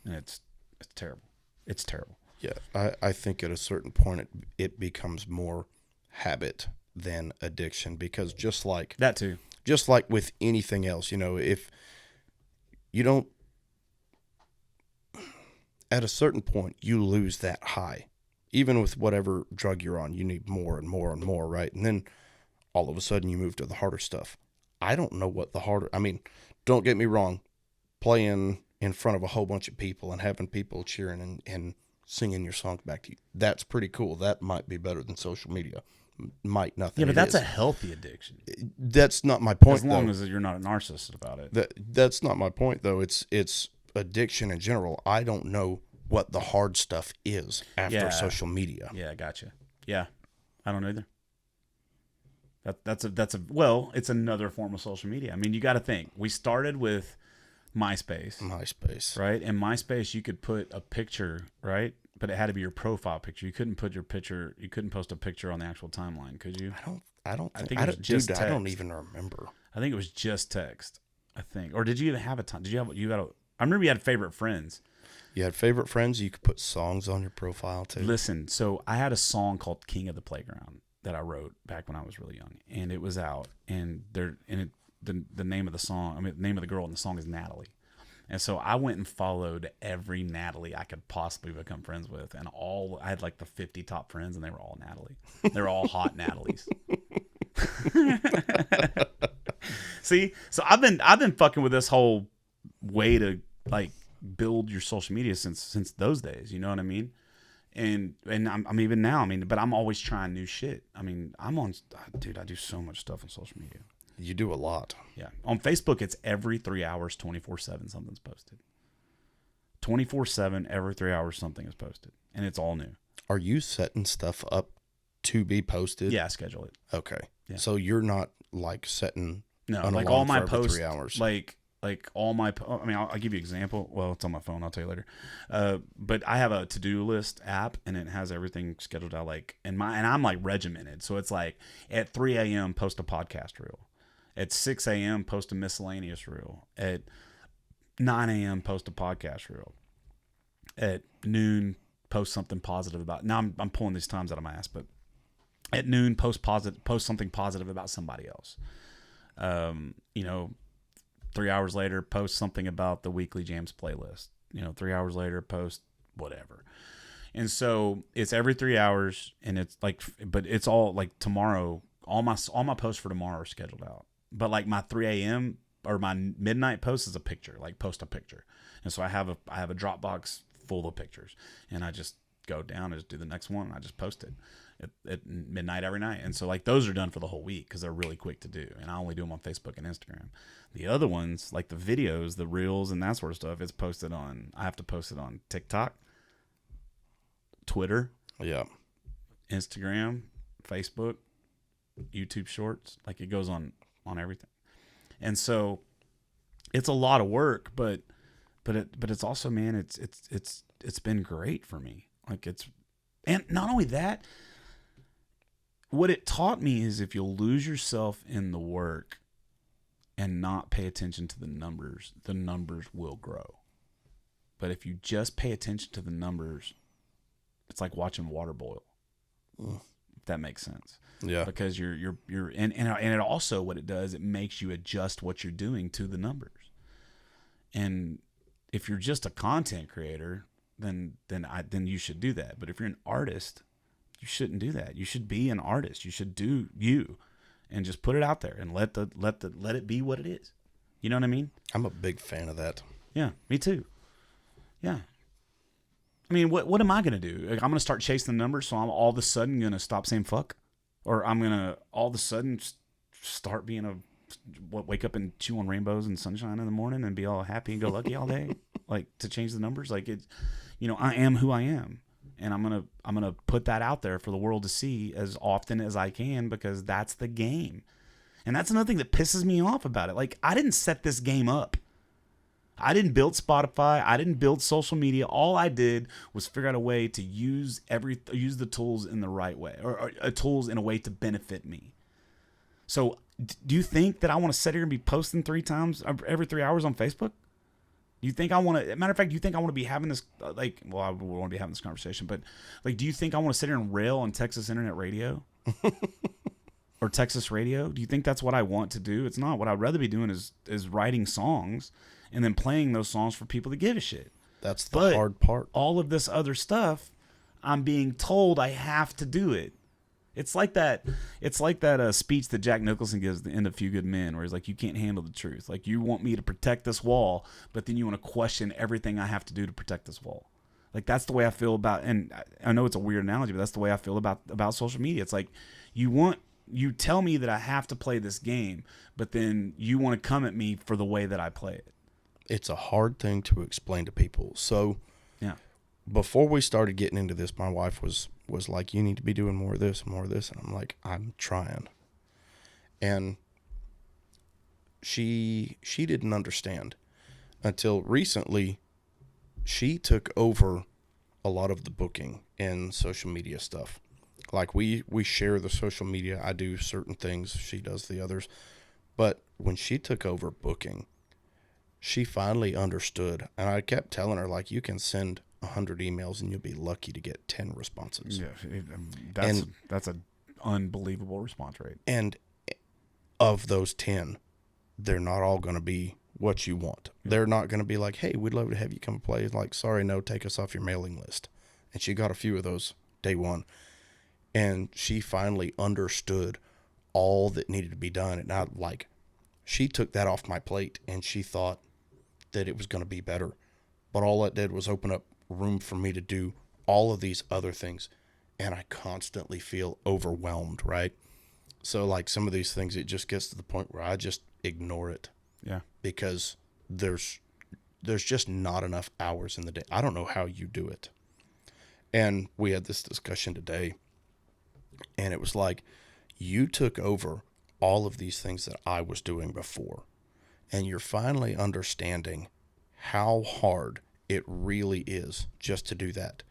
And it's terrible. It's terrible. Yeah, I think at a certain point it becomes more habit than addiction, because just like that too. Just like with anything else, you know, if you don't, at a certain point you lose that high. Even with whatever drug you're on, you need more and more and more, right? And then all of a sudden you move to the harder stuff. I don't know what don't get me wrong, playing in front of a whole bunch of people and having people cheering and singing your songs back to you, that's pretty cool. That might be better than social media. Might nothing. Yeah, but that's a healthy addiction. That's not my point. As long as you're not a narcissist about it. That's not my point, though. It's addiction in general. I don't know what the hard stuff is after Yeah. social media. Yeah, gotcha. Yeah, I don't know either. Well, it's another form of social media. I mean, you got to think. We started with MySpace, right? In MySpace, you could put a picture, right? But it had to be your profile picture. You couldn't put your picture. You couldn't post a picture on the actual timeline, could you? I don't think it was just I don't text. even remember. I think it was just text. I think, or did you even have a time? Did you have you got a? I remember you had favorite friends. You had favorite friends. You could put songs on your profile too. Listen, so I had a song called "King of the Playground" that I wrote back when I was really young, and it was out. And the name of the song, the name of the girl in the song is Natalie. And so I went and followed every Natalie I could possibly become friends with, and I had like the 50 top friends, and they were all Natalie. They were all hot Natalies. See, so I've been fucking with this whole way to like build your social media since those days. You know what I mean? And I'm even now. I mean, but I'm always trying new shit. I mean, dude. I do so much stuff on social media. You do a lot. Yeah, on Facebook, it's every 3 hours, 24/7, something's posted. 24/7, every 3 hours, something is posted, and it's all new. Are you setting stuff up to be posted? Yeah, I schedule it. Okay. Yeah. So you're not like setting No, an like alarm all my for every posts, 3 hours. like all my. I mean, I'll give you an example. Well, it's on my phone. I'll tell you later. But I have a to-do list app, and it has everything scheduled out. And I'm like regimented, so it's like at 3 a.m. post a podcast reel. At 6 a.m., post a miscellaneous reel. At 9 a.m., post a podcast reel. At noon, post something positive about. Now I'm pulling these times out of my ass, but at noon, post something positive about somebody else. 3 hours later, post something about the weekly jams playlist. 3 hours later, post whatever. And so it's every 3 hours, and it's like, but it's all like tomorrow. All my posts for tomorrow are scheduled out. But like my 3 a.m. or my midnight post is a picture, like post a picture. And so I have a Dropbox full of pictures, and I just go down and just do the next one, and I just post it at midnight every night. And so like those are done for the whole week because they're really quick to do, and I only do them on Facebook and Instagram. The other ones, like the videos, the reels, and that sort of stuff, I have to post it on TikTok, Twitter, Yeah. Instagram, Facebook, YouTube Shorts. Like it goes on everything. And so it's a lot of work, but it's also, man, it's been great for me. And not only that, what it taught me is if you'll lose yourself in the work and not pay attention to the numbers will grow. But if you just pay attention to the numbers, it's like watching water boil. If that makes sense. Yeah. Because you're and it also, what it does, it makes you adjust what you're doing to the numbers. And if you're just a content creator, then you should do that. But if you're an artist, you shouldn't do that. You should be an artist. You should do you, and just put it out there and let it be what it is. You know what I mean? I'm a big fan of that. Yeah, me too. Yeah. I mean, what am I gonna do? Like, I'm gonna start chasing the numbers, so I'm all of a sudden gonna stop saying fuck, or I'm gonna all of a sudden start being wake up and chew on rainbows and sunshine in the morning and be all happy and go lucky all day, like to change the numbers. Like it, I am who I am, and I'm gonna put that out there for the world to see as often as I can, because that's the game. And that's another thing that pisses me off about it. Like, I didn't set this game up. I didn't build Spotify. I didn't build social media. All I did was figure out a way to use the tools in the right way, or tools in a way to benefit me. So do you think that I want to sit here and be posting 3 times every 3 hours on Facebook? You think I want to? Matter of fact, do you think I want to be having this? I want to be having this conversation, but like, do you think I want to sit here and rail on Texas Internet Radio or Texas Radio? Do you think that's what I want to do? It's not. What I'd rather be doing is writing songs and then playing those songs for people to give a shit. That's the hard part. All of this other stuff, I'm being told I have to do it. It's like that speech that Jack Nicholson gives at the end of Few Good Men, where he's like, you can't handle the truth. Like, you want me to protect this wall, but then you want to question everything I have to do to protect this wall. Like, that's the way I feel about, and I know it's a weird analogy, but that's the way I feel about social media. It's like, you tell me that I have to play this game, but then you want to come at me for the way that I play it. It's a hard thing to explain to people. So yeah, before we started getting into this, my wife was like, you need to be doing more of this and more of this. And I'm like, I'm trying. And she didn't understand until recently. She took over a lot of the booking and social media stuff. Like we share the social media. I do certain things. She does the others. But when she took over booking, she finally understood. And I kept telling her, like, you can send 100 emails and you'll be lucky to get 10 responses. Yeah, that's an unbelievable response rate. And of those 10, they're not all going to be what you want. They're not going to be like, hey, we'd love to have you come play. Like, sorry, no, take us off your mailing list. And she got a few of those day one. And she finally understood all that needed to be done. And she took that off my plate and she thought that it was going to be better. But all that did was open up room for me to do all of these other things. And I constantly feel overwhelmed, right? So like some of these things, it just gets to the point where I just ignore it. Yeah. Because there's just not enough hours in the day. I don't know how you do it. And we had this discussion today. And it was like, you took over all of these things that I was doing before. And you're finally understanding how hard it really is just to do that.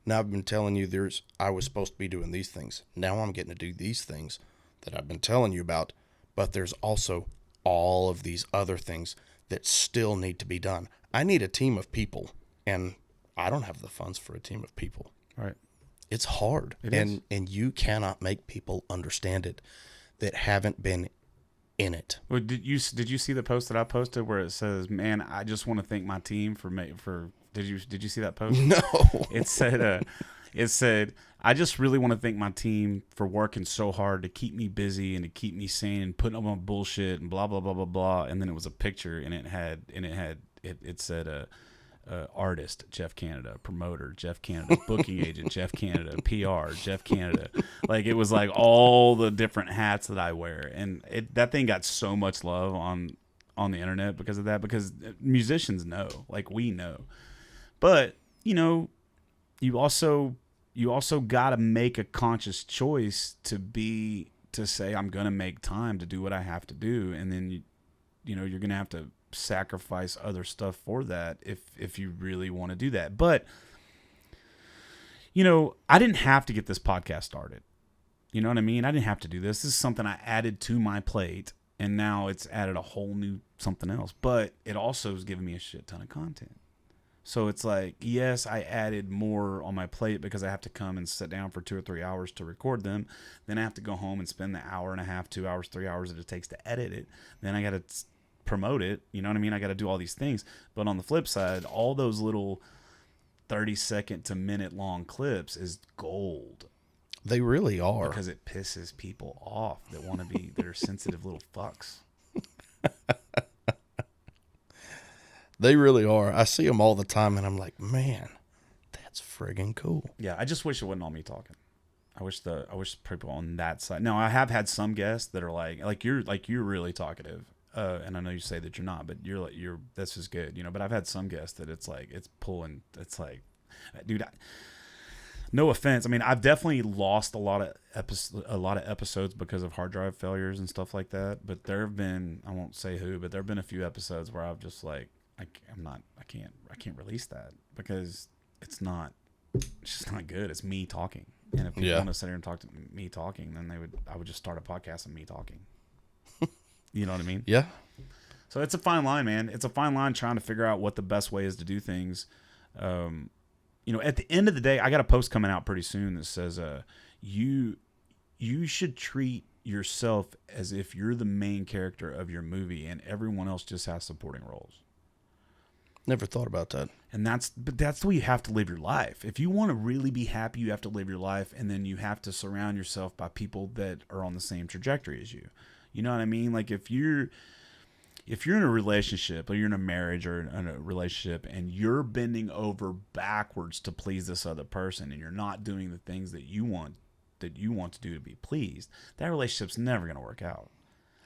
Now I've been telling you I was supposed to be doing these things. Now I'm getting to do these things that I've been telling you about. But there's also all of these other things that still need to be done. I need a team of people, and I don't have the funds for a team of people. Right. It's hard. And you cannot make people understand it that haven't been in it. Well, did you see the post that I posted where it says, "Man, I just want to thank my team for did you see that post?" No. It said I just really want to thank my team for working so hard to keep me busy and to keep me sane and putting up on bullshit and blah blah blah blah blah. And then it was a picture and it said artist Jeff Canada, promoter Jeff Canada, booking agent Jeff Canada, PR Jeff Canada. Like it was like all the different hats that I wear, and that thing got so much love on the internet because of that. Because musicians know, like we know, but you also got to make a conscious choice to say I'm gonna make time to do what I have to do, and then you're gonna have to sacrifice other stuff for that if you really want to do that. But I didn't have to get this podcast started. You know what I mean? I didn't have to do this. This is something I added to my plate, and now it's added a whole new something else. But it also has given me a shit ton of content. So it's like, yes, I added more on my plate because I have to come and sit down for 2 or 3 hours to record them. Then I have to go home and spend the hour and a half, 2 hours, 3 hours that it takes to edit it. Then I got to promote it. You know what I mean? I got to do all these things. But on the flip side, all those little 30-second to minute long clips is gold. They really are. Because it pisses people off that are sensitive little fucks. They really are. I see them all the time, and I'm like, man, that's friggin' cool. Yeah, I just wish it wasn't all me talking. I wish people on that side. No, I have had some guests that are like you're really talkative, and I know you say that you're not, but you're this is good, But I've had some guests that it's like it's pulling. It's like, dude, no offense. I mean, I've definitely lost a lot of episodes because of hard drive failures and stuff like that. But there have been, I won't say who, but there have been a few episodes where I've just like. I can't release that because it's just not good. It's me talking. And if people want to sit here and talk to me talking, then I would just start a podcast of me talking. You know what I mean? Yeah. So it's a fine line, man. It's a fine line trying to figure out what the best way is to do things. At the end of the day, I got a post coming out pretty soon that says, you should treat yourself as if you're the main character of your movie and everyone else just has supporting roles. Never thought about that. And that's the way you have to live your life. If you want to really be happy, you have to live your life, and then you have to surround yourself by people that are on the same trajectory as you. You know what I mean? Like if you're in a relationship or you're in a marriage or in a relationship and you're bending over backwards to please this other person and you're not doing the things that you want to do to be pleased, that relationship's never going to work out.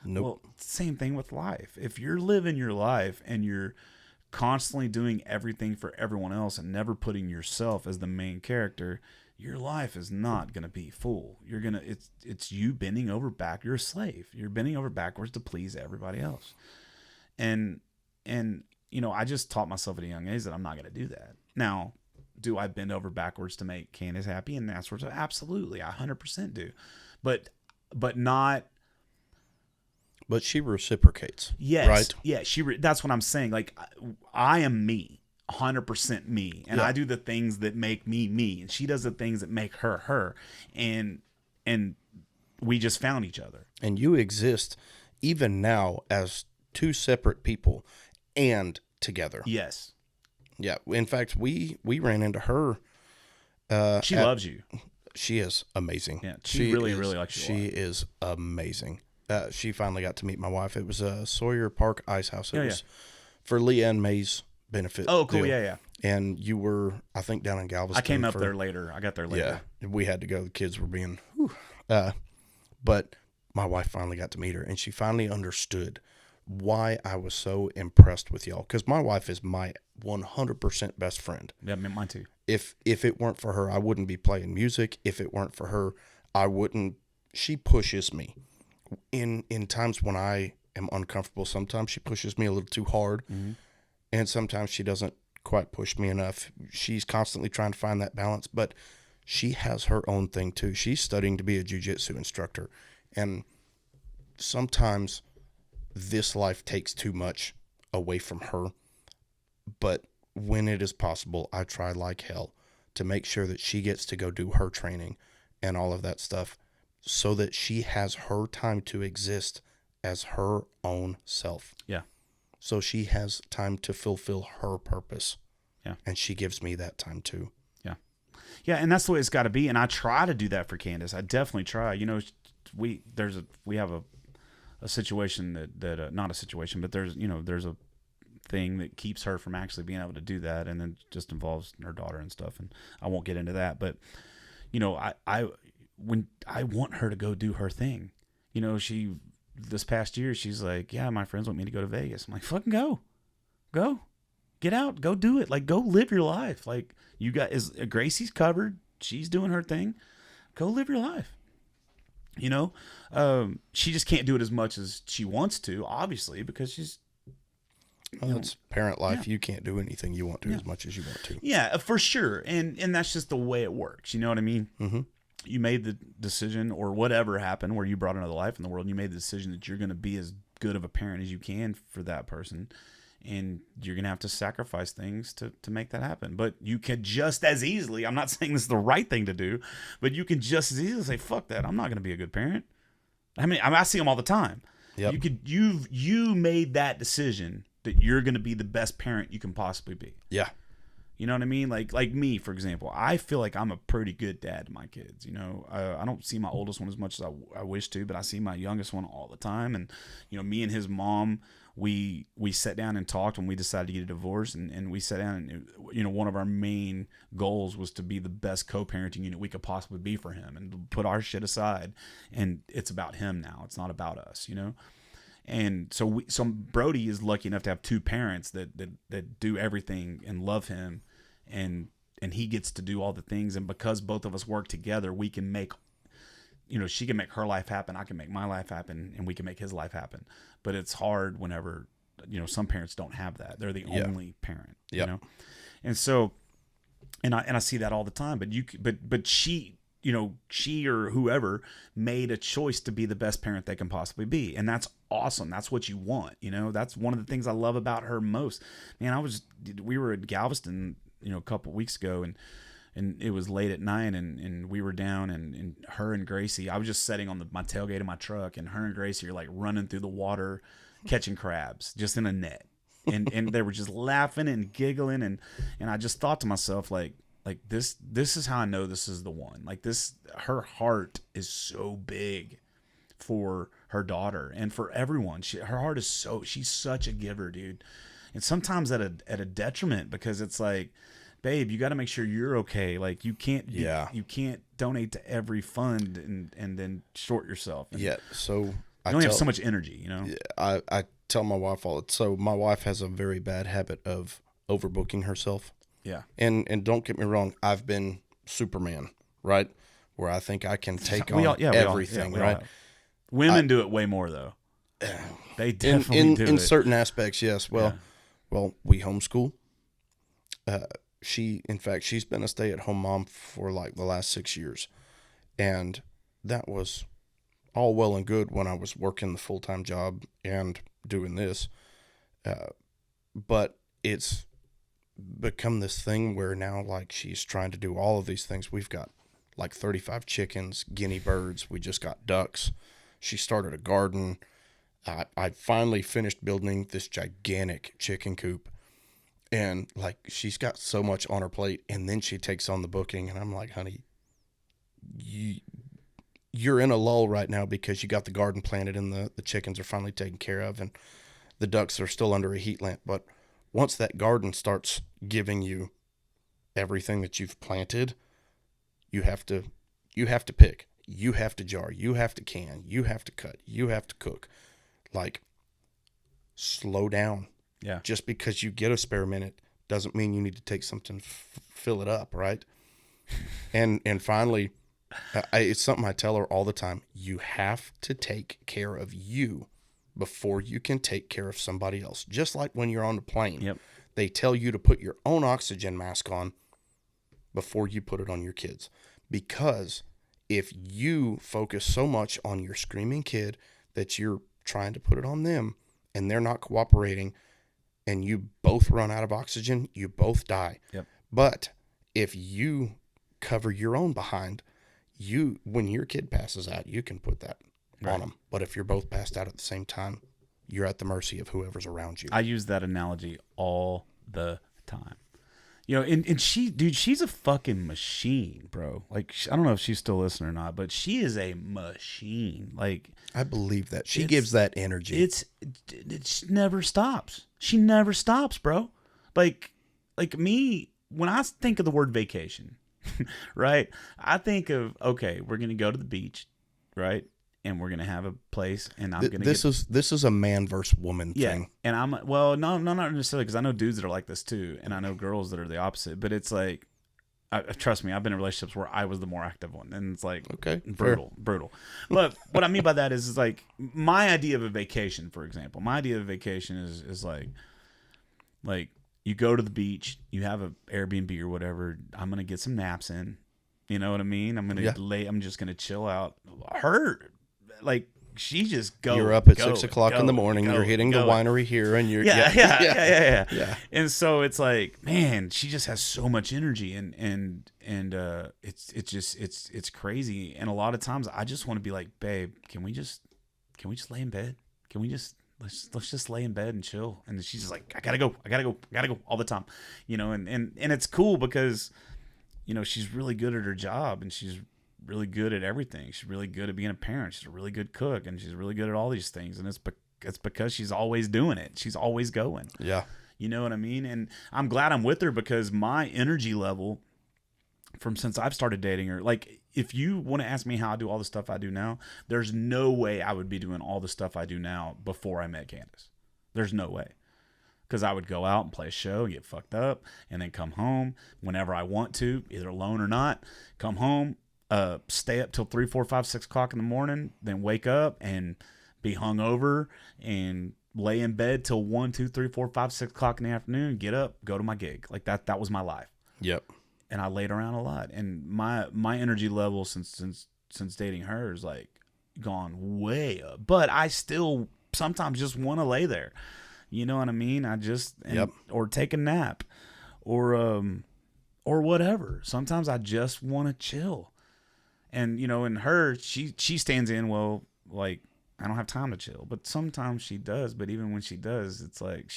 Nope. Well, same thing with life. If you're living your life and you're constantly doing everything for everyone else and never putting yourself as the main character, your life is not going to be full. It's you bending over back. You're a slave. You're bending over backwards to please everybody else. And I just taught myself at a young age that I'm not going to do that. Now, do I bend over backwards to make Candace happy and that sort of? Absolutely. I 100% do. But not. But she reciprocates. Yes. Right? Yeah. That's what I'm saying. Like, I am me. 100% me, and I do the things that make me me, and she does the things that make her her, and we just found each other. And you exist even now as two separate people and together. Yes. Yeah. In fact, we ran into her. She loves you. She is amazing. Yeah. She really likes you. She is amazing. She finally got to meet my wife. It was a Sawyer Park Ice House. It was for Leah and May's benefit. Oh, cool. Deal. Yeah. And you were, I think, down in Galveston. I came up there later. I got there later. Yeah. We had to go. The kids were being, but my wife finally got to meet her, and she finally understood why I was so impressed with y'all. Because my wife is my 100% best friend. Yeah, mine too. If it weren't for her, I wouldn't be playing music. If it weren't for her, I wouldn't. She pushes me in times when I am uncomfortable. Sometimes she pushes me a little too hard. Mm-hmm. And sometimes she doesn't quite push me enough. She's constantly trying to find that balance, but she has her own thing too. She's studying to be a jiu-jitsu instructor. And sometimes this life takes too much away from her. But when it is possible, I try like hell to make sure that she gets to go do her training and all of that stuff so that she has her time to exist as her own self. Yeah. So she has time to fulfill her purpose. Yeah. And she gives me that time too. Yeah. Yeah. And that's the way it's got to be. And I try to do that for Candace. I definitely try. We have a situation that not a situation, but there's a thing that keeps her from actually being able to do that. And then just involves her daughter and stuff. And I won't get into that, but when I want her to go do her thing, this past year, she's like, yeah, my friends want me to go to Vegas. I'm like, fucking go, get out, go do it. Like, go live your life. Like, Gracie's covered. She's doing her thing. Go live your life. She just can't do it as much as she wants to, obviously, because she's, it's parent life. Yeah. You can't do anything you want to as much as you want to. Yeah, for sure. And that's just the way it works. You know what I mean? Mm-hmm. You made the decision, or whatever happened where you brought another life in the world, and you made the decision that you're going to be as good of a parent as you can for that person, and you're going to have to sacrifice things to make that happen. But you can just as easily, I'm not saying this is the right thing to do, but you can just as easily say, fuck that, I'm not going to be a good parent. I see them all the time. Yep. You made that decision that you're going to be the best parent you can possibly be. Yeah. You know what I mean? Like me, for example, I feel like I'm a pretty good dad to my kids. I don't see my oldest one as much as I wish to, but I see my youngest one all the time. And, me and his mom, we sat down and talked when we decided to get a divorce, and we sat down and, one of our main goals was to be the best co-parenting unit we could possibly be for him and put our shit aside. And it's about him now. It's not about us, And so Brody is lucky enough to have two parents that do everything and love him. And he gets to do all the things. And because both of us work together, we can make, she can make her life happen. I can make my life happen, and we can make his life happen. But it's hard whenever, some parents don't have that. They're the only parent, And so, and I see that all the time, but she, she or whoever made a choice to be the best parent they can possibly be. And that's awesome. That's what you want. That's one of the things I love about her most. Man, we were at Galveston, a couple weeks ago, and it was late at night, and we were down, and her and Gracie, I was just sitting on my tailgate of my truck, and her and Gracie are like running through the water, catching crabs just in a net. And they were just laughing and giggling. And I just thought to myself, like this is how I know this is the one. Like her heart is so big for her daughter and for everyone. Her heart is she's such a giver, dude. And sometimes at a detriment, because it's like, babe, you got to make sure you're okay. Like, you can't you can't donate to every fund and then short yourself. And so you only have so much energy, I tell my wife all it. So my wife has a very bad habit of overbooking herself. Yeah. And don't get me wrong, I've been Superman, right? Where I think I can take We on all- yeah, we all- everything, yeah, we all right? have. Women do it way more though. They definitely do in it. certain aspects, yes. Well, we homeschool. In fact, she's been a stay-at-home mom for like the last 6 years, and that was all well and good when I was working the full-time job and doing this, but it's become this thing where now like she's trying to do all of these things. We've got like 35 chickens, guinea birds. We just got ducks. She started a garden. I finally finished building this gigantic chicken coop, and like she's got so much on her plate, and then she takes on the booking, and I'm like, honey, you're in a lull right now because you got the garden planted and the chickens are finally taken care of, and the ducks are still under a heat lamp. But once that garden starts giving you everything that you've planted, you have to pick, you have to jar, you have to can, you have to cut, you have to cook. Like, slow down. Yeah. Just because you get a spare minute doesn't mean you need to take something, fill it up, right? And finally, it's something I tell her all the time. You have to take care of you before you can take care of somebody else. Just like when you're on the plane. Yep. They tell you to put your own oxygen mask on before you put it on your kids. Because if you focus so much on your screaming kid that you're trying to put it on them and they're not cooperating and you both run out of oxygen, you both die. Yep. But if you cover your own behind, when your kid passes out, you can put that on them. But if you're both passed out at the same time, you're at the mercy of whoever's around you. I use that analogy all the time. You know, and she's a fucking machine, bro. Like, I don't know if she's still listening or not, but she is a machine. Like, I believe that. She gives that energy. It never stops. She never stops, bro. Like me, when I think of the word vacation, right? I think of, okay, we're going to go to the beach, right? And we're gonna have a place, and I'm gonna. This is a man versus woman thing. And I'm not necessarily, because I know dudes that are like this too, and I know girls that are the opposite. But it's like, trust me, I've been in relationships where I was the more active one, and it's like, okay, brutal. But what I mean by that is like my idea of a vacation, for example. My idea of a vacation is like you go to the beach, you have a Airbnb or whatever. I'm gonna get some naps in. You know what I mean? I'm gonna I'm just gonna chill out. Like, she just goes. You're up at 6 o'clock in the morning. You're hitting the winery here, and you're yeah. And so it's like, man, she just has so much energy, and it's crazy. And a lot of times, I just want to be like, babe, can we just lay in bed? Can we just let's just lay in bed and chill? And she's just like, I gotta go all the time, you know. And it's cool because, you know, she's really good at her job, and she's really good at everything. She's really good at being a parent. She's a really good cook, and she's really good at all these things. And it's because she's always doing it. She's always going. Yeah. You know what I mean? And I'm glad I'm with her, because my energy level from since I've started dating her, like, if you want to ask me how I do all the stuff I do now, there's no way I would be doing all the stuff I do now before I met Candace. There's no way. Because I would go out and play a show, get fucked up, and then come home whenever I want to, either alone or not, come home, stay up till 3, 4, 5, 6 o'clock in the morning, then wake up and be hungover and lay in bed till 1, 2, 3, 4, 5, 6 o'clock in the afternoon, get up, go to my gig. Like that was my life. Yep. And I laid around a lot. And my energy level since dating her is like gone way up. But I still sometimes just want to lay there. You know what I mean? Or take a nap or whatever. Sometimes I just want to chill. And, you know, in her, she stands in, well, like, I don't have time to chill. But sometimes she does. But even when she does, it's like,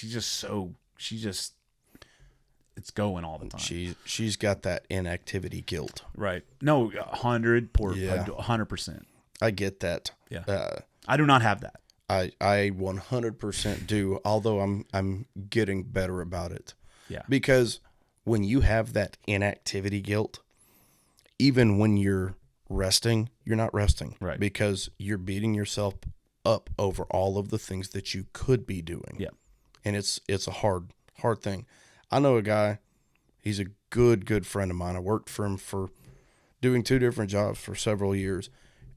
it's going all the time. She's got that inactivity guilt. Right. No, 100%. I get that. Yeah. I do not have that. I 100% do, although I'm getting better about it. Yeah. Because when you have that inactivity guilt, even when you're resting, you're not resting. Right. Because you're beating yourself up over all of the things that you could be doing. Yeah. And it's a hard thing. I know a guy, he's a good friend of mine. I worked for him for doing 2 different jobs for several years,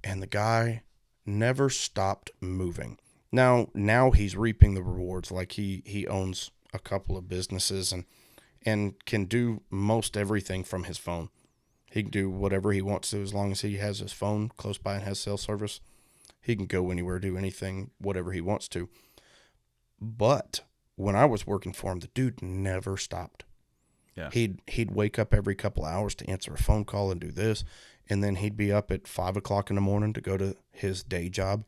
and the guy never stopped moving. Now he's reaping the rewards. Like he owns a couple of businesses and can do most everything from his phone. He can do whatever he wants to as long as he has his phone close by and has cell service. He can go anywhere, do anything, whatever he wants to. But when I was working for him, the dude never stopped. Yeah. He'd wake up every couple of hours to answer a phone call and do this, and then he'd be up at 5 o'clock in the morning to go to his day job,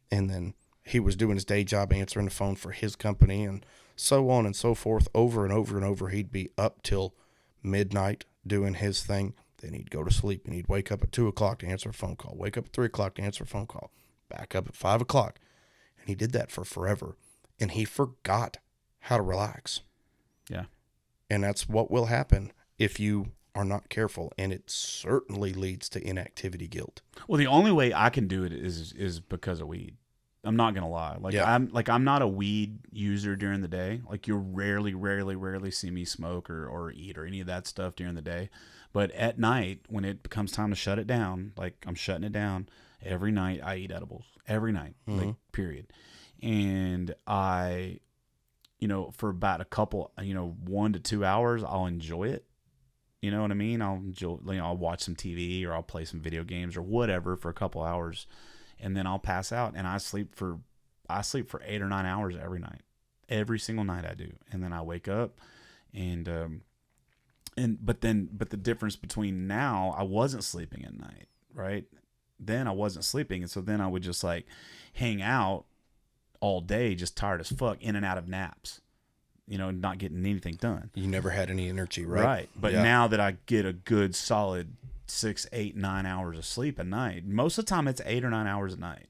and then he was doing his day job answering the phone for his company, and so on and so forth, over and over and over. He'd be up till midnight doing his thing. Then he'd go to sleep, and he'd wake up at 2 o'clock to answer a phone call, wake up at 3 o'clock to answer a phone call, back up at 5 o'clock. And he did that for forever. And he forgot how to relax. Yeah. And that's what will happen if you are not careful. And it certainly leads to inactivity guilt. Well, the only way I can do it is because of weed. I'm not gonna lie. I'm not a weed user during the day. Like, you'll rarely see me smoke or eat or any of that stuff during the day. But at night, when it becomes time to shut it down, like, I'm shutting it down. Every night I eat edibles. Every night, like, period. And I, for about a couple, 1 to 2 hours, I'll enjoy it. You know what I mean? I'll enjoy, I'll watch some TV or I'll play some video games or whatever for a couple hours, and then I'll pass out and I sleep for 8 or 9 hours every night, every single night I do, and then I wake up, but the difference between now, I wasn't sleeping at night, right? Then I wasn't sleeping, and so then I would just like hang out all day, just tired as fuck, in and out of naps, not getting anything done. You never had any energy, right? Right. But now that I get a good solid 6, 8, 9 hours of sleep a night, most of the time it's 8 or 9 hours a night.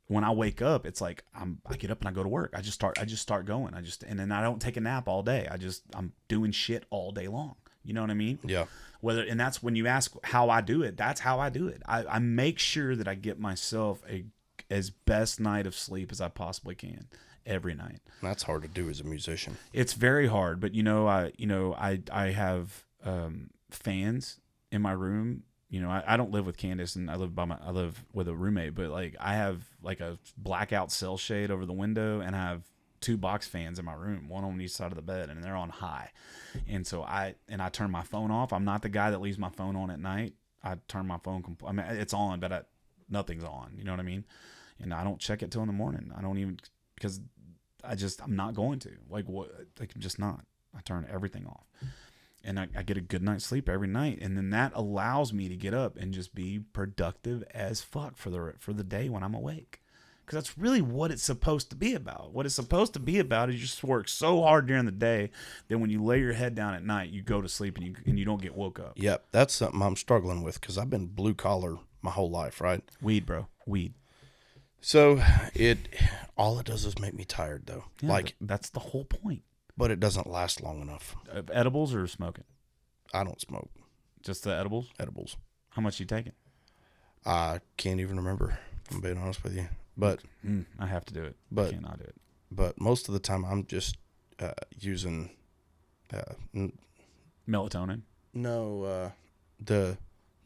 When I wake up, it's like I get up and I go to work. I just start going. And then I don't take a nap all day. I'm doing shit all day long. You know what I mean? Yeah. And that's when you ask how I do it. That's how I do it. I make sure that I get myself as best night of sleep as I possibly can every night. That's hard to do as a musician. It's very hard, but I have fans in my room. I don't live with Candace, and I live with a roommate, but like I have like a blackout cell shade over the window, and I have 2 box fans in my room, one on each side of the bed, and they're on high. And so I turn my phone off. I'm not the guy that leaves my phone on at night. I turn my phone it's on, but nothing's on. You know what I mean? And I don't check it till in the morning. I don't even, because I'm not going to. Like, what? Like, I'm just not. I turn everything off. And I get a good night's sleep every night. And then that allows me to get up and just be productive as fuck for the day when I'm awake. Because that's really what it's supposed to be about. What it's supposed to be about is you just work so hard during the day that when you lay your head down at night, you go to sleep and you don't get woke up. Yep, that's something I'm struggling with because I've been blue collar my whole life, right? Weed, bro. Weed. So all it does is make me tired, though. Yeah, that's the whole point. But it doesn't last long enough. Edibles or smoking? I don't smoke. Just the edibles? Edibles. How much you taking? I can't even remember. I'm being honest with you. But I have to do it. But I cannot do it. But most of the time, I'm just using melatonin. No, the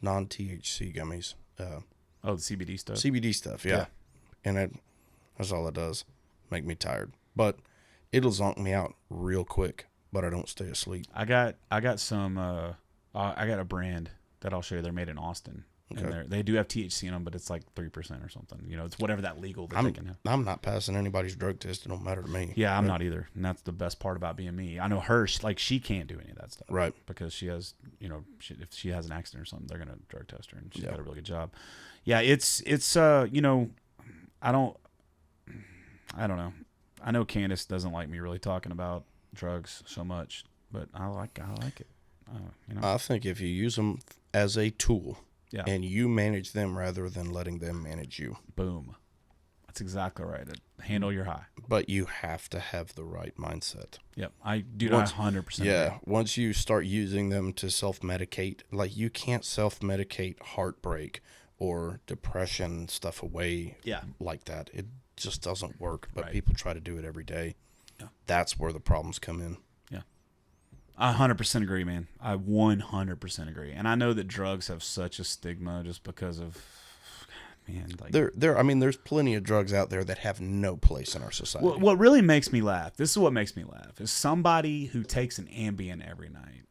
non-THC gummies. The CBD stuff. CBD stuff, yeah. And that's all it does. Make me tired, but it'll zonk me out real quick. But I don't stay asleep. I got some. I got a brand that I'll show you. They're made in Austin. Okay. And they do have THC in them, but it's like 3% or something. It's whatever that legal that they can have. I'm not passing anybody's drug test. It don't matter to me. Yeah, I'm not either. And that's the best part about being me. I know her, she can't do any of that stuff. Right. Because she has, if she has an accident or something, they're going to drug test her, and she's got a really good job. Yeah, it's I don't know. I know Candace doesn't like me really talking about drugs so much, but I like it. I think if you use them as a tool, and you manage them rather than letting them manage you. Boom. That's exactly right. Handle your high. But you have to have the right mindset. Yep. I 100%. Yeah. Agree. Once you start using them to self-medicate, like you can't self-medicate heartbreak or depression stuff away Yeah. like that. It just doesn't work, but Right. people try to do it every day. Yeah. That's where the problems come in. Yeah. I 100% agree, man. I 100% agree. And I know that drugs have such a stigma just because of, man, like I mean, there's plenty of drugs out there that have no place in our society. what really makes me laugh. This is what makes me laugh. Is somebody who takes an Ambien every night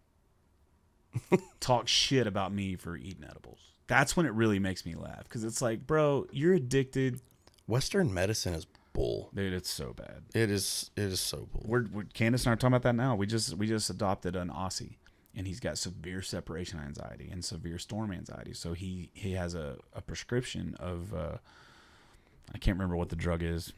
talks shit about me for eating edibles. That's when it really makes me laugh, because it's like, bro, you're addicted. Western medicine is bull. Dude, it's so bad. It is so bull. We're Candace and I are talking about that now. We just adopted an Aussie, and he's got severe separation anxiety and severe storm anxiety. So he has a prescription of I can't remember what the drug is.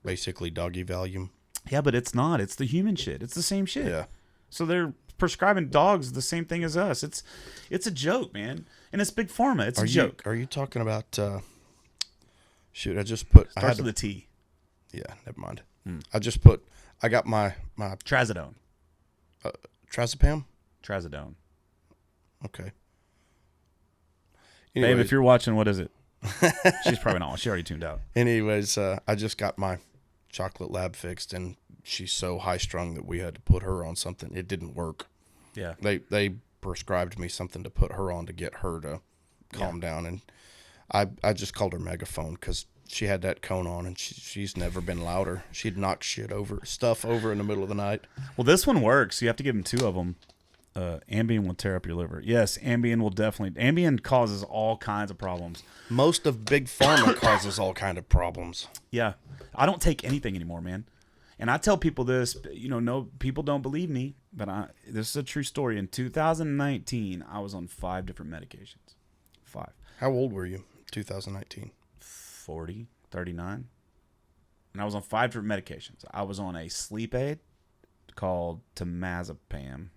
Basically doggy Valium. Yeah, but it's not. It's the human shit. It's the same shit. Yeah. So they're prescribing dogs the same thing as us. It's a joke, man. And it's big pharma. It's a joke. Are you talking about shoot, I just put Starts with a T. Yeah, never mind. Hmm. I got my Trazodone. Trazepam? Trazodone. Okay. Babe, Anyways, if you're watching, what is it? She's probably not. She already tuned out. anyways, I just got my chocolate lab fixed, and she's so high strung that we had to put her on something. It didn't work. Yeah. They prescribed me something to put her on to get her to calm down, and I just called her megaphone because she had that cone on, and she's never been louder. She'd knock stuff over in the middle of the night. Well, this one works. You have to give them 2 of them. Ambien will tear up your liver. Yes, Ambien will definitely. Ambien causes all kinds of problems. Most of big pharma causes all kind of problems. Yeah, I don't take anything anymore, man. And I tell people this, no, people don't believe me, but this is a true story. In 2019, I was on 5 different medications. 5. How old were you? 2019. 40, 39. And I was on 5 different medications. I was on a sleep aid called temazepam,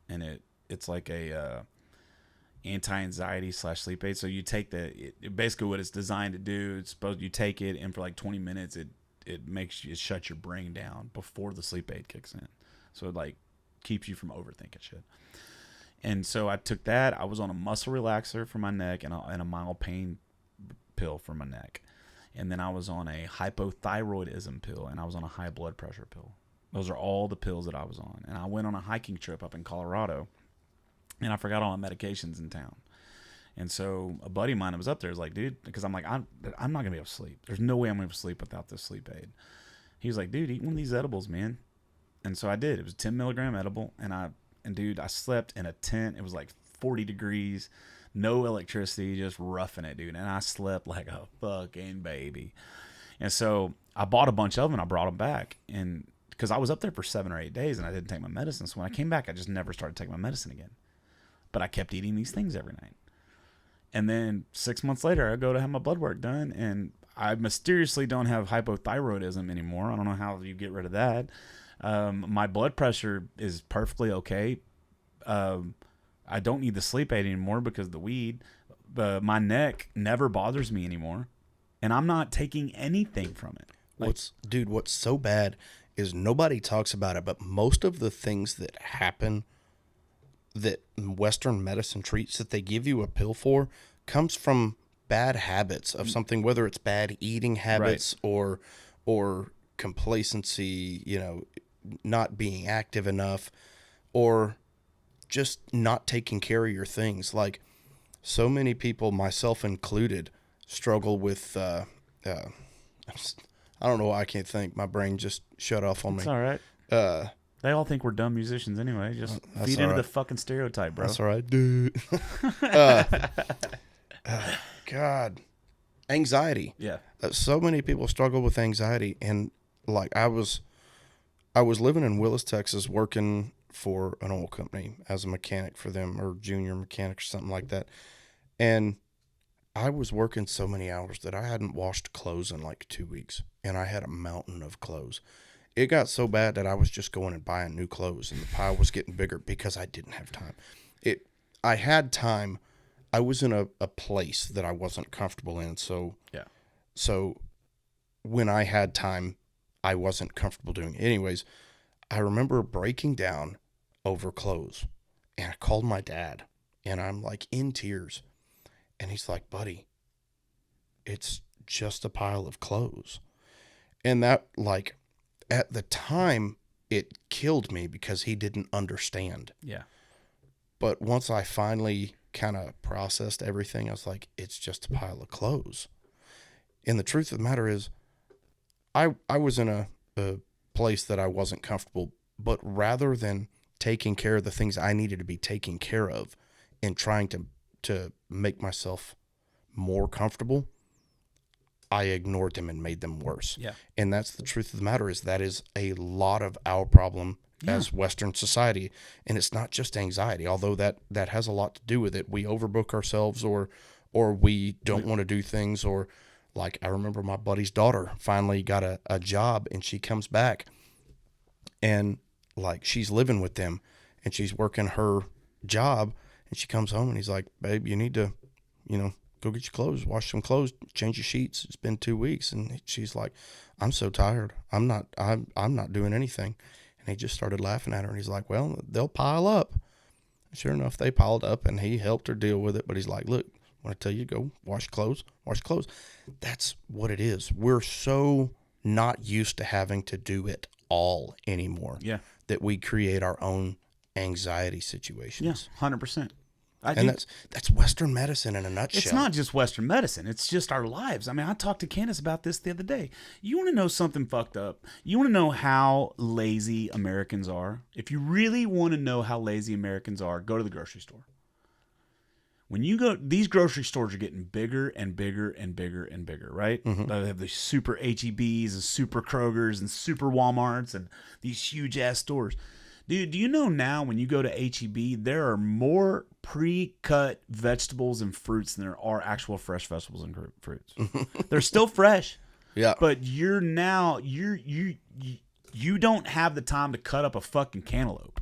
and it's like a anti-anxiety / sleep aid. So you take basically what it's designed to do. It's supposed you take it, and for like 20 minutes, it makes you shut your brain down before the sleep aid kicks in. So it like keeps you from overthinking shit. And so I took that. I was on a muscle relaxer for my neck and a mild pain pill for my neck. And then I was on a hypothyroidism pill, and I was on a high blood pressure pill. Those are all the pills that I was on. And I went on a hiking trip up in Colorado, and I forgot all my medications in town. And so a buddy of mine that was up there was like, dude, because I'm like, I'm not going to be able to sleep. There's no way I'm going to sleep without this sleep aid. He was like, dude, eat one of these edibles, man. And so I did. It was a 10 milligram edible. And dude, I slept in a tent. It was like 40 degrees, no electricity, just roughing it, dude. And I slept like a fucking baby. And so I bought a bunch of them and I brought them back. And because I was up there for 7 or 8 days and I didn't take my medicine. So when I came back, I just never started taking my medicine again. But I kept eating these things every night. And then 6 months later, I go to have my blood work done, and I mysteriously don't have hypothyroidism anymore. I don't know how you get rid of that. My blood pressure is perfectly okay. I don't need the sleep aid anymore because of the weed. My neck never bothers me anymore, and I'm not taking anything from it. What's so bad is nobody talks about it, but most of the things that happen that Western medicine treats that they give you a pill for comes from bad habits of something, whether it's bad eating habits or complacency, not being active enough, or just not taking care of your things. Like so many people, myself included, struggle with, I don't know why I can't think. My brain just shut off on me. It's all right. They all think we're dumb musicians anyway. Just feed into the fucking stereotype, bro. That's all right, dude. God. Anxiety. Yeah. So many people struggle with anxiety. And like I was living in Willis, Texas, working for an oil company as a mechanic for them, or junior mechanic or something like that. And I was working so many hours that I hadn't washed clothes in like 2 weeks. And I had a mountain of clothes. It got so bad that I was just going and buying new clothes, and the pile was getting bigger because I didn't have time. I had time. I was in a place that I wasn't comfortable in. So when I had time, I wasn't comfortable doing it. Anyways, I remember breaking down over clothes, and I called my dad, and I'm like in tears. And he's like, buddy, it's just a pile of clothes. And that, like, at the time, it killed me because he didn't understand. Yeah. But once I finally kind of processed everything, I was like, it's just a pile of clothes. And the truth of the matter is, I was in a place that I wasn't comfortable, but rather than taking care of the things I needed to be taken care of and trying to make myself more comfortable, I ignored them and made them worse. Yeah. And that's the truth of the matter, is that is a lot of our problem as Western society. And it's not just anxiety, although that has a lot to do with it. We overbook ourselves, or we don't want to do things. Or like, I remember my buddy's daughter finally got a job, and she comes back and like, she's living with them and she's working her job, and she comes home and he's like, babe, you need to, go get your clothes, wash some clothes, change your sheets. It's been 2 weeks. And she's like, I'm so tired. I'm not doing anything. And he just started laughing at her, and he's like, well, they'll pile up. Sure enough, they piled up, and he helped her deal with it. But he's like, look, when I tell you, go wash clothes, wash clothes. That's what it is. We're so not used to having to do it all anymore. Yeah. That we create our own anxiety situations. Yeah, 100%. That's Western medicine in a nutshell. It's not just Western medicine. It's just our lives. I mean, I talked to Candace about this the other day. You want to know something fucked up? You want to know how lazy Americans are? If you really want to know how lazy Americans are, go to the grocery store. When you go, these grocery stores are getting bigger and bigger and bigger and bigger, right? Mm-hmm. They have the super HEBs and super Krogers and super Walmarts and these huge ass stores. Dude, do you know now when you go to HEB, there are more pre-cut vegetables and fruits than there are actual fresh vegetables and fruits. They're still fresh. Yeah. But you don't have the time to cut up a fucking cantaloupe.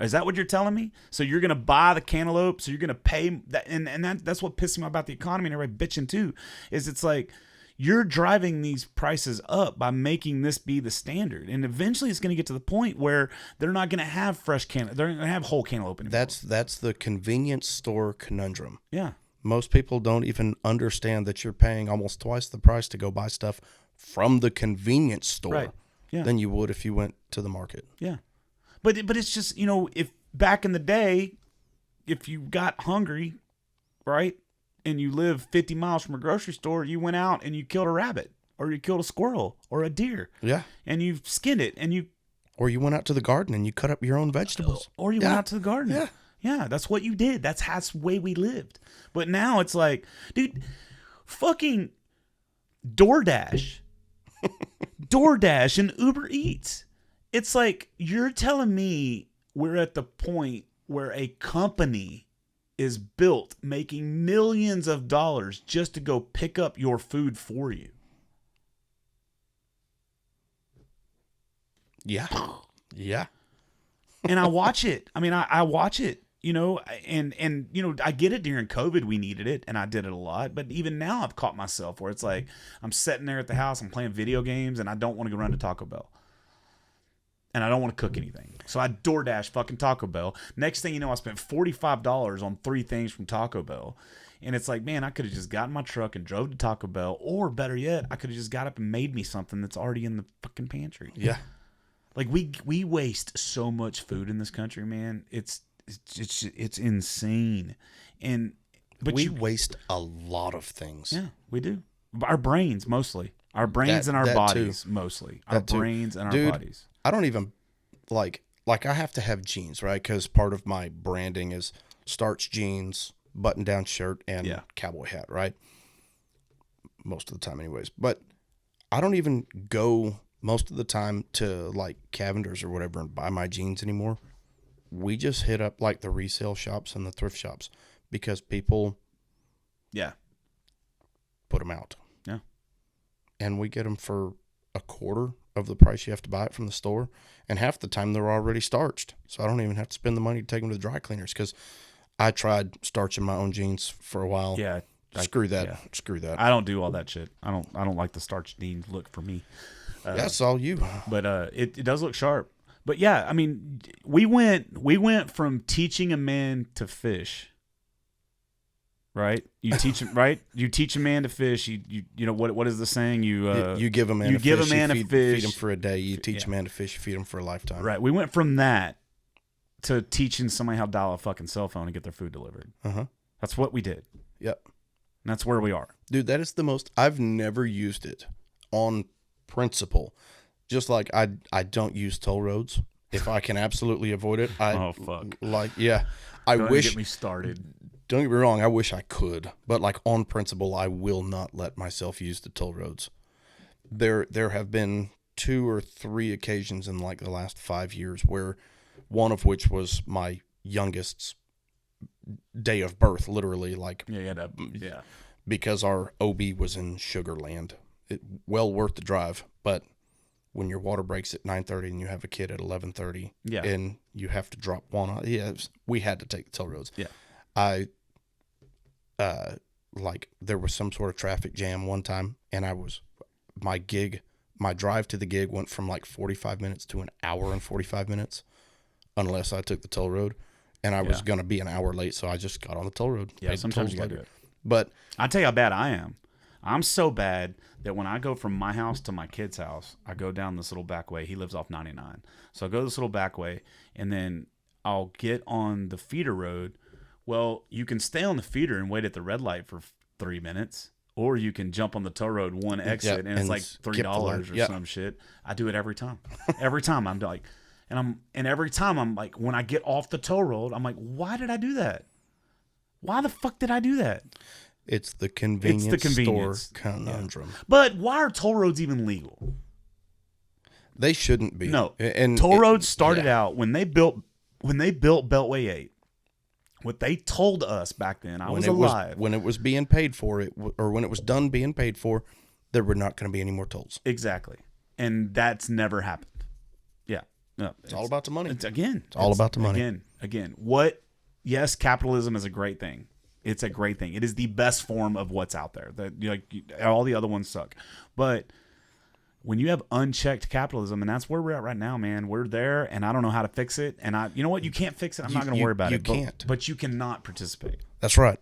Is that what you're telling me? So you're going to buy the cantaloupe, so you're going to pay that, and that's what pisses me about the economy and everybody bitching too, is it's like, you're driving these prices up by making this be the standard. And eventually it's going to get to the point where they're not going to have fresh cantaloupe. They're going to have whole cantaloupe anymore. That's the convenience store conundrum. Yeah. Most people don't even understand that you're paying almost twice the price to go buy stuff from the convenience store than you would if you went to the market. Yeah. But it's just, if back in the day, if you got hungry, right, and you live 50 miles from a grocery store, you went out and you killed a rabbit, or you killed a squirrel or a deer. Yeah. And you skinned it, and or you went out to the garden and you cut up your own vegetables. Or you went out to the garden. Yeah. Yeah, that's what you did. That's the way we lived. But now it's like, dude, fucking DoorDash and Uber Eats. It's like, you're telling me we're at the point where a company is built making millions of dollars just to go pick up your food for you. Yeah. Yeah. And I watch it. I mean, I watch it, and I get it. During COVID, we needed it, and I did it a lot. But even now, I've caught myself where it's like, I'm sitting there at the house, I'm playing video games, and I don't want to go run to Taco Bell. And I don't want to cook anything. So I DoorDash fucking Taco Bell. Next thing you know, I spent $45 on 3 things from Taco Bell. And it's like, man, I could have just got in my truck and drove to Taco Bell. Or better yet, I could have just got up and made me something that's already in the fucking pantry. Yeah. Like, we waste so much food in this country, man. It's insane. But we waste a lot of things. Yeah, we do. Our brains, mostly. Our brains and our bodies, mostly. Our brains and our bodies. I don't even like I have to have jeans, right? Because part of my branding is starch jeans, button down shirt, and cowboy hat, right? Most of the time anyways. But I don't even go most of the time to like Cavender's or whatever and buy my jeans anymore. We just hit up like the resale shops and the thrift shops because people put them out. Yeah. And we get them for a quarter of the price you have to buy it from the store, and half the time they're already starched, so I don't even have to spend the money to take them to the dry cleaners. Because I tried starching my own jeans for a while. Yeah, screw that. I don't do all that shit. I don't like the starch jeans look for me. That's all you. But it does look sharp. But yeah, I mean, we went from teaching a man to fish right? You teach him, right? You teach a man to fish. You know what is the saying? You give a man you a give fish, a man you a feed, fish. feed him for a day. You teach a man to fish, you feed him for a lifetime. Right. We went from that to teaching somebody how to dial a fucking cell phone and get their food delivered. That's what we did. Yep. And that's where we are. Dude, that is the most. I've never used it on principle. Just like I don't use toll roads if I can absolutely avoid it. Oh fuck! I Don't wish. get me started. Don't get me wrong. I wish I could, but like on principle, I will not let myself use the toll roads. There have been 2 or 3 occasions in like the last 5 years where, one of which was my youngest's day of birth, literally, like because our OB was in Sugar Land. Well worth the drive, but when your water breaks at 9:30 and you have a kid at 11:30, and you have to drop one on, we had to take the toll roads. Like there was some sort of traffic jam one time, and my drive to the gig went from like 45 minutes to an hour and 45 minutes, unless I took the toll road, and I was gonna be an hour late, so I just got on the toll road. Yeah, sometimes you gotta do it. But I'll tell you how bad I am. I'm so bad that when I go from my house to my kid's house, I go down this little back way. He lives off 99. So I go this little back way, and then I'll get on the feeder road. Well, you can stay on the feeder and wait at the red light for 3 minutes, or you can jump on the tow road, one exit, and it's like $3 or some shit. I do it every time. Every time I'm like, and every time I'm like, when I get off the tow road, I'm like, why did I do that? Why the fuck did I do that? It's the convenience store conundrum. Yeah. But why are toll roads even legal? They shouldn't be. No. And toll roads started out when they built Beltway 8. What they told us back then, I was alive. When it was being paid for, or when it was done being paid for, there were not going to be any more tolls. Exactly. And that's never happened. Yeah. No, it's all about the money. It's all about the money. Again, yes, capitalism is a great thing. It's a great thing. It is the best form of what's out there. All the other ones suck. But when you have unchecked capitalism, and that's where we're at right now, man, we're there, and I don't know how to fix it. And you know what? You can't fix it. I'm not going to worry about it. You can't. But you cannot participate. That's right.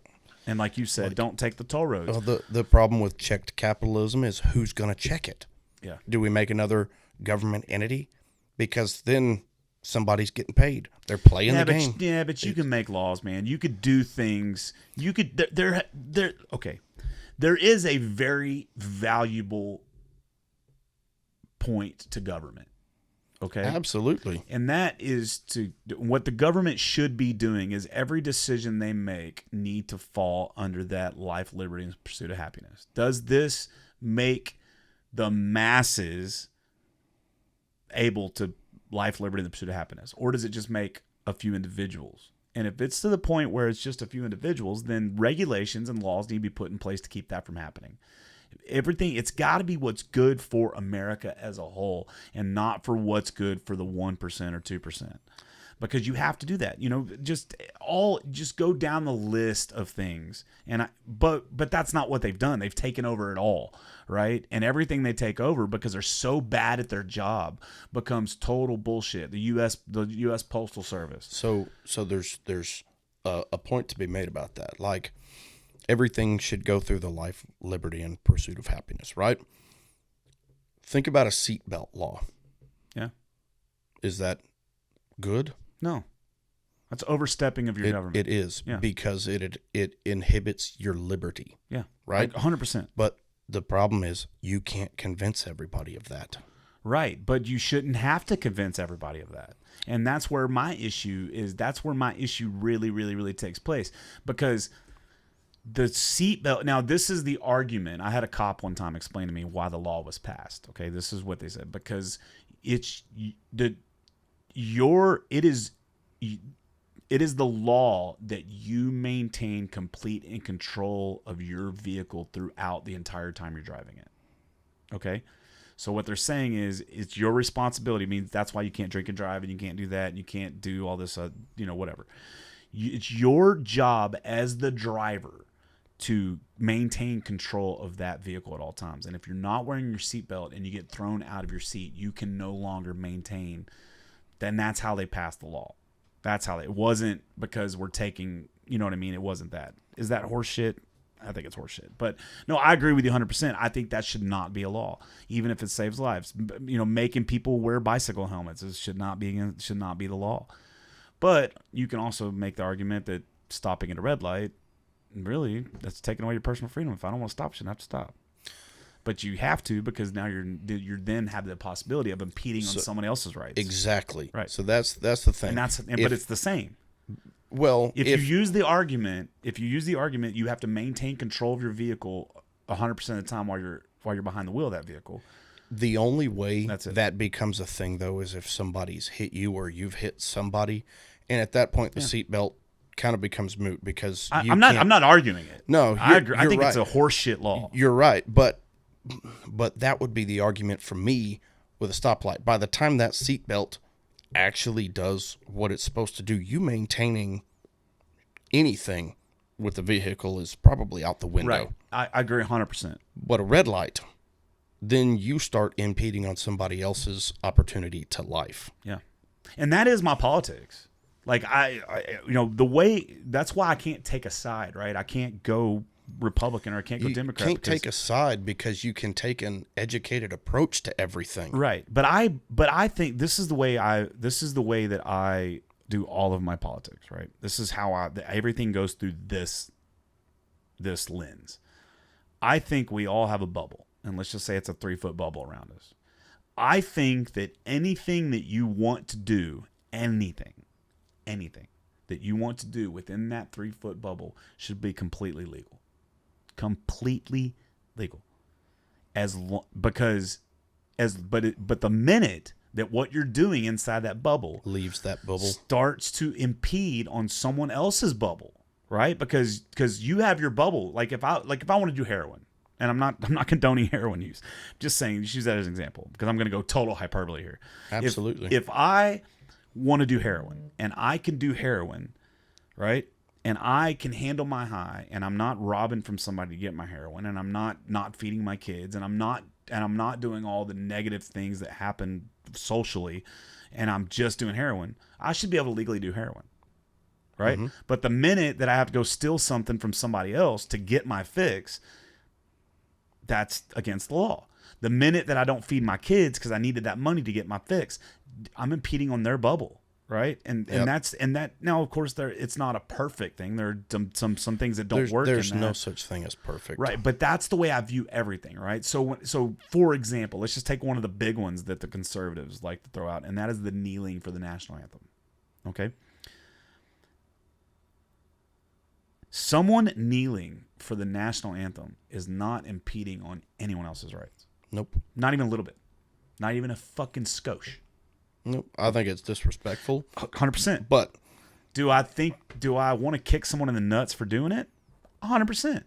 And like you said, don't take the toll roads. Well, the problem with checked capitalism is who's going to check it. Yeah. Do we make another government entity? Because then somebody's getting paid. They're playing the game. But you can make laws, man. You could do things. You could. Okay. There is a very valuable point to government. Okay. Absolutely. And that is what the government should be doing is every decision they make need to fall under that life, liberty, and pursuit of happiness. Does this make the masses able to life, liberty, and the pursuit of happiness? Or does it just make a few individuals? And if it's to the point where it's just a few individuals, then regulations and laws need to be put in place to keep that from happening. It's got to be what's good for America as a whole and not for what's good for the 1% or 2%. Because you have to do that, just go down the list of things. But that's not what they've done. They've taken over it all, right? And everything they take over, because they're so bad at their job, becomes total bullshit. The U.S. Postal Service. So there's a point to be made about that. Like, everything should go through the life, liberty, and pursuit of happiness, right? Think about a seatbelt law. Yeah. Is that good? No. That's overstepping of your government. It is, because it inhibits your liberty. Yeah. Right? Like 100%. But the problem is you can't convince everybody of that. Right. But you shouldn't have to convince everybody of that. And that's where my issue is. That's where my issue really, really, really takes place. Because the seatbelt. Now, this is the argument. I had a cop one time explain to me why the law was passed. Okay, this is what they said. Because it is the law that you maintain complete and control of your vehicle throughout the entire time you're driving it. Okay, so what they're saying is it's your responsibility. It means that's why you can't drink and drive, and you can't do that, and you can't do all this, whatever. It's your job as the driver to maintain control of that vehicle at all times. And if you're not wearing your seatbelt and you get thrown out of your seat, you can no longer maintain. Then that's how they passed the law. It wasn't because we're taking, You know what I mean? It wasn't that. Is that horse shit? I think it's horse shit. But no, I agree with you 100%. I think that should not be a law, even if it saves lives. You know, making people wear bicycle helmets should not be the law. But you can also make the argument that stopping at a red light, really, that's taking away your personal freedom. If I don't want to stop, I shouldn't have to stop. But you have to, because now you're then have the possibility of impeding on someone else's rights. Exactly. Right. So that's the thing. But it's the same. Well, if you use the argument, you have to maintain control of your vehicle 100% of the time while you're behind the wheel of that vehicle. The only way that becomes a thing, though, is if somebody's hit you or you've hit somebody, and at that point the seatbelt kind of becomes moot, because I'm not arguing it. No, I agree. I think right. it's a horseshit law. You're right, but that would be the argument for me with a stoplight. By the time that seatbelt actually does what it's supposed to do, you maintaining anything with the vehicle is probably out the window. Right. I agree 100%. But a red light, then you start impeding on somebody else's opportunity to life. Yeah. And that is my politics. Like that's why I can't take a side, right? I can't go Republican or I can't go Democrat. You can't take a side, because you can take an educated approach to everything. Right. But I think this is the way that I do all of my politics, right? This is how everything goes through this lens. I think we all have a bubble, and let's just say it's a 3-foot bubble around us. I think that anything that you want to do, anything that you want to do within that 3-foot bubble should be completely legal. Completely legal. But the minute that what you're doing inside that bubble leaves that bubble, starts to impede on someone else's bubble, right? Because you have your bubble. Like if I want to do heroin, and I'm not condoning heroin use, just saying, just use that as an example, because I'm going to go total hyperbole here. Absolutely. If I want to do heroin, and I can do heroin, right? And I can handle my high, and I'm not robbing from somebody to get my heroin, and I'm not feeding my kids, and I'm not doing all the negative things that happen socially, and I'm just doing heroin, I should be able to legally do heroin, right? Mm-hmm. But the minute that I have to go steal something from somebody else to get my fix, that's against the law. The minute that I don't feed my kids because I needed that money to get my fix, I'm impeding on their bubble, right? And that now, of course, it's not a perfect thing. There are some things that don't work. There's no such thing as perfect, right? But that's the way I view everything, right? So for example, let's just take one of the big ones that the conservatives like to throw out, and that is the kneeling for the national anthem. Okay, someone kneeling for the national anthem is not impeding on anyone else's rights. Nope. Not even a little bit. Not even a fucking skosh. Nope. I think it's disrespectful. 100%. But do I want to kick someone in the nuts for doing it? 100%.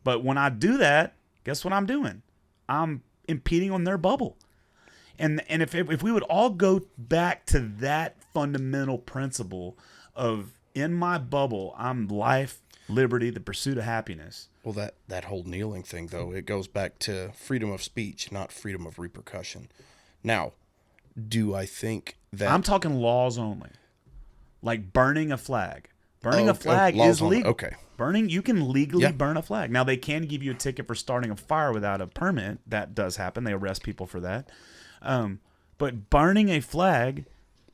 But when I do that, guess what I'm doing? I'm impeding on their bubble. And if we would all go back to that fundamental principle of, in my bubble, I'm life, liberty, the pursuit of happiness. Well, that whole kneeling thing, though, it goes back to freedom of speech, not freedom of repercussion. Now, do I think that... I'm talking laws only. Like burning a flag. Burning a flag is legal. Okay. You can legally burn a flag. Now, they can give you a ticket for starting a fire without a permit. That does happen. They arrest people for that. But burning a flag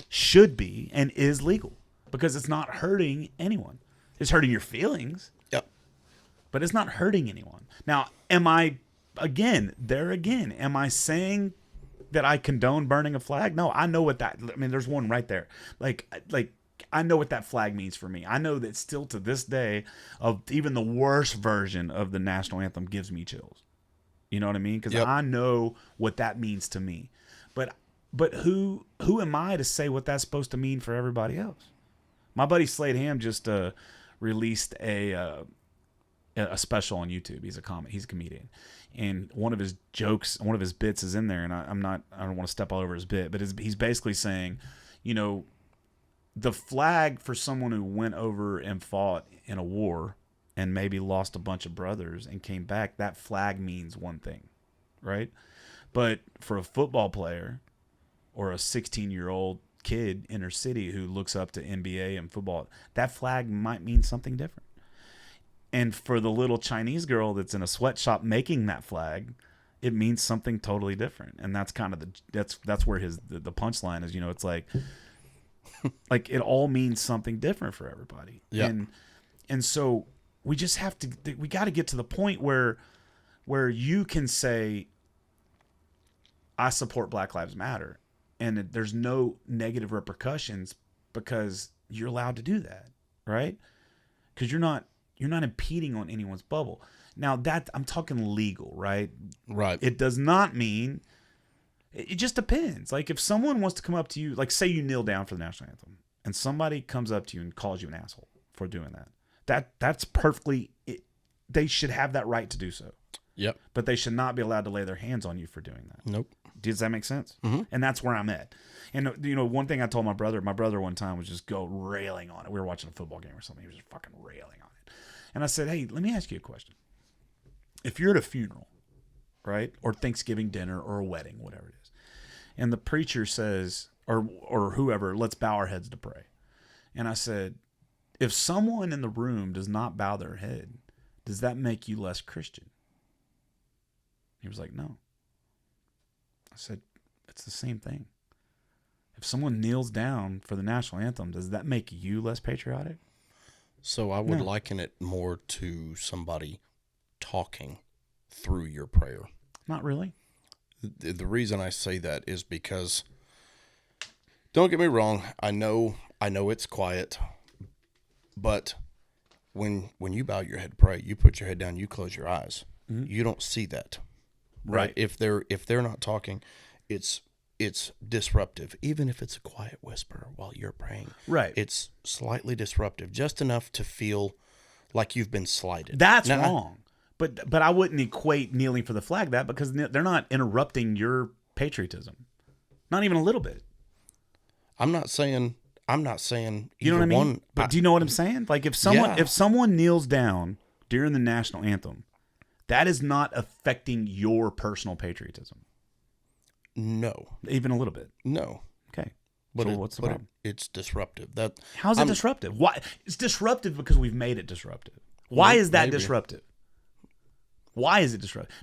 should be and is legal because it's not hurting anyone. It's hurting your feelings. Yep. But it's not hurting anyone. Now, am I saying that I condone burning a flag? No, I know what that, I mean, there's one right there. Like I know what that flag means for me. I know that still to this day, of even the worst version of the national anthem gives me chills. You know what I mean? Because I know what that means to me. But who am I to say what that's supposed to mean for everybody else? My buddy Slade Ham just released a special on YouTube. He's a comedian, and one of his jokes, one of his bits is in there. And I don't want to step all over his bit, but he's basically saying, you know, the flag for someone who went over and fought in a war and maybe lost a bunch of brothers and came back, that flag means one thing, right? But for a football player or a 16-year-old kid inner city who looks up to NBA and football, that flag might mean something different. And for the little Chinese girl that's in a sweatshop making that flag, it means something totally different. And that's kind of that's where the punchline is. It's like it all means something different for everybody. Yeah. And so we just we got to get to the point where you can say, I support Black Lives Matter, and there's no negative repercussions because you're allowed to do that, right? Because you're not impeding on anyone's bubble. Now that I'm talking legal, right? Right. It does not mean. It just depends. Like if someone wants to come up to you, like say you kneel down for the national anthem, and somebody comes up to you and calls you an asshole for doing that. That's perfectly. They should have that right to do so. Yep. But they should not be allowed to lay their hands on you for doing that. Nope. Does that make sense? Mm-hmm. And that's where I'm at. And one thing I told my brother one time was just go railing on it. We were watching a football game or something. He was just fucking railing on it. And I said, hey, let me ask you a question. If you're at a funeral, right, or Thanksgiving dinner or a wedding, whatever it is, and the preacher says, or whoever, let's bow our heads to pray. And I said, if someone in the room does not bow their head, does that make you less Christian? He was like, no. I said, it's the same thing. If someone kneels down for the national anthem, does that make you less patriotic? So I would liken it more to somebody talking through your prayer. Not really. The reason I say that is because, don't get me wrong, I know it's quiet, but when you bow your head to pray, you put your head down, you close your eyes. Mm-hmm. You don't see that. Right. If they're not talking, it's disruptive. Even if it's a quiet whisper while you're praying. Right. It's slightly disruptive, just enough to feel like you've been slighted. That's wrong. But I wouldn't equate kneeling for the flag that, because they're not interrupting your patriotism. Not even a little bit. I'm not saying you know what I mean? But do you know what I'm saying? Like if someone kneels down during the national anthem, that is not affecting your personal patriotism. No. Even a little bit. No. Okay. But so what's the problem? It's disruptive. How's it disruptive? Why? It's disruptive because we've made it disruptive. Why is that disruptive? Why is it disruptive?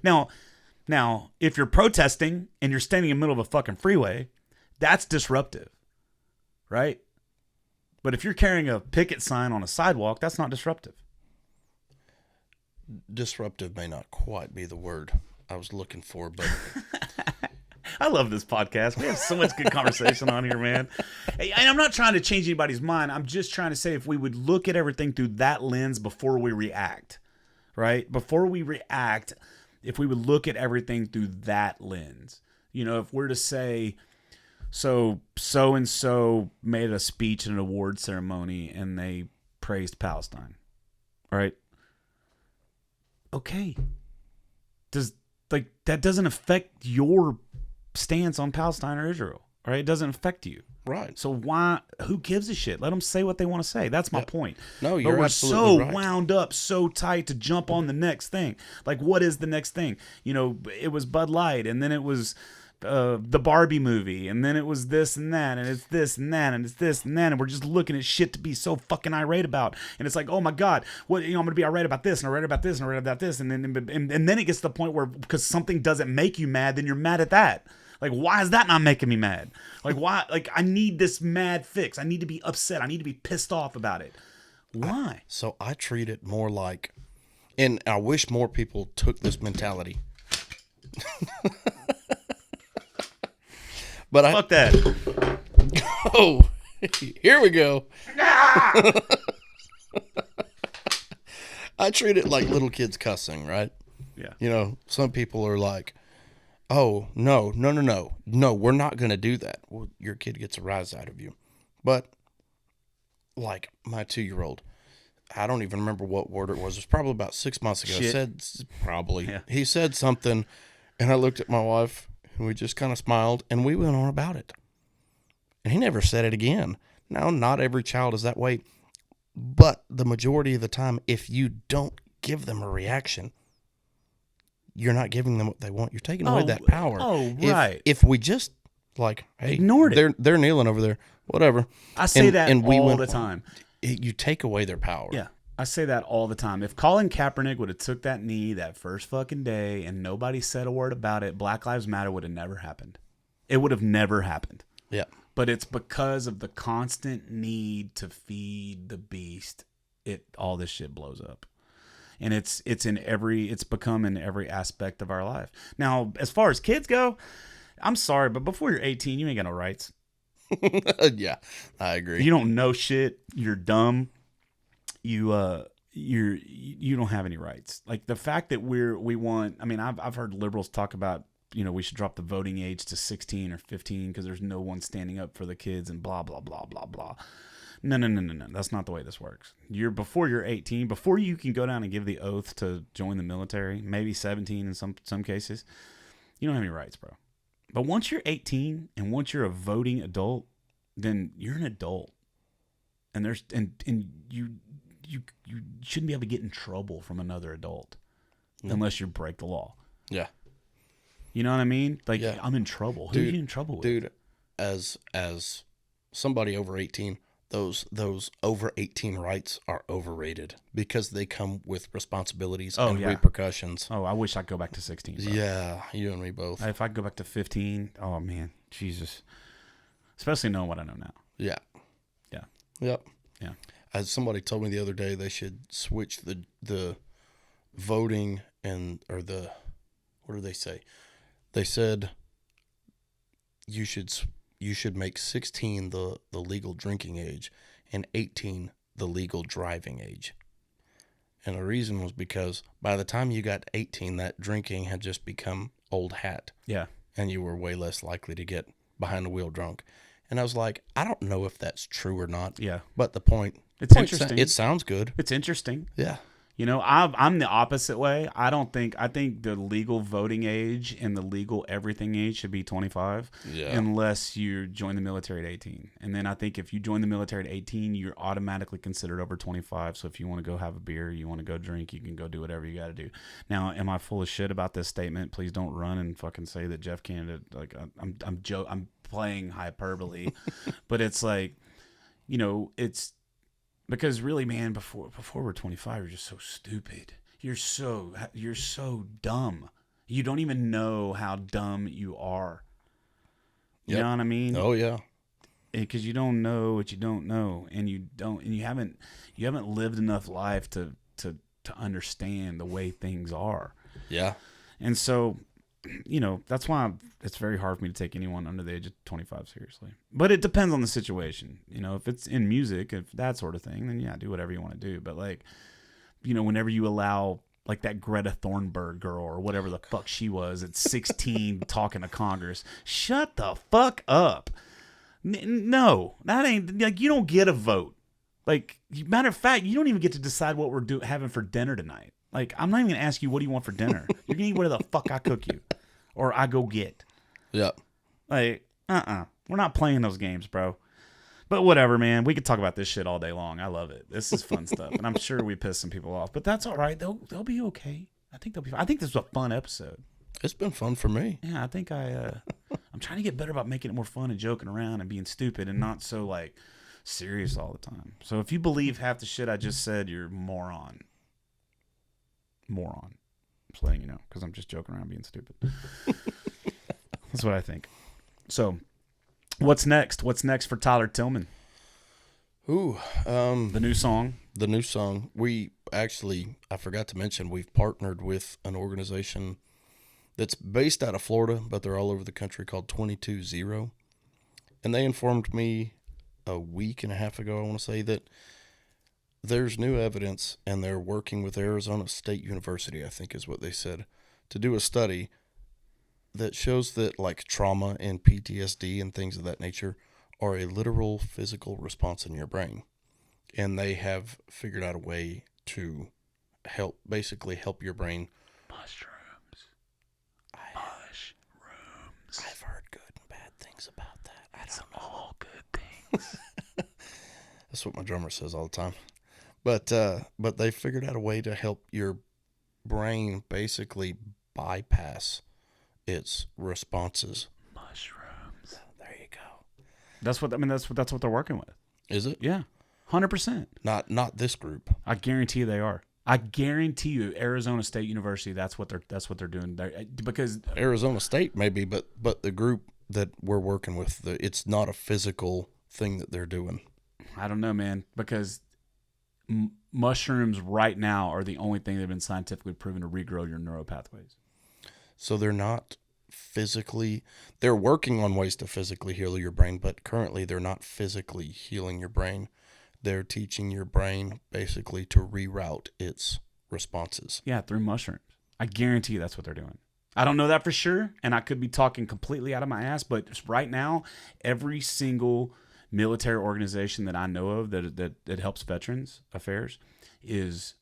Now, if you're protesting and you're standing in the middle of a fucking freeway, that's disruptive. Right? But if you're carrying a picket sign on a sidewalk, that's not disruptive. Disruptive may not quite be the word I was looking for, but I love this podcast. We have so much good conversation on here, man. And I'm not trying to change anybody's mind. I'm just trying to say if we would look at everything through that lens before we react, right? Before we react, if we would look at everything through that lens, if we're to say, so-and-so made a speech at an award ceremony and they praised Palestine, right? Okay. That doesn't affect your stance on Palestine or Israel, right? It doesn't affect you. Right. So who gives a shit? Let them say what they want to say. That's my point. No, you're we're absolutely so right. wound up, so tight to jump on the next thing. Like, what is the next thing? It was Bud Light, and then it was the Barbie movie, and then it was this and that, and it's this and that, and it's this and that, and we're just looking at shit to be so fucking irate about. And it's like, oh my God, I'm gonna be irate about this, and irate about this, and irate about this, and then it gets to the point where because something doesn't make you mad, then you're mad at that. Like, why is that not making me mad? Like, why? Like, I need this mad fix. I need to be upset. I need to be pissed off about it. Why? So I treat it more like, and I wish more people took this mentality. But fuck that. Oh, here we go. I treat it like little kids cussing, right? Yeah. Some people are like, oh, no, we're not going to do that. Well, your kid gets a rise out of you. But like my 2-year-old, I don't even remember what word it was. It was probably about 6 months ago. He said something, and I looked at my wife, and we just kind of smiled, and we went on about it. And he never said it again. Now, not every child is that way, but the majority of the time, if you don't give them a reaction, you're not giving them what they want. You're taking away that power. Oh, right. If we just Like, hey, Ignored it. They're kneeling over there. Whatever. I say that we all went, the time. You take away their power. Yeah, I say that all the time. If Colin Kaepernick would have took that knee that first fucking day and nobody said a word about it, Black Lives Matter would have never happened. It would have never happened. Yeah. But it's because of the constant need to feed the beast. All this shit blows up. And it's become in every aspect of our life. Now, as far as kids go, I'm sorry, but before you're 18, you ain't got no rights. Yeah, I agree. You don't know shit. You're dumb. You don't have any rights. Like the fact that we want. I mean, I've heard liberals talk about, we should drop the voting age to 16 or 15 because there's no one standing up for the kids and blah blah blah blah blah. No. That's not the way this works. Before you're 18, before you can go down and give the oath to join the military, maybe 17 in some cases, you don't have any rights, bro. But once you're 18 and once you're a voting adult, then you're an adult. And you shouldn't be able to get in trouble from another adult unless you break the law. Yeah. You know what I mean? Like, yeah. I'm in trouble. Who are you in trouble with? Dude, as somebody over 18, those over 18 rights are overrated because they come with responsibilities and repercussions. Oh, I wish I could go back to 16. Bro. Yeah, you and me both. If I could go back to 15, oh man, Jesus. Especially knowing what I know now. Yeah. Yeah. Yep. Yeah. As somebody told me the other day, they should switch the voting what do they say? They said you should make 16 the legal drinking age and 18 the legal driving age. And the reason was because by the time you got 18, that drinking had just become old hat. Yeah. And you were way less likely to get behind the wheel drunk. And I was like, I don't know if that's true or not. Yeah. But the point. It's interesting. It sounds good. It's interesting. Yeah. I'm the opposite way. I think the legal voting age and the legal everything age should be 25 unless you join the military at 18. And then I think if you join the military at 18, you're automatically considered over 25. So if you want to go have a beer, you want to go drink, you can go do whatever you got to do. Now, am I full of shit about this statement? Please don't run and fucking say that Jeff Canada, like I'm playing hyperbole, but it's like, it's because really, man, before we're 25, you're just so stupid. You're so dumb. You don't even know how dumb you are. You know what I mean? Oh yeah. Because you don't know what you don't know, and you haven't lived enough life to understand the way things are. Yeah. And so, that's why it's very hard for me to take anyone under the age of 25 seriously. But it depends on the situation. If it's in music, if that sort of thing, then yeah, do whatever you want to do. But like, whenever you allow like that Greta Thunberg girl or whatever the fuck she was at 16 talking to Congress, shut the fuck up. No, that ain't like, you don't get a vote. Like, matter of fact, you don't even get to decide what we're having for dinner tonight. Like, I'm not even gonna ask you what do you want for dinner. You're gonna eat whatever the fuck I cook you, or I go get. Yeah. Like, we're not playing those games, bro. But whatever, man. We could talk about this shit all day long. I love it. This is fun stuff, and I'm sure we piss some people off, but that's all right. They'll be okay. I think they'll be. I think this was a fun episode. It's been fun for me. Yeah, I think I'm trying to get better about making it more fun and joking around and being stupid and not so like serious all the time. So if you believe half the shit I just said, you're a moron. Just letting you know, because I'm just joking around being stupid. That's what I think. So, what's next? What's next for Tyler Tillman? Ooh, the new song. The new song. We actually, I forgot to mention, we've partnered with an organization that's based out of Florida, but they're all over the country, called 22-0. And they informed me a week and a half ago, I want to say, that there's new evidence, and they're working with Arizona State University, I think is what they said, to do a study that shows that like trauma and PTSD and things of that nature are a literal physical response in your brain. And they have figured out a way to help your brain. Mushrooms. I've heard good and bad things about that. I don't know. All good things. That's what my drummer says all the time. But they figured out a way to help your brain basically bypass its responses. Mushrooms. That's what I mean. That's what they're working with. Is it? Yeah, 100%. Not this group. I guarantee you they are. I guarantee you, Arizona State University. That's what they're doing. Because Arizona State maybe, but the group that we're working with, it's not a physical thing that they're doing. I don't know, man. Because mushrooms right now are the only thing that have been scientifically proven to regrow your neural pathways. So they're not physically. They're working on ways to physically heal your brain, but currently they're not physically healing your brain. They're teaching your brain basically to reroute its responses. Yeah, through mushrooms. I guarantee you that's what they're doing. I don't know that for sure, and I could be talking completely out of my ass, but right now, every single military organization that I know of that helps Veterans Affairs is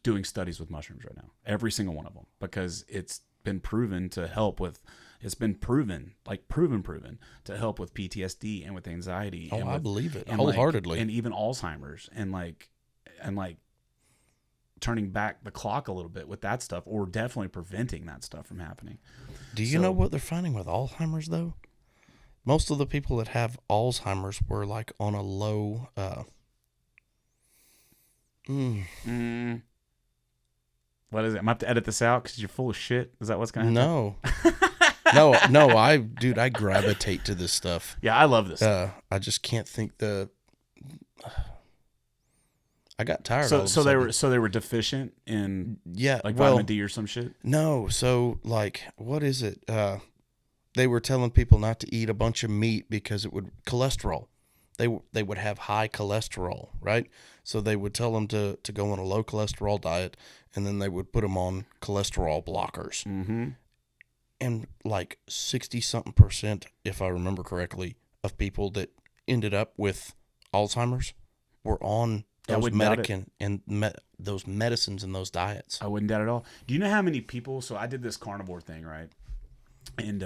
doing studies with mushrooms right now. Every single one of them, because it's been proven to help with. It's been proven to help with PTSD and with anxiety. Oh, I believe it and wholeheartedly. and even Alzheimer's and turning back the clock a little bit with that stuff, or definitely preventing that stuff from happening. Do you know what they're finding with Alzheimer's though? Most of the people that have Alzheimer's were like on a low. What is it? I'm gonna have to edit this out because you're full of shit. Is that what's going to happen? No. no, I gravitate to this stuff. Yeah, I love this. I just can't think I got tired. So they were deficient in vitamin D or some shit. No, so like what is it? They were telling people not to eat a bunch of meat because it would cholesterol. They would have high cholesterol, right? So they would tell them to go on a low cholesterol diet, and then they would put them on cholesterol blockers. Mm-hmm. And like 60-something%, if I remember correctly, of people that ended up with Alzheimer's were on those those medicines and those diets. I wouldn't doubt it at all. Do you know how many people? So I did this carnivore thing, right? And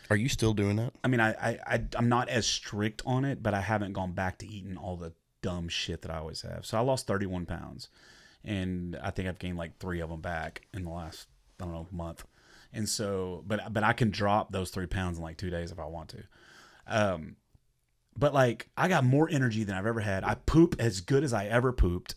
are you still doing that? I mean, I'm not as strict on it, but I haven't gone back to eating all the dumb shit that I always have. So I lost 31 pounds, and I think I've gained like 3 of them back in the last, I don't know, month. And so, but I can drop those 3 pounds in like 2 days if I want to. But like, I got more energy than I've ever had. I poop as good as I ever pooped.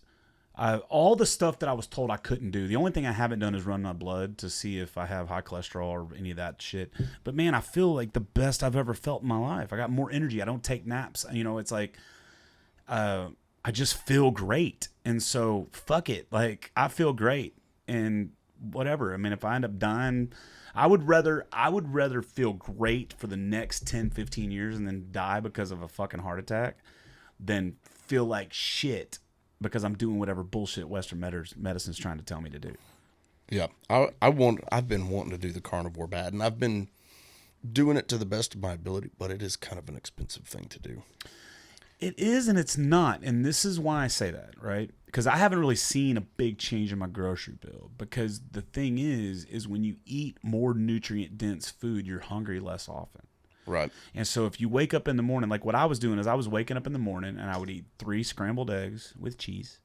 All the stuff that I was told I couldn't do. The only thing I haven't done is run my blood to see if I have high cholesterol or any of that shit. But man, I feel like the best I've ever felt in my life. I got more energy. I don't take naps. You know, it's like, I just feel great. And so fuck it. Like, I feel great and whatever. I mean, if I end up dying, I would rather feel great for the next 10, 15 years and then die because of a fucking heart attack than feel like shit because I'm doing whatever bullshit Western medicine's trying to tell me to do. Yeah. I've been wanting to do the carnivore bad, and I've been doing it to the best of my ability, but it is kind of an expensive thing to do. It is and it's not. And this is why I say that, right? Because I haven't really seen a big change in my grocery bill. Because the thing is when you eat more nutrient-dense food, you're hungry less often. Right. And so if you wake up in the morning, like what I was doing is I was waking up in the morning and I would eat 3 scrambled eggs with cheese.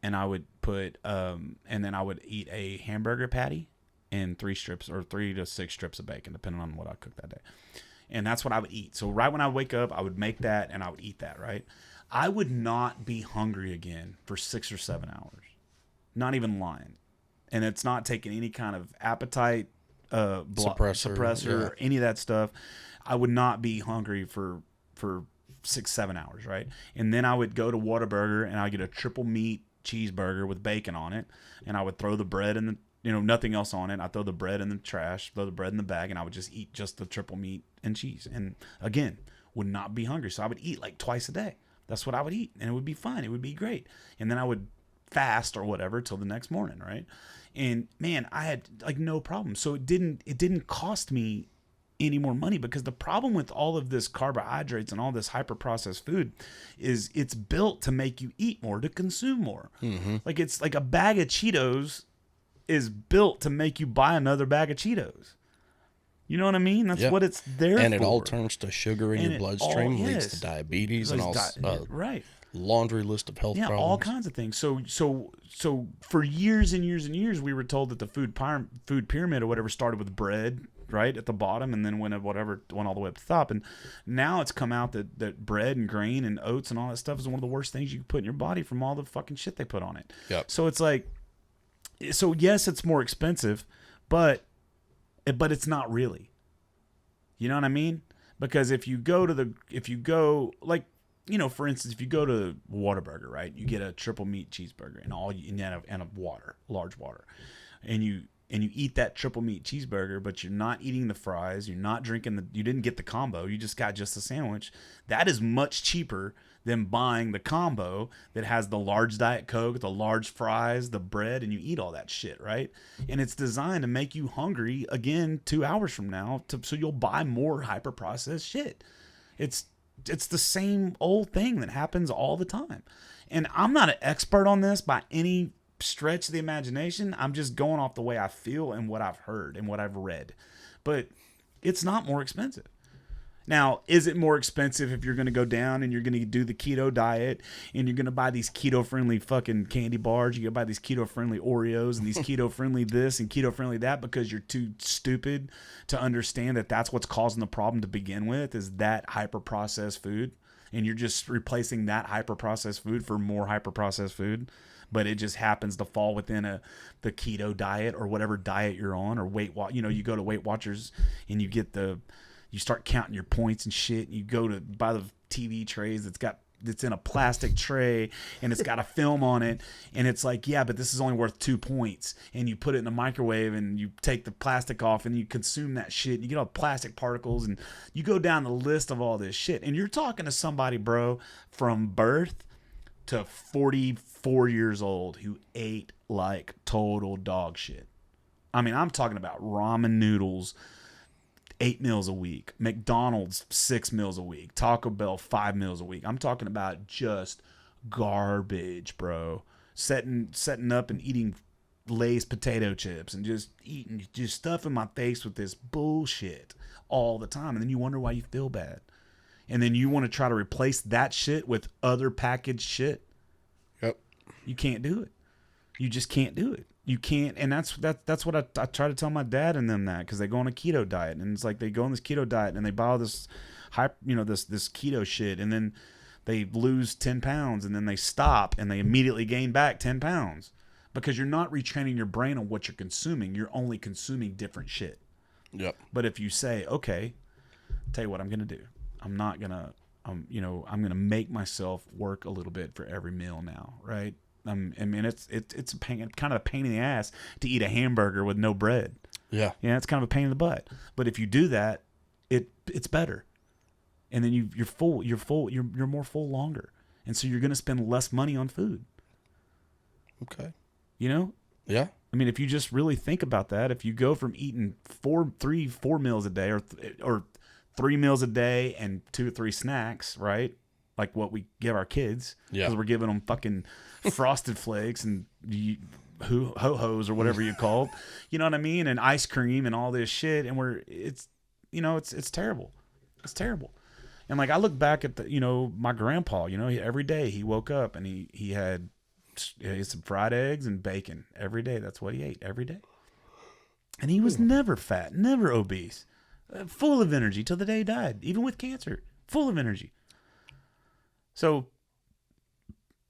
And I would put, and then I would eat a hamburger patty and 3 to 6 strips of bacon, depending on what I cooked that day. And that's what I would eat. So right when I wake up, I would make that and I would eat that, right? I would not be hungry again for 6 or 7 hours. Not even lying. And it's not taking any kind of appetite suppressor or any of that stuff. I would not be hungry for 6-7 hours, right? And then I would go to Whataburger and I'd get a triple meat cheeseburger with bacon on it. And I would throw the bread in the, nothing else on it. I throw the bread in the trash, throw the bread in the bag, and I would just eat just the triple meat and cheese. And again, would not be hungry. So I would eat like twice a day. That's what I would eat. And it would be fine. It would be great. And then I would fast or whatever till the next morning, right? And man, I had like no problem. So it didn't cost me any more money, because the problem with all of this carbohydrates and all this hyper processed food is it's built to make you eat more, to consume more. Mm-hmm. Like it's like a bag of Cheetos is built to make you buy another bag of Cheetos. You know what I mean? That's what it's there for. And it all turns to sugar in your bloodstream, leads to diabetes and all right. Laundry list of health problems. All kinds of things. So for years and years and years, we were told that the food pyramid or whatever started with bread, right at the bottom, and then went all the way up to the top. And now it's come out that bread and grain and oats and all that stuff is one of the worst things you can put in your body from all the fucking shit they put on it. Yep. So it's like, so yes, it's more expensive, but it's not really. You know what I mean? Because if you go like, you know, for instance, if you go to Whataburger, right, you get a triple meat cheeseburger and a large water, and you eat that triple meat cheeseburger, but you're not eating the fries, you're not drinking you didn't get the combo, you just got just the sandwich. That is much cheaper than buying the combo that has the large Diet Coke, the large fries, the bread, and you eat all that shit, right? And it's designed to make you hungry again 2 hours from now, so you'll buy more hyper processed shit. It's the same old thing that happens all the time. And I'm not an expert on this by any stretch of the imagination. I'm just going off the way I feel and what I've heard and what I've read. But it's not more expensive. Now, is it more expensive if you're going to go down and you're going to do the keto diet and you're going to buy these keto-friendly fucking candy bars? You're going to buy these keto-friendly Oreos and these keto-friendly this and keto-friendly that because you're too stupid to understand that that's what's causing the problem to begin with, is that hyper-processed food. And you're just replacing that hyper-processed food for more hyper-processed food. But it just happens to fall within the keto diet or whatever diet you're on, or you go to Weight Watchers and you start counting your points and shit. And you go to buy the TV trays that's in a plastic tray and it's got a film on it. And it's like, yeah, but this is only worth 2 points. And you put it in the microwave and you take the plastic off and you consume that shit. And you get all the plastic particles and you go down the list of all this shit. And you're talking to somebody, bro, from birth to 44 years old who ate like total dog shit. I mean, I'm talking about ramen noodles 8 meals a week, McDonald's 6 meals a week, Taco Bell 5 meals a week. I'm talking about just garbage, bro. Setting up and eating Lay's potato chips and just stuffing my face with this bullshit all the time. And then you wonder why you feel bad. And then you want to try to replace that shit with other packaged shit. Yep. You can't do it. You just can't do it. You can't, and that's what I try to tell my dad and them, that because they go on a keto diet, and it's like they go on this keto diet and they buy all this this keto shit, and then they lose 10 pounds and then they stop and they immediately gain back 10 pounds because you're not retraining your brain on what you're consuming. You're only consuming different shit. Yep. But if you say, okay, tell you what I'm gonna do, I'm gonna make myself work a little bit for every meal now, right? I mean, it's kind of a pain in the ass to eat a hamburger with no bread. Yeah. Yeah, it's kind of a pain in the butt. But if you do that, it's better. And then you're full. You're more full longer. And so you're going to spend less money on food. Okay. You know? Yeah. I mean, if you just really think about that, if you go from eating four meals a day or 3 meals a day and 2 or 3 snacks, right? Like what we give our kids, because we're giving them fucking Frosted Flakes and ho-hos or whatever you call it. You know what I mean? And ice cream and all this shit. And it's terrible. It's terrible. And like I look back at my grandpa, every day he woke up and he had some fried eggs and bacon every day. That's what he ate every day. And he was never fat, never obese, full of energy till the day he died, even with cancer, full of energy. So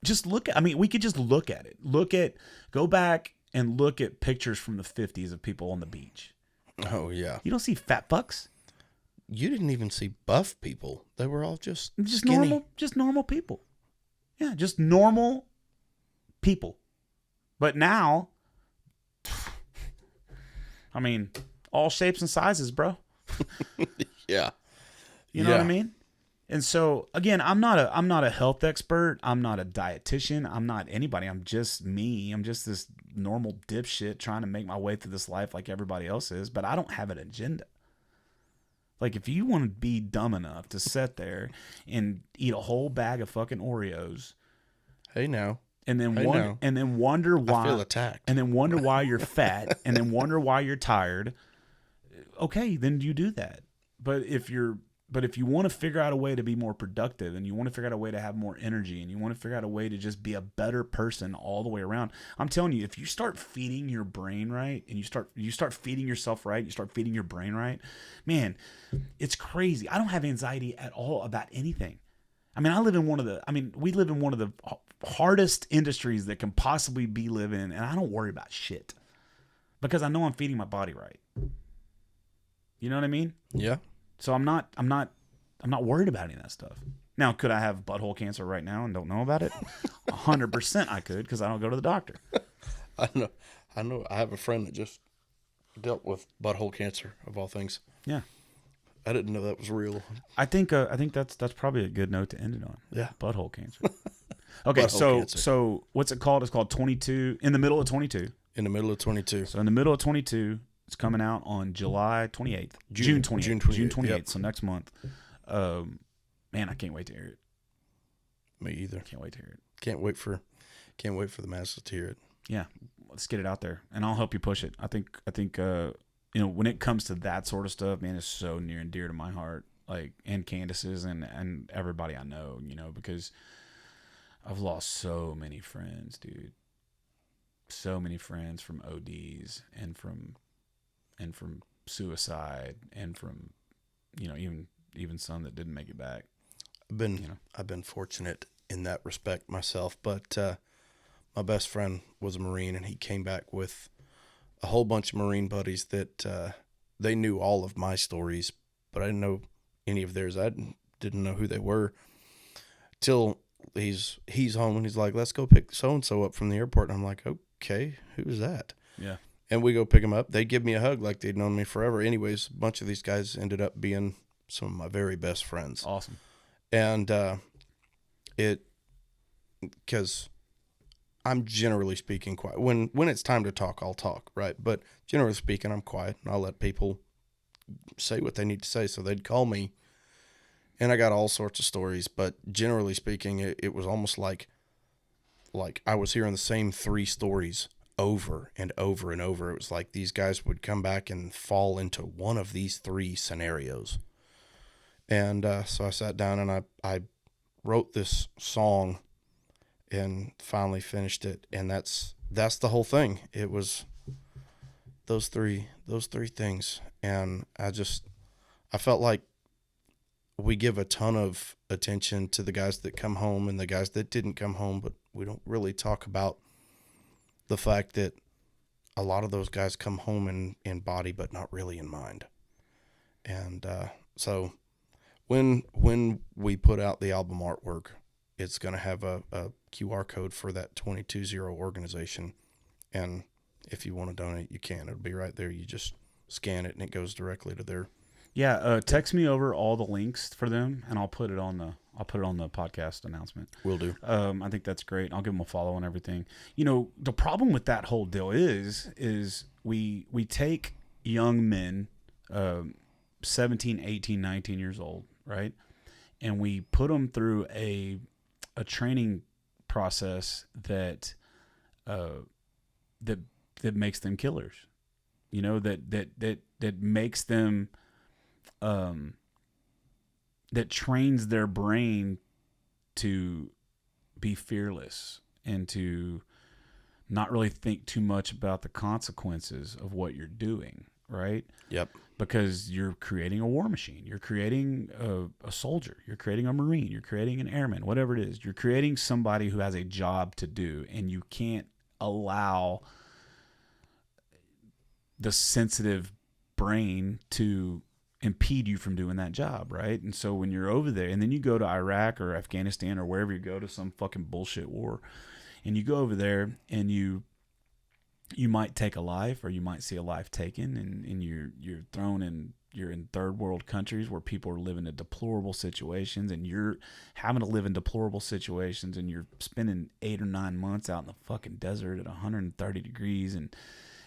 just we could just look at it. Go back and look at pictures from the 50s of people on the beach. Oh, yeah. You don't see fat fucks. You didn't even see buff people. They were all just skinny. normal people. Yeah, just normal people. But now, I mean, all shapes and sizes, bro. Yeah. You know what I mean? And so again, I'm not a health expert. I'm not a dietitian. I'm not anybody. I'm just me. I'm just this normal dipshit trying to make my way through this life like everybody else is. But I don't have an agenda. Like if you want to be dumb enough to sit there and eat a whole bag of fucking Oreos, hey now, and then wonder why I feel attacked, and then wonder why you're fat, and then wonder why you're tired. Okay, then you do that. But if you're But if you want to figure out a way to be more productive, and you want to figure out a way to have more energy, and you want to figure out a way to just be a better person all the way around, I'm telling you, if you start feeding your brain right, and you start feeding yourself right, you start feeding your brain right, man, it's crazy. I don't have anxiety at all about anything. I mean, we live in one of the hardest industries that can possibly be live in, and I don't worry about shit because I know I'm feeding my body right. You know what I mean? Yeah. So I'm not worried about any of that stuff. Now, could I have butthole cancer right now and don't know about it? 100% I could, because I don't go to the doctor. I know. I have a friend that just dealt with butthole cancer, of all things. Yeah. I didn't know that was real. I think that's probably a good note to end it on. Yeah. Butthole cancer. Okay, so what's it called? It's called 22, in the middle of 22. In the middle of 22. So in the middle of 22, it's coming out on July 28th. June 28th. Yep. So next month. Man, I can't wait to hear it. Me either. Can't wait to hear it. Can't wait for the masses to hear it. Yeah, let's get it out there, and I'll help you push it. I think when it comes to that sort of stuff, man, it's so near and dear to my heart. Like, and Candace's and everybody I know, because I've lost so many friends, dude. So many friends from ODs and from suicide and from even some that didn't make it back. I've been fortunate in that respect myself, but my best friend was a Marine, and he came back with a whole bunch of Marine buddies that they knew all of my stories, but I didn't know any of theirs. I didn't know who they were till he's home, and he's like, "Let's go pick so and so up from the airport." And I'm like, "Okay, who's that?" Yeah. And we go pick him up. They give me a hug like they'd known me forever. Anyways, a bunch of these guys ended up being some of my very best friends. Awesome. And because I'm generally speaking quiet. When it's time to talk, I'll talk, right? But generally speaking, I'm quiet, and I'll let people say what they need to say. So they'd call me, and I got all sorts of stories. But generally speaking, it was almost like I was hearing the same three stories over and over and over. It was like these guys would come back and fall into one of these three scenarios. And so I sat down and I wrote this song and finally finished it. And that's the whole thing. It was those three things. And I felt like we give a ton of attention to the guys that come home and the guys that didn't come home, but we don't really talk about the fact that a lot of those guys come home in body, but not really in mind. And so when we put out the album artwork, it's going to have a QR code for that 220 organization. And if you want to donate, you can. It'll be right there. You just scan it and it goes directly to their. Yeah, text me over all the links for them, and I'll put it on the podcast announcement. Will do. I think that's great. I'll give them a follow and everything. The problem with that whole deal is we take young men, 17, 18, 19 years old, right? And we put them through a training process that makes them killers. That makes them that trains their brain to be fearless and to not really think too much about the consequences of what you're doing, right? Yep. Because you're creating a war machine. You're creating a soldier. You're creating a Marine. You're creating an airman, whatever it is. You're creating somebody who has a job to do, and you can't allow the sensitive brain to impede you from doing that job, right? And so when you're over there, and then you go to Iraq or Afghanistan or wherever you go to some fucking bullshit war, and you go over there and you might take a life, or you might see a life taken, and you're thrown in. You're in third world countries where people are living in deplorable situations, and you're having to live in deplorable situations, and you're spending 8 or 9 months out in the fucking desert at 130 degrees, and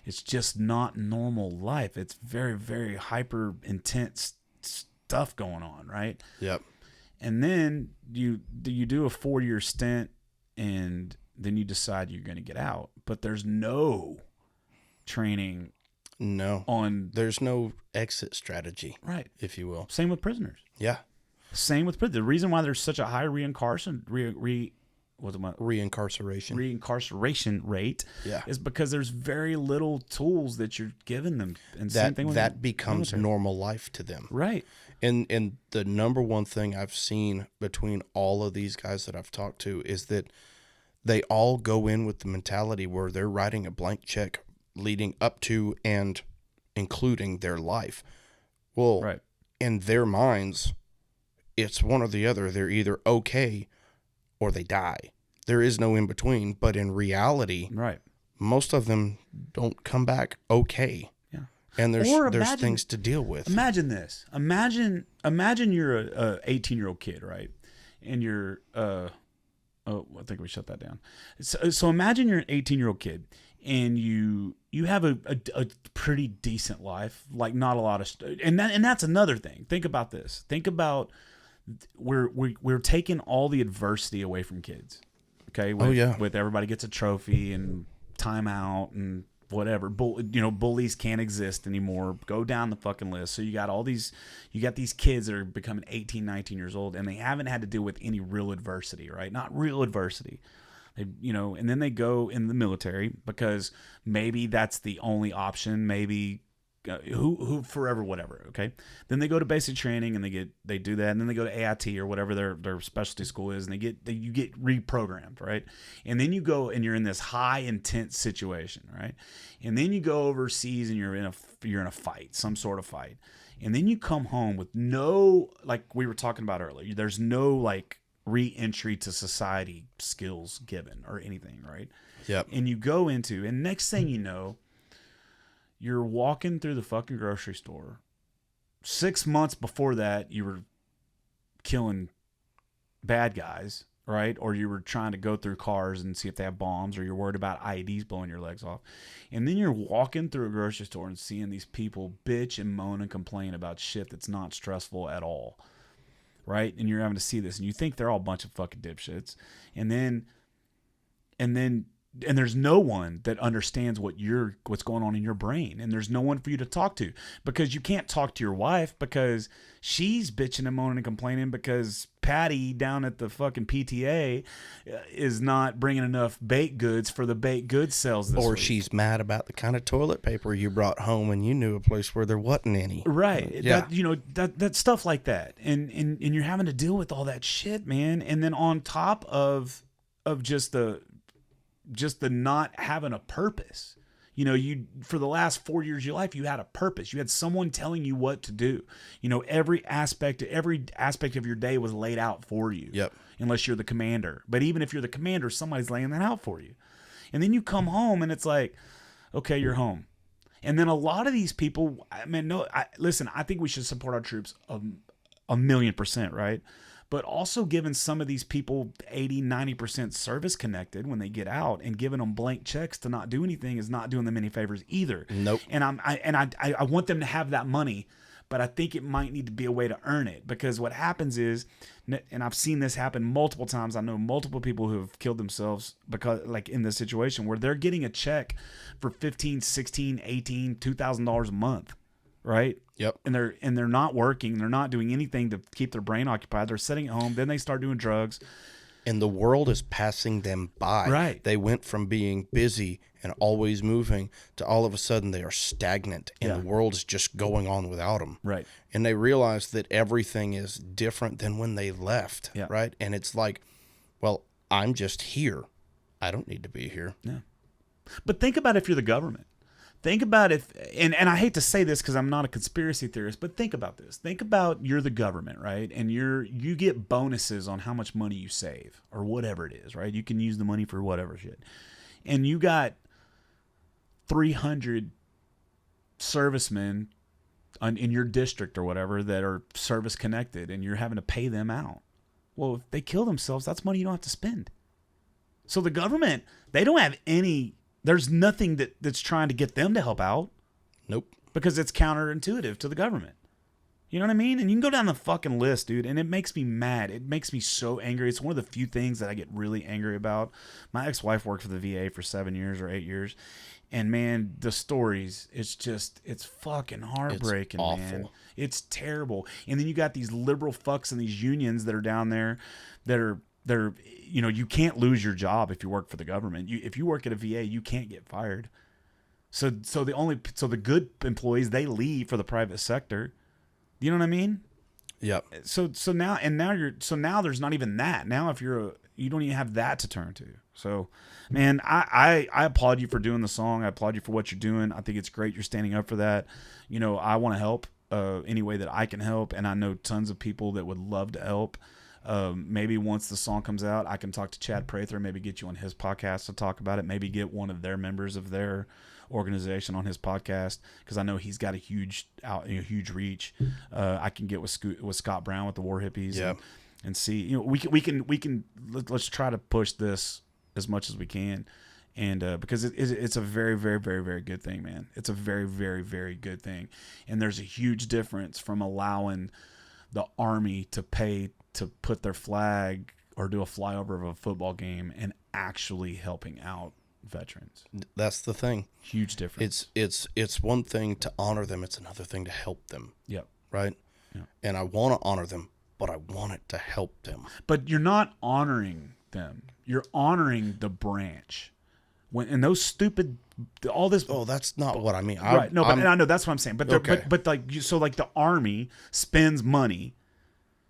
it's just not normal life. It's very, very hyper intense stuff going on, right? Yep. And then you do a 4-year stint, and then you decide you're going to get out. But there's no training No. There's no exit strategy. Right. If you will. Same with prisoners. Yeah. Same with prisoners. The reason why there's such a high reincarceration rate is because there's very little tools that you're giving them. And same thing with that becomes normal life to them. Right. And the number one thing I've seen between all of these guys that I've talked to is that they all go in with the mentality where they're writing a blank check leading up to and including their life. Well, right. In their minds, it's one or the other. They're either okay or they die. There is no in between. But in reality, right, most of them don't come back okay. Yeah. And there's things to deal with. Imagine this. Imagine you're a 18-year-old kid, right? And you're I think we shut that down. So imagine you're an 18-year-old kid and you have a pretty decent life, like not a lot of and that's another thing. Think about this. Think about we're taking all the adversity away from kids. Okay? With everybody gets a trophy and timeout and whatever. Bullies can't exist anymore. Go down the fucking list. So you got these kids that are becoming 18, 19 years old and they haven't had to deal with any real adversity, right? Not real adversity. And then they go in the military because maybe that's the only option. Maybe who forever, whatever. Okay. Then they go to basic training and they do that. And then they go to AIT or whatever their specialty school is. And you get reprogrammed. Right. And then you go and you're in this high intense situation. Right. And then you go overseas and you're in a fight, some sort of fight. And then you come home with no, like we were talking about earlier, there's no like re-entry to society skills given or anything, right? Yep. And you go into, and next thing you know, you're walking through the fucking grocery store. 6 months before that, you were killing bad guys, right? Or you were trying to go through cars and see if they have bombs, or you're worried about IEDs blowing your legs off. And then you're walking through a grocery store and seeing these people bitch and moan and complain about shit that's not stressful at all. Right? And you're having to see this and you think they're all a bunch of fucking dipshits. And then there's no one that understands what's going on in your brain. And there's no one for you to talk to because you can't talk to your wife because she's bitching and moaning and complaining because Patty down at the fucking PTA is not bringing enough baked goods for the baked goods sales this week. Or she's mad about the kind of toilet paper you brought home and you knew a place where there wasn't any. Right. Yeah. That stuff like that. And you're having to deal with all that shit, man. And then on top of just the not having a purpose. You for the last 4 years of your life, you had a purpose. You had someone telling you what to do. Every aspect of your day was laid out for you. Yep. Unless you're the commander. But even if you're the commander, somebody's laying that out for you. And then you come home and it's like, okay, you're home. And then a lot of these people, listen, I think we should support our troops 1,000,000%, right? But also giving some of these people 80, 90% service connected when they get out and giving them blank checks to not do anything is not doing them any favors either. Nope. And I want them to have that money, but I think it might need to be a way to earn it because what happens is, and I've seen this happen multiple times. I know multiple people who have killed themselves because like in this situation where they're getting a check for $15, $16, $18, $2,000 a month. Right. Yep. And they're not working. They're not doing anything to keep their brain occupied. They're sitting at home. Then they start doing drugs. And the world is passing them by. Right. They went from being busy and always moving to all of a sudden they are stagnant and the world is just going on without them. Right. And they realize that everything is different than when they left. Yeah. Right. And it's like, well, I'm just here. I don't need to be here. Yeah. But think about if you're the government. Think about if, and I hate to say this because I'm not a conspiracy theorist, but think about this. Think about you're the government, right? And you get bonuses on how much money you save or whatever it is, right? You can use the money for whatever shit. And you got 300 servicemen in your district or whatever that are service connected and you're having to pay them out. Well, if they kill themselves, that's money you don't have to spend. So the government, they don't have any... There's nothing that's trying to get them to help out. Nope. Because it's counterintuitive to the government. You know what I mean? And you can go down the fucking list, dude, and it makes me mad. It makes me so angry. It's one of the few things that I get really angry about. My ex-wife worked for the VA for 7 years or 8 years, and man, the stories, it's fucking heartbreaking, It's man. awful. It's terrible. And then you got these liberal fucks and these unions that are down there that are you know, you can't lose your job if you work for the government. If you work at a VA, you can't get fired. So the good employees, they leave for the private sector. You know what I mean? Yep. So now there's not even that. Now if you don't even have that to turn to. So, man, I applaud you for doing the song. I applaud you for what you're doing. I think it's great you're standing up for that. You know, I want to help any way that I can help, and I know tons of people that would love to help. Maybe once the song comes out, I can talk to Chad Prather, maybe get you on his podcast to talk about it. Maybe get one of their members of their organization on his podcast, because I know he's got a huge reach. I can get with Scott Brown with the War Hippies, Yep. and see, you know, let's try to push this as much as we can, and because it's a very, very, very, very good thing, man. It's a very, very, very good thing, and there's a huge difference from allowing the Army to pay to put their flag or do a flyover of a football game and actually helping out veterans. That's the thing. Huge difference. It's one thing to honor them. It's another thing to help them. Yep. Right. Yep. And I want to honor them, but I want it to help them. But you're not honoring them. You're honoring the branch. And those stupid, all this. Oh, that's not what I mean. Right. No, but and I know that's what I'm saying. But Okay. but like so like the Army spends money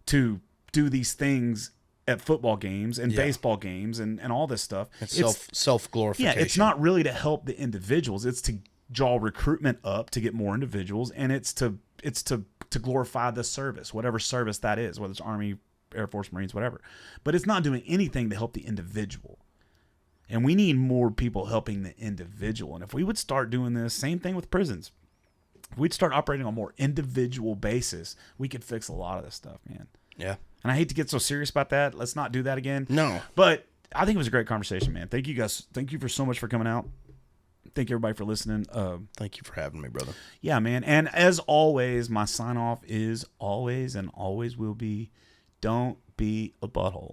to do these things at football games and baseball games and all this stuff. It's self glorification. Yeah, it's not really to help the individuals. It's to draw recruitment up to get more individuals, and it's to glorify the service, whatever service that is, whether it's Army, Air Force, Marines, whatever. But it's not doing anything to help the individual. And we need more people helping the individual. And if we would start doing this, same thing with prisons. If we'd start operating on a more individual basis, we could fix a lot of this stuff, man. Yeah. And I hate to get so serious about that. Let's not do that again. No. But I think it was a great conversation, man. Thank you guys. Thank you for so much for coming out. Thank you everybody for listening. Thank you for having me, brother. Yeah, man. And as always, my sign off is always and always will be, don't be a butthole.